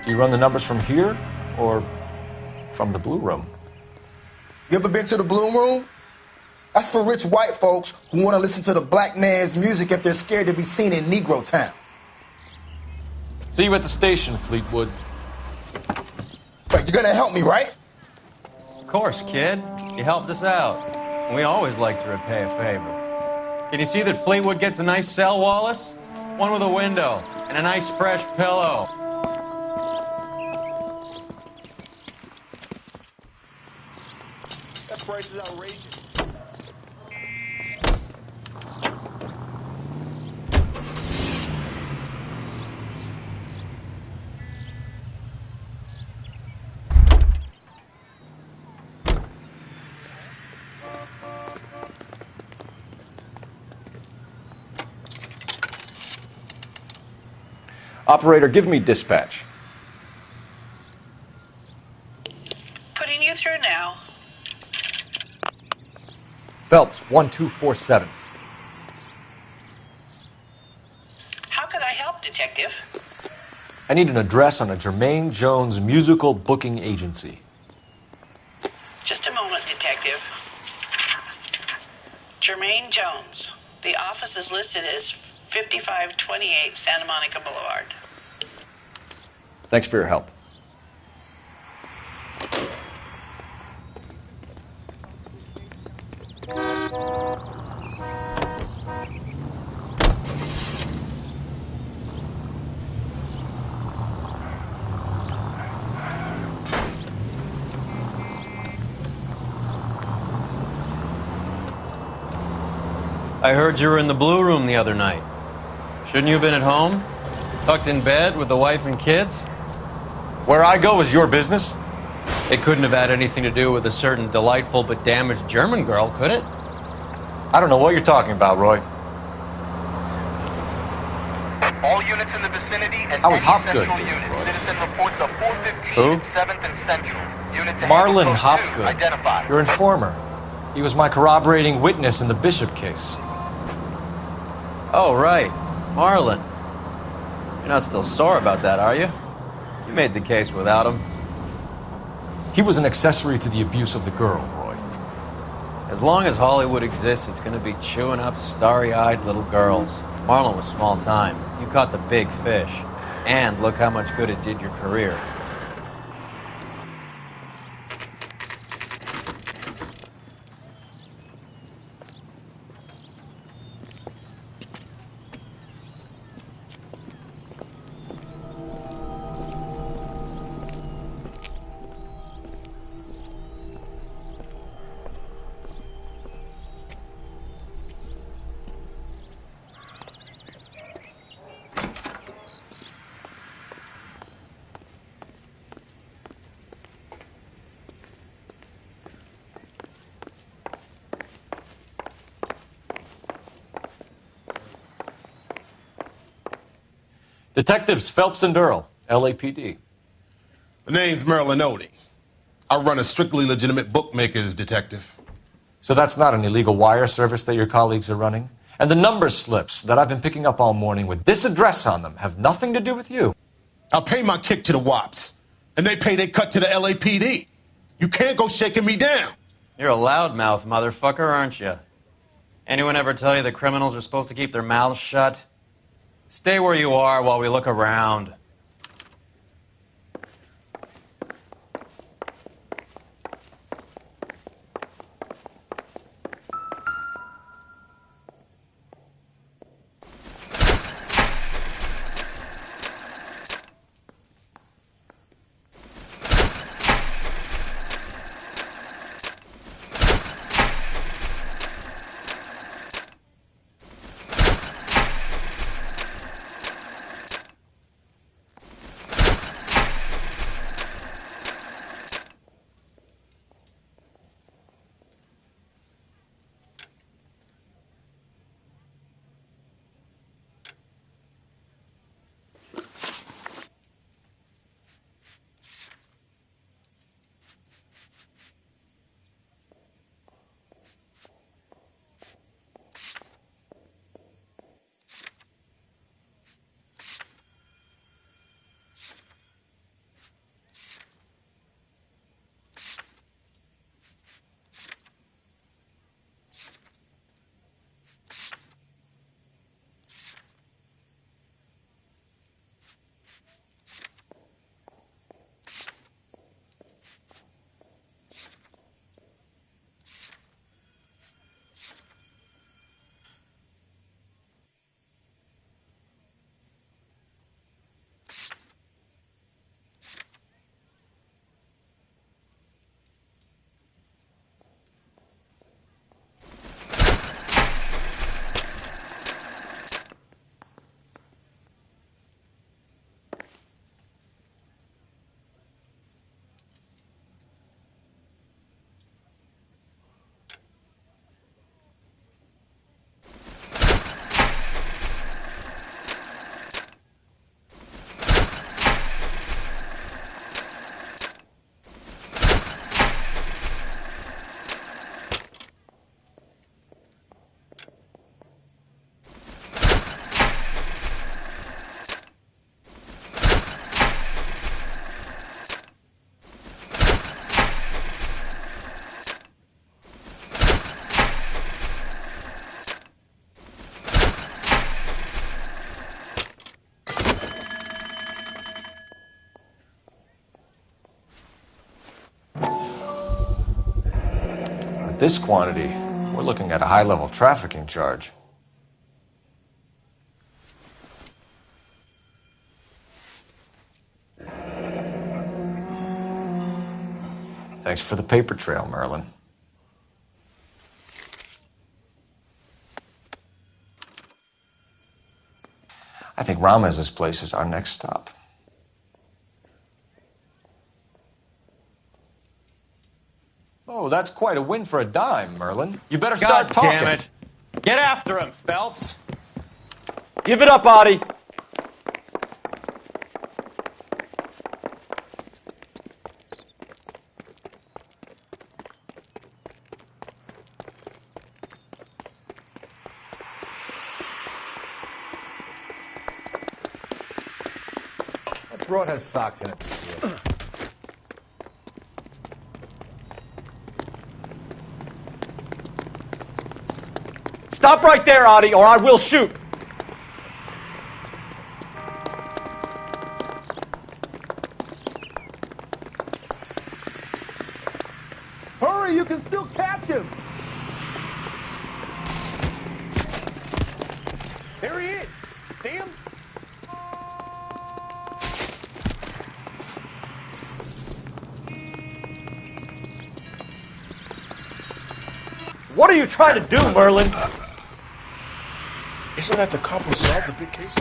Do you run the numbers from here or from the Blue Room? You ever been to the Blue Room? That's for rich white folks who want to listen to the black man's music if they're scared to be seen in Negro Town. See you at the station, Fleetwood. But you're gonna help me, right? Of course, kid. You helped us out. We always like to repay a favor. Can you see that Fleetwood gets a nice cell, Wallace? One with a window and a nice fresh pillow. That price is outrageous. Operator, give me dispatch. Putting you through now. Phelps, 1247. How could I help, Detective? I need an address on a Jermaine Jones musical booking agency. Just a moment, Detective. Jermaine Jones. The office is listed as 5528 Santa Monica Boulevard. Thanks for your help. I heard you were in the Blue Room the other night. Shouldn't you have been at home? Tucked in bed with the wife and kids? Where I go is your business? It couldn't have had anything to do with a certain delightful but damaged German girl, could it? I don't know what you're talking about, Roy. All units in the vicinity and I was any Hopgood. central unit. Citizen reports of 415 Who? 7th and Central. Unit to Marlon handle code 2. Hopgood. Identified. Your informer. He was my corroborating witness in the Bishop case. Oh, right. Marlon. You're not still sore about that, are you? You made the case without him. He was an accessory to the abuse of the girl, Roy. As long as Hollywood exists, it's going to be chewing up starry-eyed little girls. Marlon was small time. You caught the big fish. And look how much good it did your career. Detectives Phelps and Earl, LAPD. The name's L.A.Noire. I run a strictly legitimate bookmaker's detective. So that's not an illegal wire service that your colleagues are running? And the number slips that I've been picking up all morning with this address on them have nothing to do with you? I pay my kick to the WAPs, and they pay their cut to the LAPD. You can't go shaking me down. You're a loudmouth motherfucker, aren't you? Anyone ever tell you that criminals are supposed to keep their mouths shut? Stay where you are while we look around. this quantity, we're looking at a high-level trafficking charge. Thanks for the paper trail, Merlin. I think Ramez's place is our next stop. Oh, that's quite a win for a dime, Merlin. You better start God talking. damn it. Get after him, Phelps. Give it up, Audie. That broad has socks in it. Stop right there, Audie, or I will shoot. Hurry, you can still catch him. There he is. See him? What are you trying to do, Merlin? Isn't that the cop who solved the big case?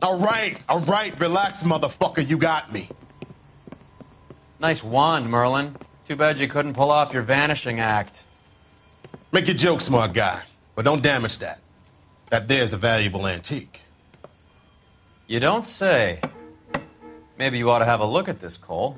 All right, relax, motherfucker, you got me. Nice wand, Merlin. Too bad you couldn't pull off your vanishing act. Make your joke, smart guy, but don't damage that. That there's a valuable antique. You don't say. Maybe you ought to have a look at this, Cole.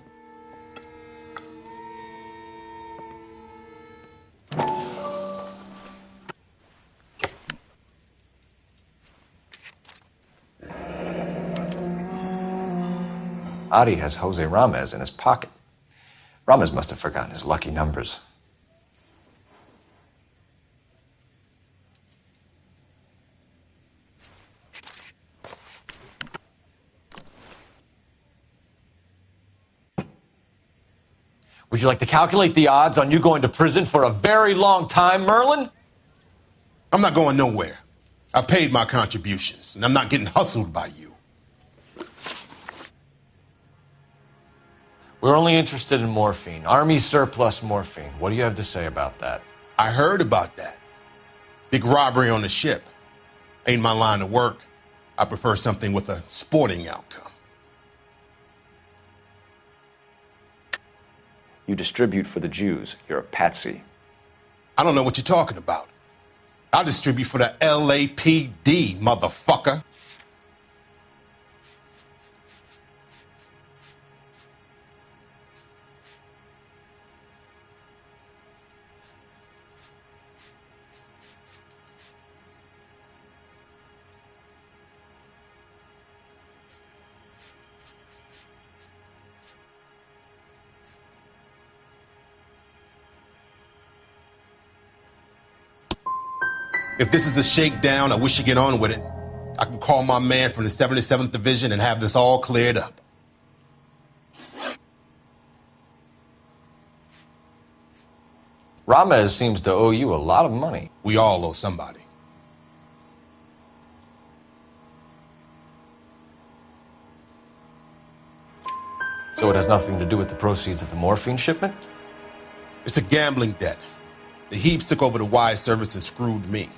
Audie has Jose Ramez in his pocket. Ramez must have forgotten his lucky numbers. Would you like to calculate the odds on you going to prison for a very long time, Merlin? I'm not going nowhere. I've paid my contributions, and I'm not getting hustled by you. We're only interested in morphine. Army surplus morphine. What do you have to say about that? I heard about that. Big robbery on the ship. Ain't my line of work. I prefer something with a sporting outcome. You distribute for the Jews. You're a patsy. I don't know what you're talking about. I distribute for the LAPD, motherfucker. If this is a shakedown, I wish you get on with it. I can call my man from the 77th Division and have this all cleared up. Ramez seems to owe you a lot of money. We all owe somebody. So it has nothing to do with the proceeds of the morphine shipment? It's a gambling debt. The Heaps took over the wire service and screwed me.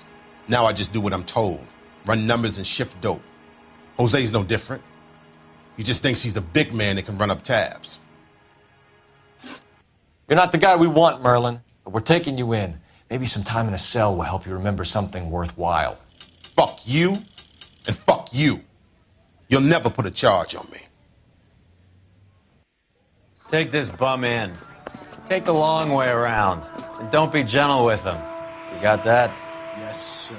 Now I just do what I'm told. Run numbers and shift dope. Jose's no different. He just thinks he's a big man that can run up tabs. You're not the guy we want, Merlin, but we're taking you in. Maybe some time in a cell will help you remember something worthwhile. Fuck you and fuck you. You'll never put a charge on me. Take this bum in. Take the long way around. And don't be gentle with him. You got that? Yes, sir.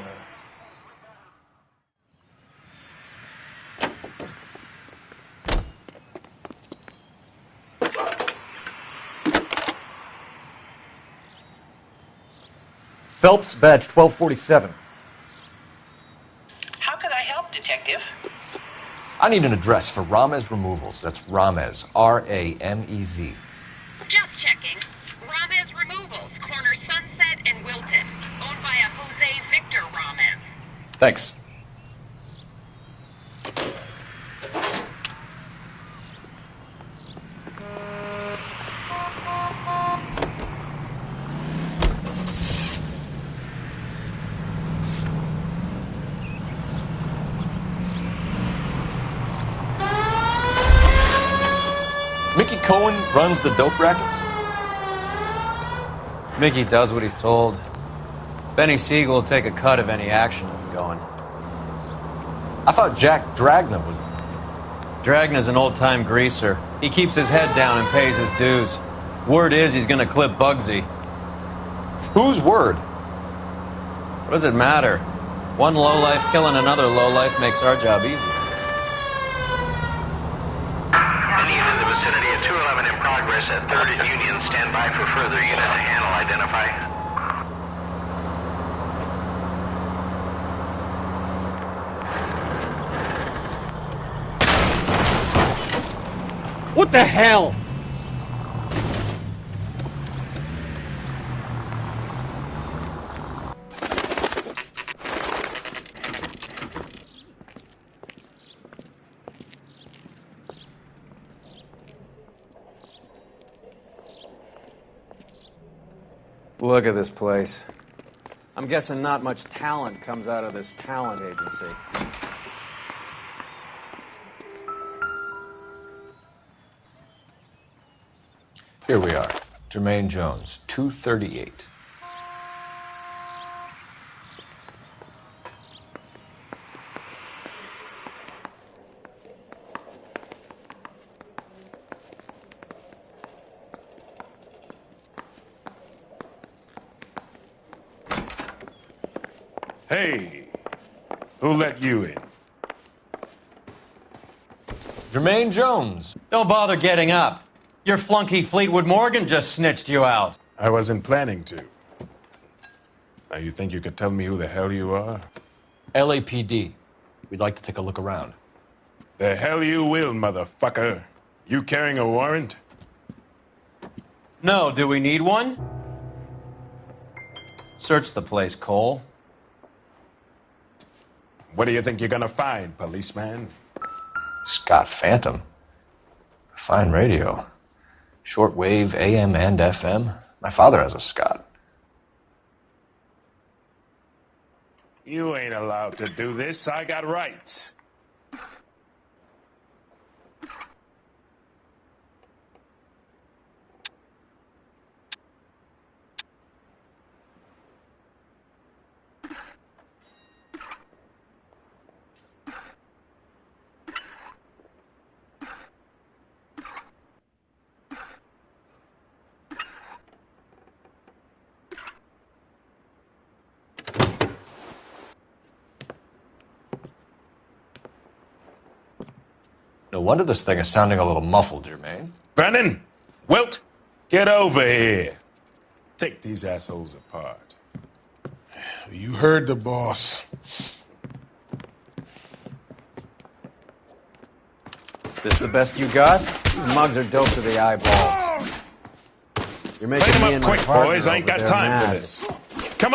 Phelps, badge 1247. How can I help, Detective? I need an address for Ramez Removals. That's Ramez, R-A-M-E-Z. Just checking. Ramez Removals, corner Sunset and Wilton. Owned by a Jose Victor Ramez. Thanks. Mickey Cohen runs the dope rackets? Mickey does what he's told. Benny Siegel will take a cut of any action that's going. I thought Jack Dragna was... Dragna's an old-time greaser. He keeps his head down and pays his dues. Word is he's gonna clip Bugsy. Whose word? What does it matter? One lowlife killing another lowlife makes our job easier. Any unit in the vicinity of 211 in progress at 3rd and Union. Stand by for further unit to handle. Identify. What the hell? Look at this place. I'm guessing not much talent comes out of this talent agency. Here we are. Jermaine Jones, 238. Hey, who let you in? Jermaine Jones. Don't bother getting up. Your flunky Fleetwood Morgan just snitched you out. I wasn't planning to. Now you think you could tell me who the hell you are? LAPD. We'd like to take a look around. The hell you will, motherfucker. You carrying a warrant? No, do we need one? Search the place, Cole. What do you think you're gonna find, policeman? Scott Phantom. Fine radio. Shortwave, AM and FM. My father has a Scott. You ain't allowed to do this. I got rights. No wonder this thing is sounding a little muffled, Jermaine. Brennan! Wilt! Get over here. Take these assholes apart. You heard the boss. Is this the best you got? These mugs are dope to the eyeballs. You're making Play me them and up my quick, partner boys. I ain't over got there time mad. for this. Come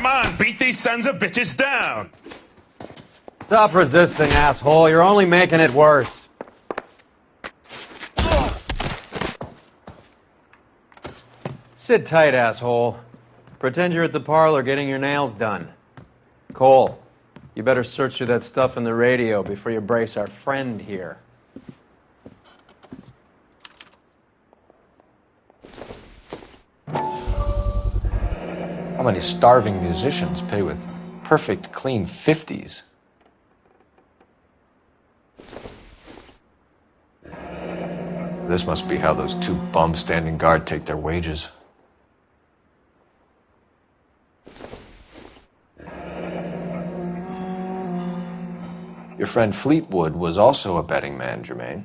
on, beat these sons of bitches down. Stop resisting, asshole. You're only making it worse. Sit tight, asshole. Pretend you're at the parlor getting your nails done. Cole, you better search through that stuff in the radio before you brace our friend here. How many starving musicians pay with perfect, clean 50s? This must be how those two bums standing guard take their wages. Your friend Fleetwood was also a betting man, Jermaine.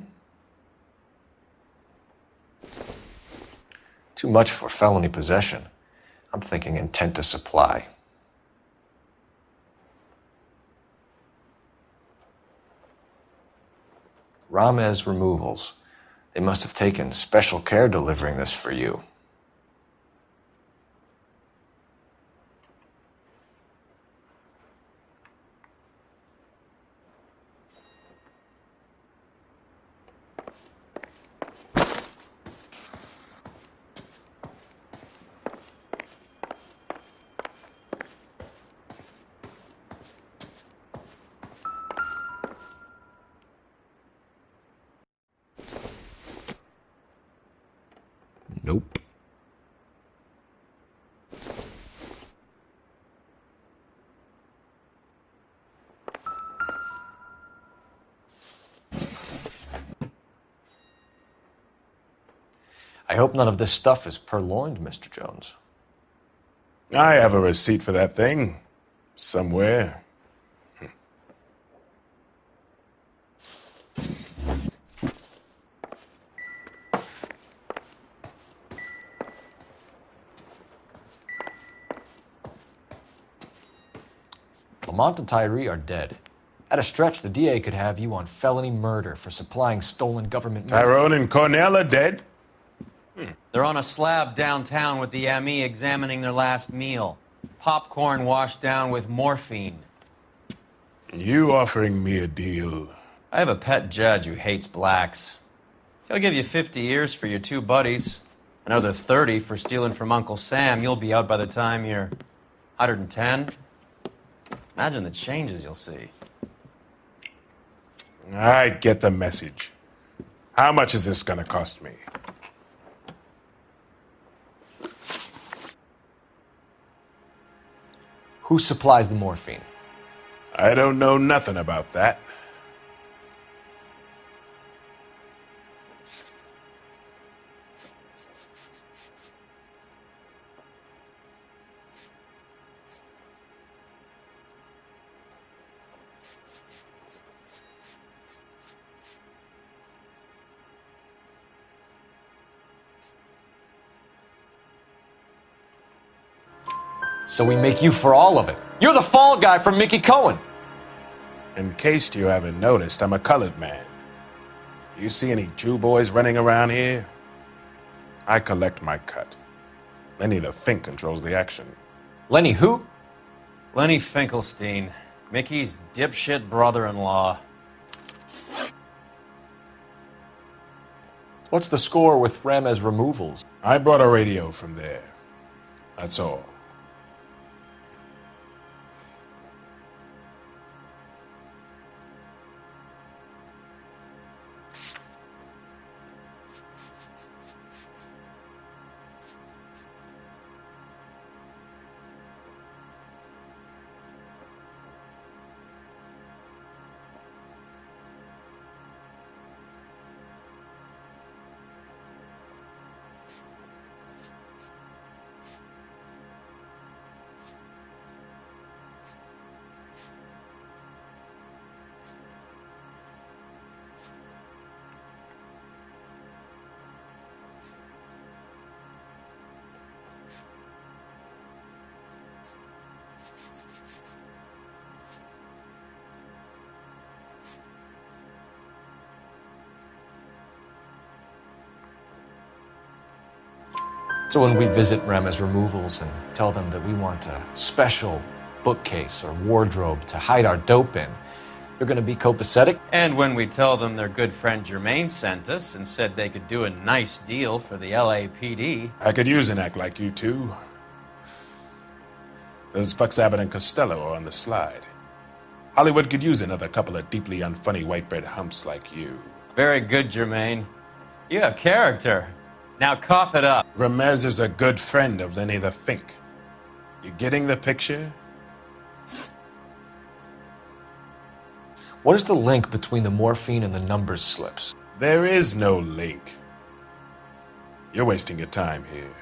Too much for felony possession. I'm thinking intent to supply. Ramez Removals. They must have taken special care delivering this for you. Nope. I hope none of this stuff is purloined, Mr. Jones. I have a receipt for that thing. Somewhere. Lamont and Tyree are dead. At a stretch, the DA could have you on felony murder for supplying stolen government money. Tyrone and Cornell are dead? They're on a slab downtown with the ME examining their last meal. Popcorn washed down with morphine. You offering me a deal? I have a pet judge who hates blacks. He'll give you 50 years for your two buddies. Another 30 for stealing from Uncle Sam. You'll be out by the time you're 110. Imagine the changes you'll see. I get the message. How much is this gonna cost me? Who supplies the morphine? I don't know nothing about that. So we make you for all of it. You're the fall guy from Mickey Cohen. In case you haven't noticed, I'm a colored man. You see any Jew boys running around here? I collect my cut. Lenny the Fink controls the action. Lenny who? Lenny Finkelstein, Mickey's dipshit brother-in-law. What's the score with Ramez Removals? I brought a radio from there. That's all. So when we visit Ramez Removals and tell them that we want a special bookcase or wardrobe to hide our dope in, they're going to be copacetic? And when we tell them their good friend Jermaine sent us and said they could do a nice deal for the LAPD. I could use an act like you two. Those fucks Abbott and Costello are on the slide. Hollywood could use another couple of deeply unfunny white bread humps like you. Very good, Jermaine. You have character. Now cough it up. Ramez is a good friend of Lenny the Fink. You getting the picture? What is the link between the morphine and the numbers slips? There is no link. You're wasting your time here.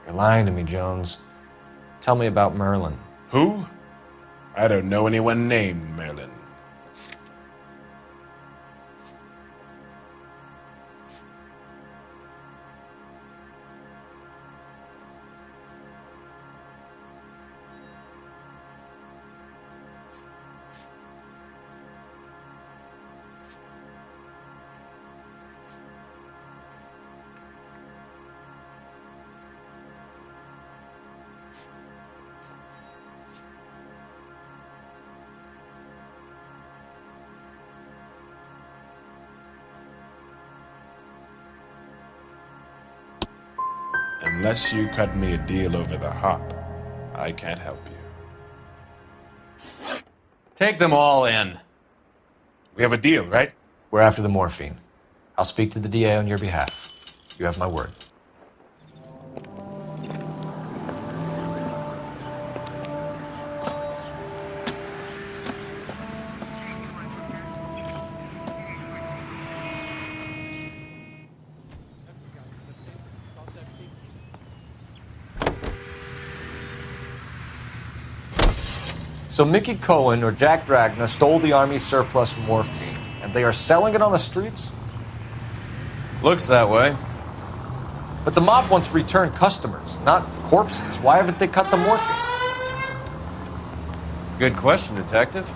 You're lying to me, Jones. Tell me about Merlin. Who? I don't know anyone named Merlin. Unless you cut me a deal over the hop, I can't help you. Take them all in. We have a deal, right? We're after the morphine. I'll speak to the DA on your behalf. You have my word. So Mickey Cohen or Jack Dragna stole the Army's surplus morphine, and they are selling it on the streets? Looks that way. But the mob wants returned customers, not corpses. Why haven't they cut the morphine? Good question, Detective.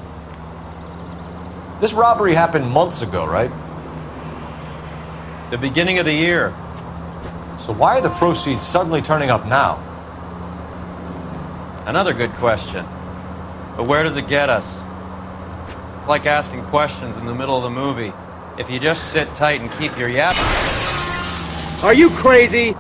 This robbery happened months ago, right? The beginning of the year. So why are the proceeds suddenly turning up now? Another good question. But where does it get us? It's like asking questions in the middle of the movie. If you just sit tight and keep your yap... Are you crazy?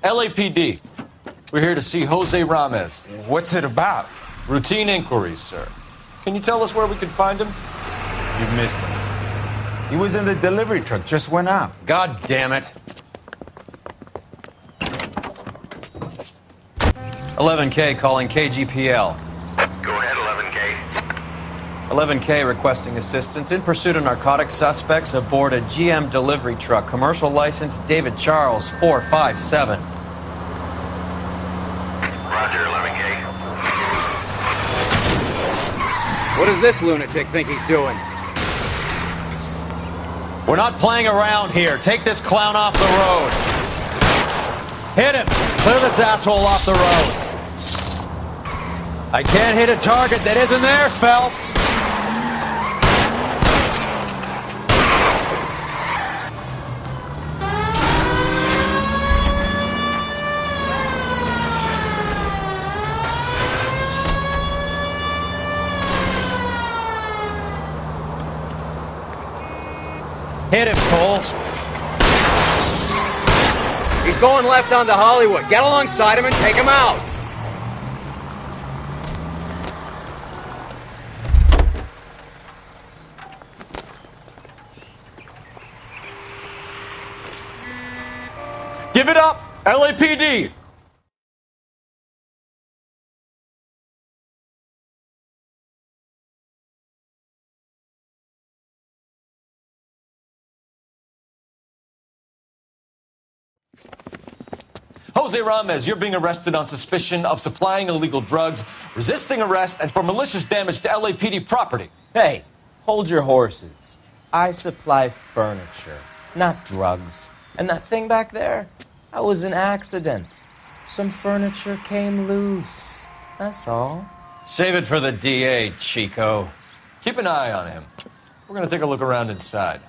LAPD. We're here to see Jose Ramez. What's it about? Routine inquiries, sir. Can you tell us where we can find him? You missed him. He was in the delivery truck, just went out. God damn it. 11K calling KGPL. Go ahead, 11K. 11K requesting assistance in pursuit of narcotic suspects aboard a GM delivery truck. Commercial license David Charles 457. Roger, 11K. What does this lunatic think he's doing? We're not playing around here. Take this clown off the road. Hit him. Clear this asshole off the road. I can't hit a target that isn't there, Phelps. Hit him, Cole. He's going left onto Hollywood. Get alongside him and take him out. Give it up, LAPD! Jose Ramez, you're being arrested on suspicion of supplying illegal drugs, resisting arrest, and for malicious damage to LAPD property. Hey, hold your horses. I supply furniture, not drugs. And that thing back there, that was an accident. Some furniture came loose. That's all. Save it for the DA, Chico. Keep an eye on him. We're going to take a look around inside.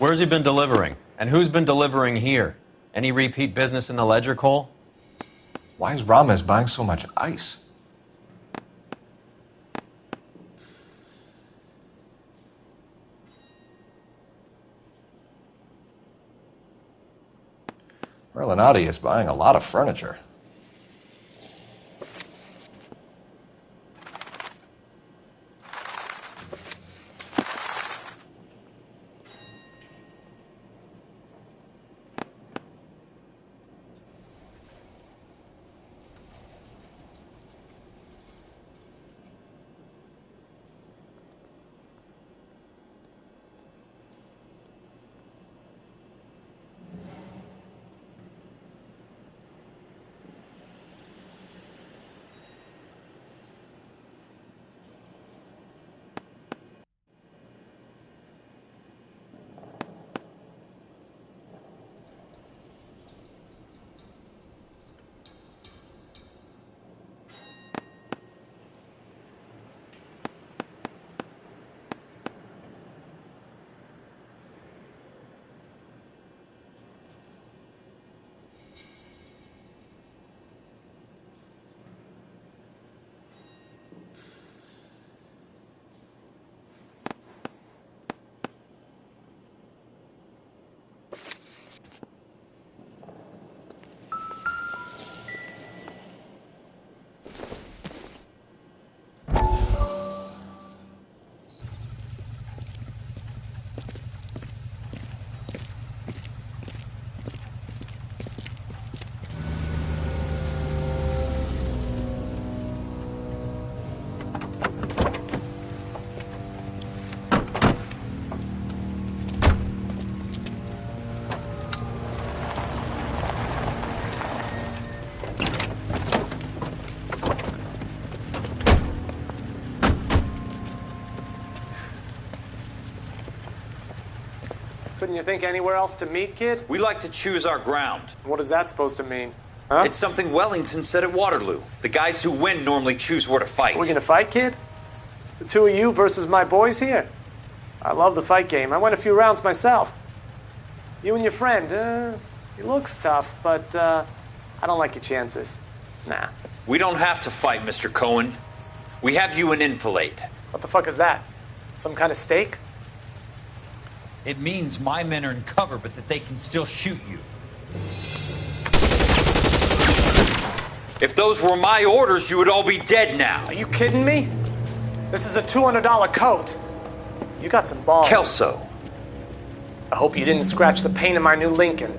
Where's he been delivering? And who's been delivering here? Any repeat business in the ledger, Cole? Why is Ramos buying so much ice? Rellenati is buying a lot of furniture. Couldn't you think anywhere else to meet, kid? We like to choose our ground. What is that supposed to mean? Huh? It's something Wellington said at Waterloo. The guys who win normally choose where to fight. Are we gonna fight, kid? The two of you versus my boys here? I love the fight game. I went a few rounds myself. You and your friend, he looks tough, but I don't like your chances. Nah. We don't have to fight, Mr. Cohen. We have you in enfilade. What the fuck is that? Some kind of stake? It means my men are in cover, but that they can still shoot you. If those were my orders, you would all be dead now. Are you kidding me? This is a $200 coat. You got some balls. Kelso. I hope you didn't scratch the paint in my new Lincoln.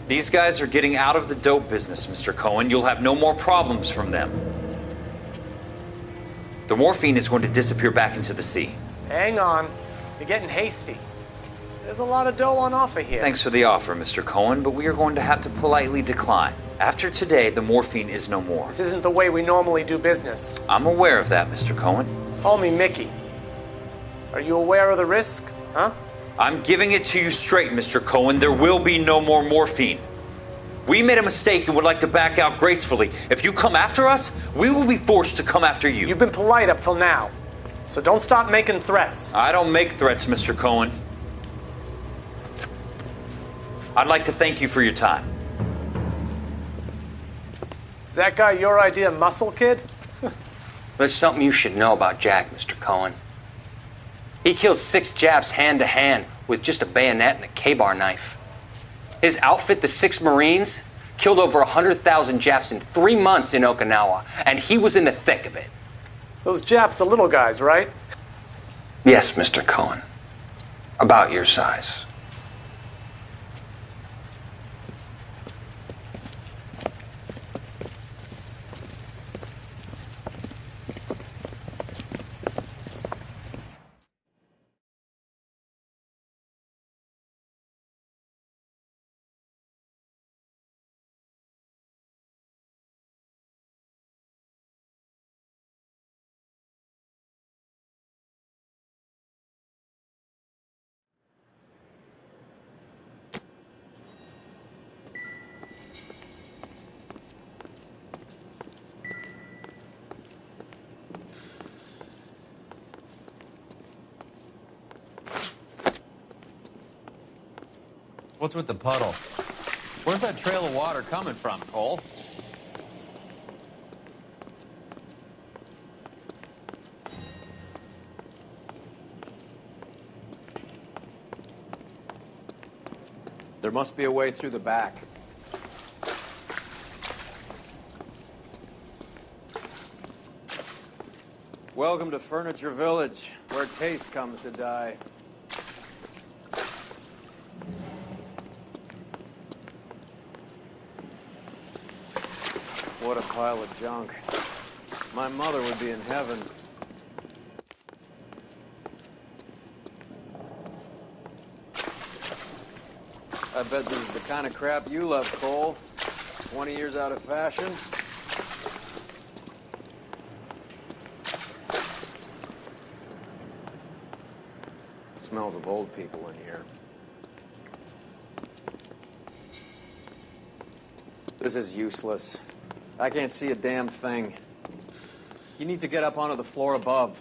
These guys are getting out of the dope business, Mr. Cohen. You'll have no more problems from them. The morphine is going to disappear back into the sea. Hang on. You're getting hasty. There's a lot of dough on offer here. Thanks for the offer, Mr. Cohen, but we are going to have to politely decline. After today, the morphine is no more. This isn't the way we normally do business. I'm aware of that, Mr. Cohen. Call me Mickey. Are you aware of the risk, huh? I'm giving it to you straight, Mr. Cohen. There will be no more morphine. We made a mistake and would like to back out gracefully. If you come after us, we will be forced to come after you. You've been polite up till now, so don't stop making threats. I don't make threats, Mr. Cohen. I'd like to thank you for your time. Is that guy your idea of muscle, kid? There's something you should know about Jack, Mr. Cohen. He killed 6 Japs hand-to-hand with just a bayonet and a K-bar knife. His outfit, the 6 Marines, killed over 100,000 Japs in 3 months in Okinawa, and he was in the thick of it. Those Japs are little guys, right? Yes, Mr. Cohen. About your size. What's with the puddle? Where's that trail of water coming from, Cole? There must be a way through the back. Welcome to Furniture Village, where taste comes to die. What a pile of junk. My mother would be in heaven. I bet this is the kind of crap you love, Cole. 20 years out of fashion. Smells of old people in here. This is useless. I can't see a damn thing. You need to get up onto the floor above.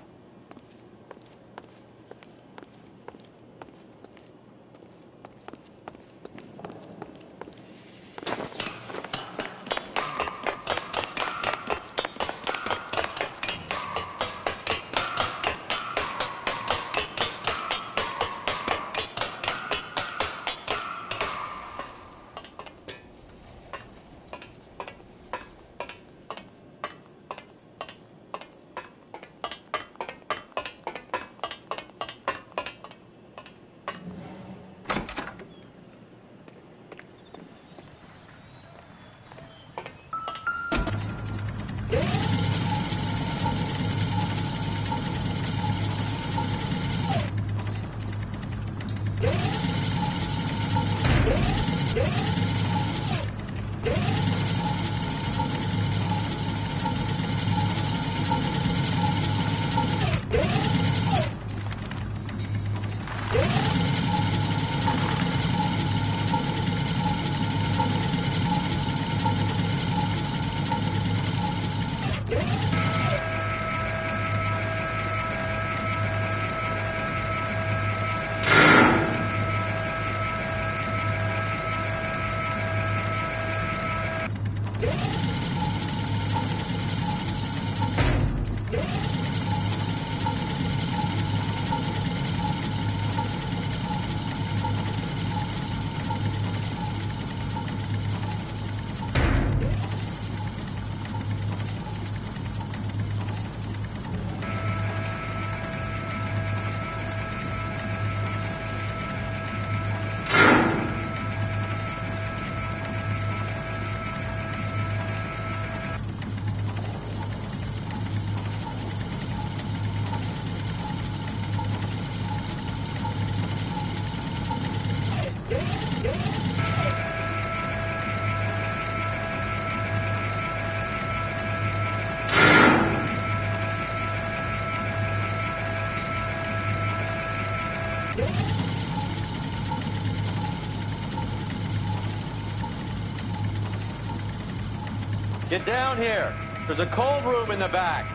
Get down here. There's a cold room in the back.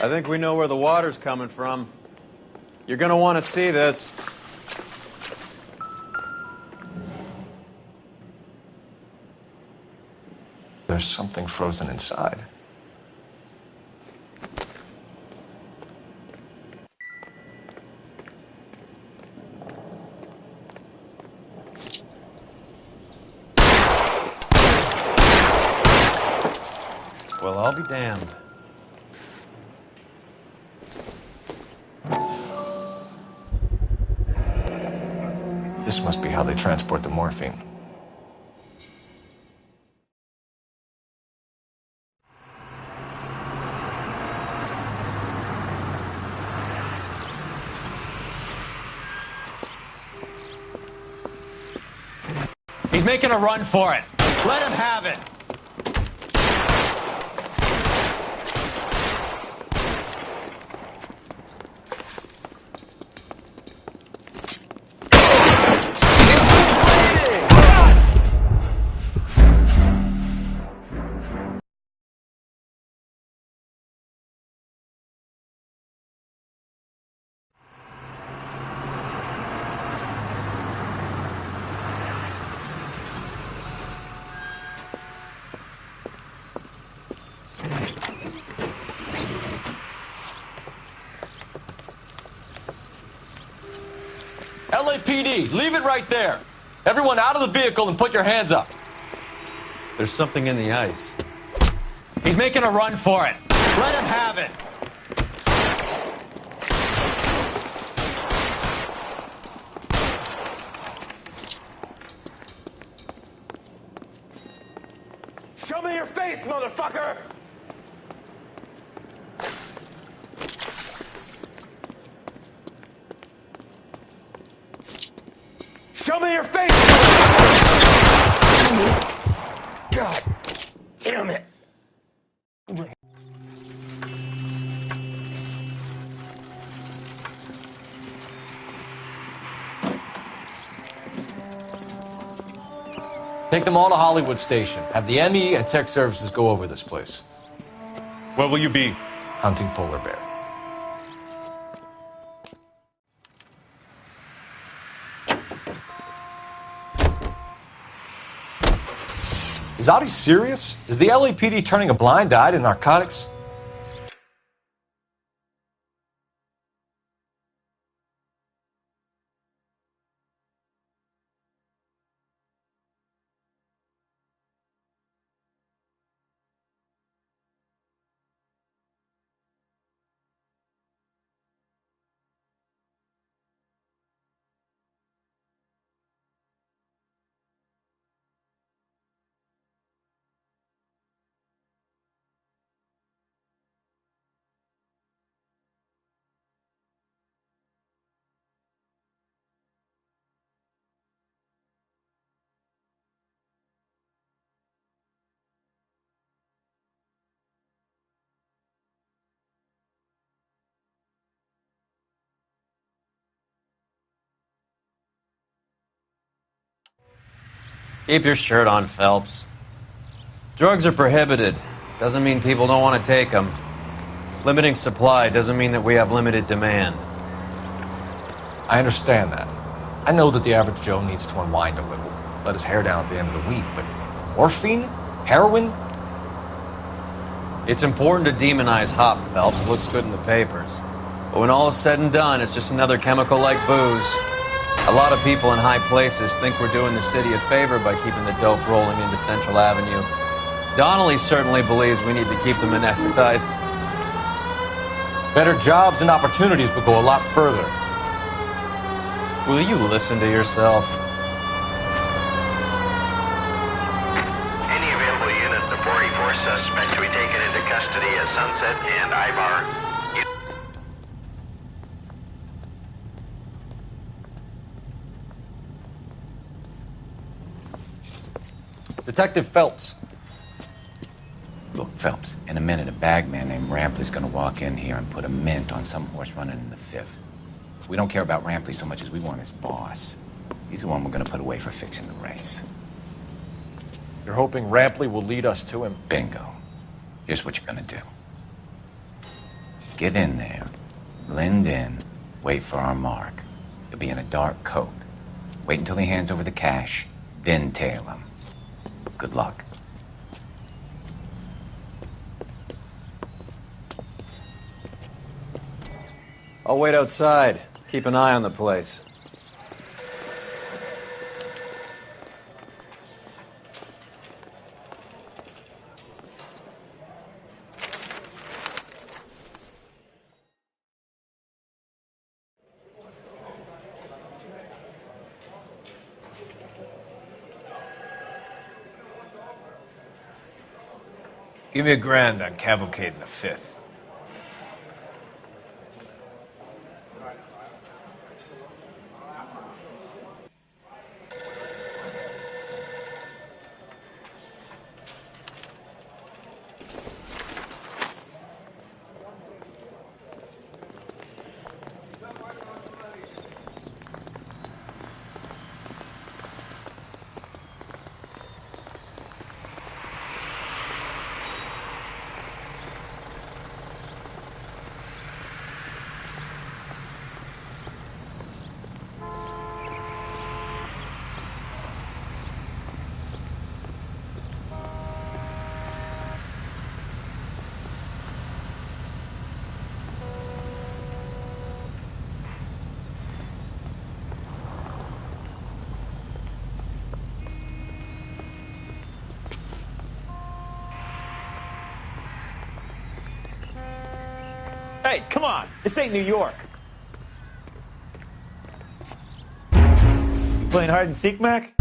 I think we know where the water's coming from. You're gonna want to see this. There's something frozen inside. Well, I'll be damned. This must be how they transport the morphine. He's making a run for it. Let him have it. LAPD, leave it right there. Everyone out of the vehicle and put your hands up. There's something in the ice. He's making a run for it. Let him have it. Show me your face, motherfucker! Show me your face! God damn it! Take them all to Hollywood Station. Have the ME and tech services go over this place. Where will you be? Hunting polar bear. Is Audie serious? Is the LAPD turning a blind eye to narcotics? Keep your shirt on, Phelps. Drugs are prohibited. Doesn't mean people don't want to take them. Limiting supply doesn't mean that we have limited demand. I understand that. I know that the average Joe needs to unwind a little, let his hair down at the end of the week, but morphine? Heroin? It's important to demonize hop, Phelps. Looks good in the papers. But when all is said and done, it's just another chemical like booze. A lot of people in high places think we're doing the city a favor by keeping the dope rolling into Central Avenue. Donnelly certainly believes we need to keep them anesthetized. Better jobs and opportunities would go a lot further. Will you listen to yourself? Any available unit, the 44 suspects to be taken into custody at Sunset and Ibar. Detective Phelps. Look, Phelps, in a minute, a bagman named Rampley's gonna walk in here and put a mint on some horse running in the 5th. We don't care about Rampley so much as we want his boss. He's the one we're gonna put away for fixing the race. You're hoping Rampley will lead us to him? Bingo. Here's what you're gonna do. Get in there, blend in, wait for our mark. You'll be in a dark coat. Wait until he hands over the cash, then tail him. Good luck. I'll wait outside. Keep an eye on the place. Give me $1,000 on Cavalcade in the 5th. Hey, come on. This ain't New York. You playing hide and seek, Mac?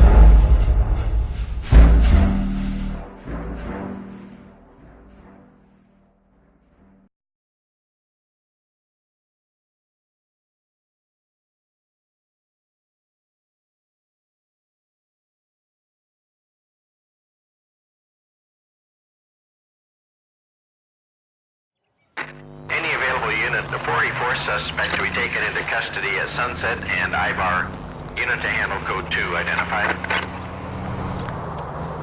Any available unit, the 44 suspect to be taken into custody at Sunset and Ivar. Unit to handle code 2 identified.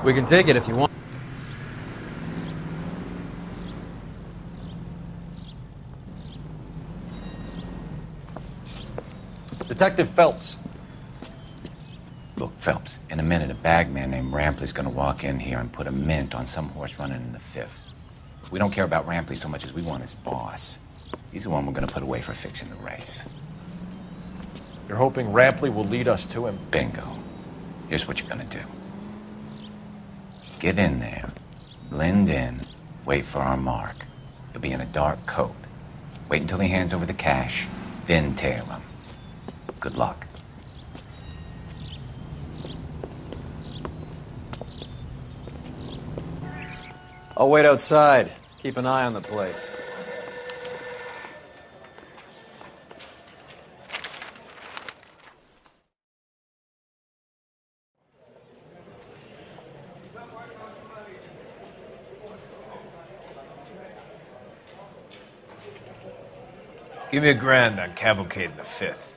We can take it if you want. Detective Phelps. Look, Phelps, in a minute, a bagman named Rampley's gonna walk in here and put a mint on some horse running in the 5th. We don't care about Rampley so much as we want his boss. He's the one we're gonna put away for fixing the race. You're hoping Rampley will lead us to him? Bingo. Here's what you're gonna do. Get in there, blend in, wait for our mark. You'll be in a dark coat. Wait until he hands over the cash, then tail him. Good luck. I'll wait outside. Keep an eye on the place. Give me $1,000 on Cavalcade in the 5th.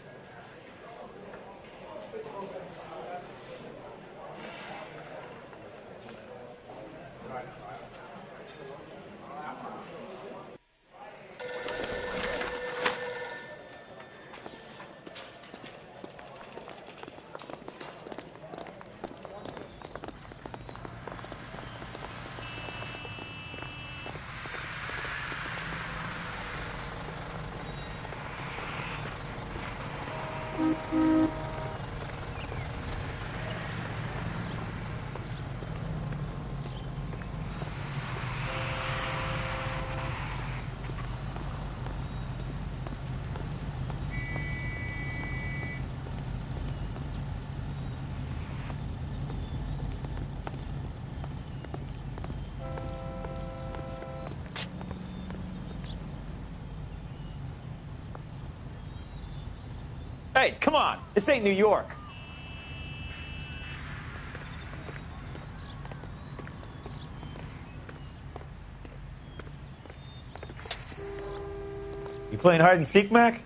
Hey, come on. This ain't New York. You playing hide and seek, Mac?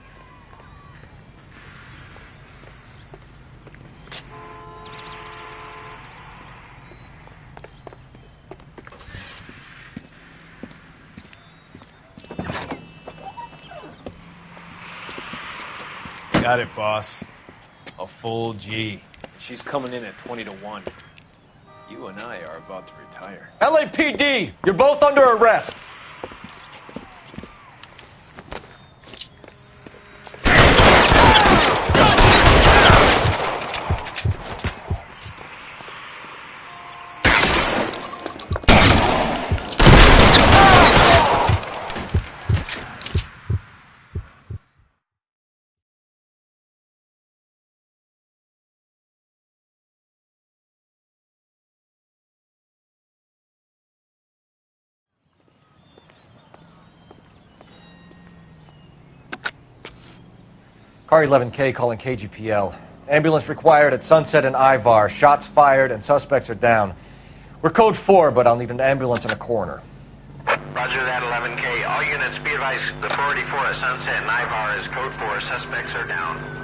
Got it, boss. A full G. She's coming in at 20-1. You and I are about to retire. LAPD! You're both under arrest! Car 11K calling KGPL. Ambulance required at Sunset and Ivar. Shots fired and suspects are down. We're code 4, but I'll need an ambulance and a coroner. Roger that, 11K. All units be advised, the 484 at Sunset and Ivar is code 4. Suspects are down.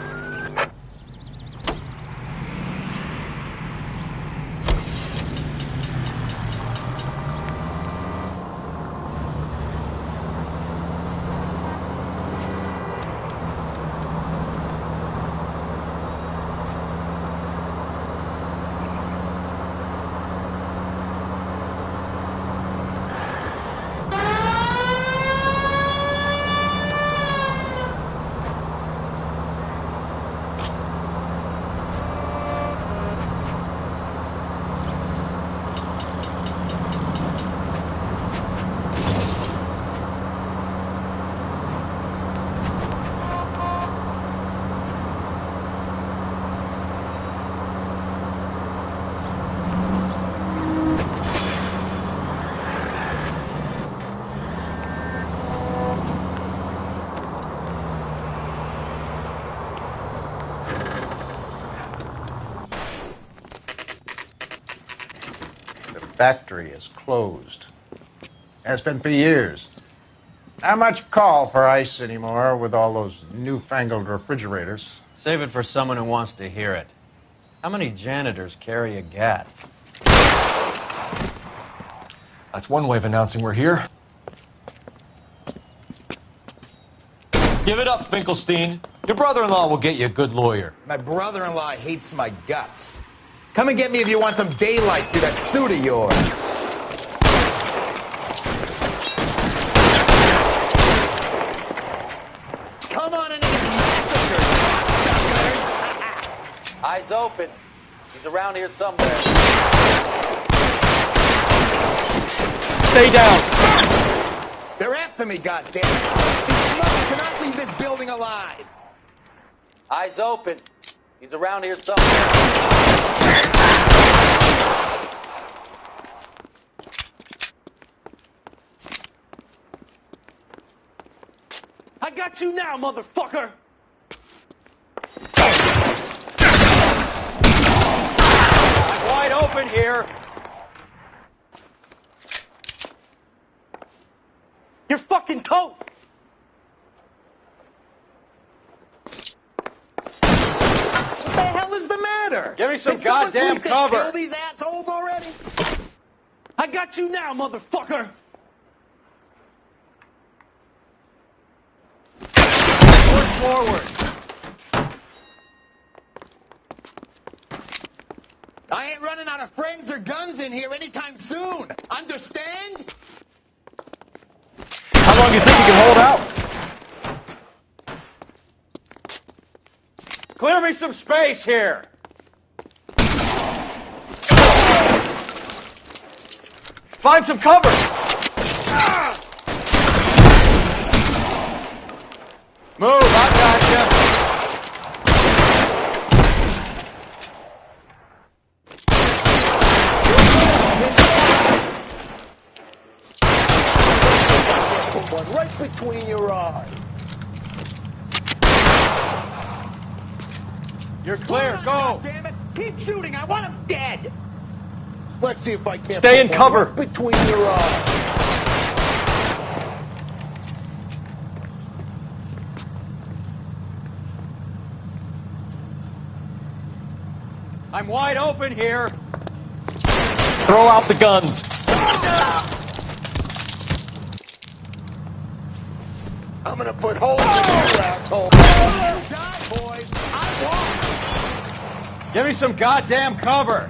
factory is closed. Has been for years. Not much call for ice anymore with all those newfangled refrigerators. Save it for someone who wants to hear it. How many janitors carry a gat? That's one way of announcing we're here. Give it up, Finkelstein. Your brother-in-law will get you a good lawyer. My brother-in-law hates my guts. Come and get me if you want some daylight through that suit of yours. Come on in and get massacred, suckers! Eyes open. He's around here somewhere. Stay down. They're after me, goddammit. These smokers cannot leave this building alive. Eyes open. He's around here somewhere. I got you now, motherfucker! I'm wide open here. You're fucking toast! What the hell is the matter? Give me some Did someone goddamn please cover. kill these assholes already? I got you now, motherfucker! Push forward. I ain't running out of friends or guns in here anytime soon. Understand? How long do you think you can hold out? Clear me some space here. Find some cover! Move, I gotcha. Put one right between your eyes. You're clear, go. Damn it! Keep shooting. I want him dead. Let's see if I can Stay in cover. Right between your eyes. I'm wide open here. Throw out the guns. I'm gonna put holes in you, asshole. Die, boys. I won. Give me some goddamn cover.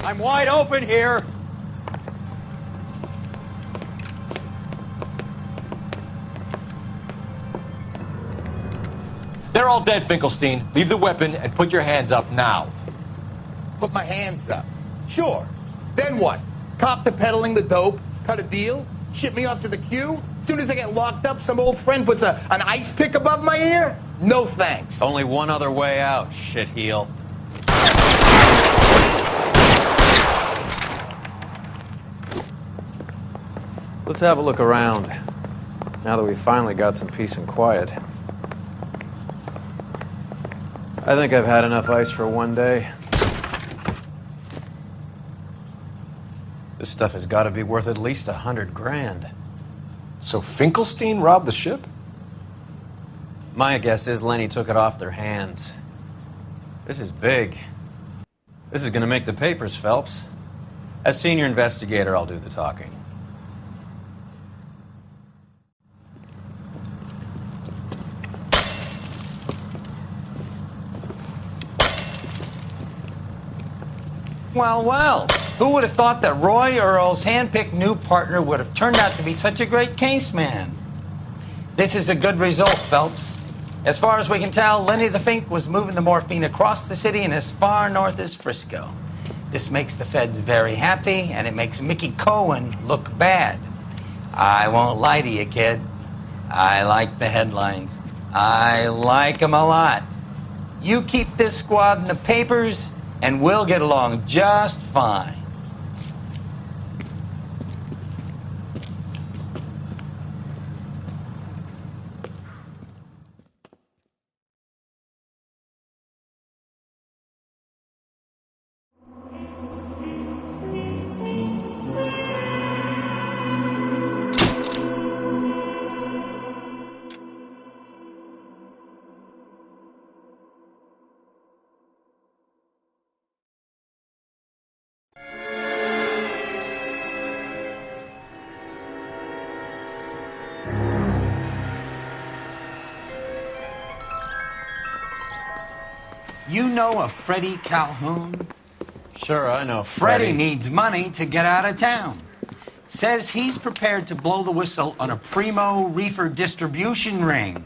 I'm wide open here. They're all dead, Finkelstein. Leave the weapon and put your hands up now. Put my hands up. Sure. Then what? Cop to peddling the dope, cut a deal, ship me off to the queue? Soon as I get locked up, some old friend puts an ice pick above my ear? No thanks. Only one other way out, shitheel. Let's have a look around, now that we finally got some peace and quiet. I think I've had enough ice for one day. This stuff has got to be worth at least $100 grand. So Finkelstein robbed the ship? My guess is Lenny took it off their hands. This is big. This is going to make the papers, Phelps. As senior investigator, I'll do the talking. Well, well, who would have thought that Roy Earl's hand-picked new partner would have turned out to be such a great case man? This is a good result, Phelps. As far as we can tell, Lenny the Fink was moving the morphine across the city and as far north as Frisco. This makes the feds very happy, and it makes Mickey Cohen look bad. I won't lie to you, kid. I like the headlines. I like them a lot. You keep this squad in the papers, and we'll get along just fine. You know a Freddie Calhoun? Sure, I know Freddie needs money to get out of town. Says he's prepared to blow the whistle on a primo reefer distribution ring.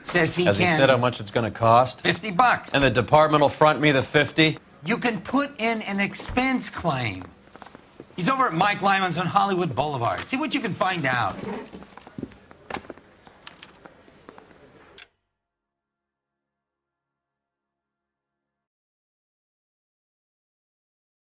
Says he Has can... he said how much it's going to cost? $50. And the department will front me the 50? You can put in an expense claim. He's over at Mike Lyman's on Hollywood Boulevard. See what you can find out.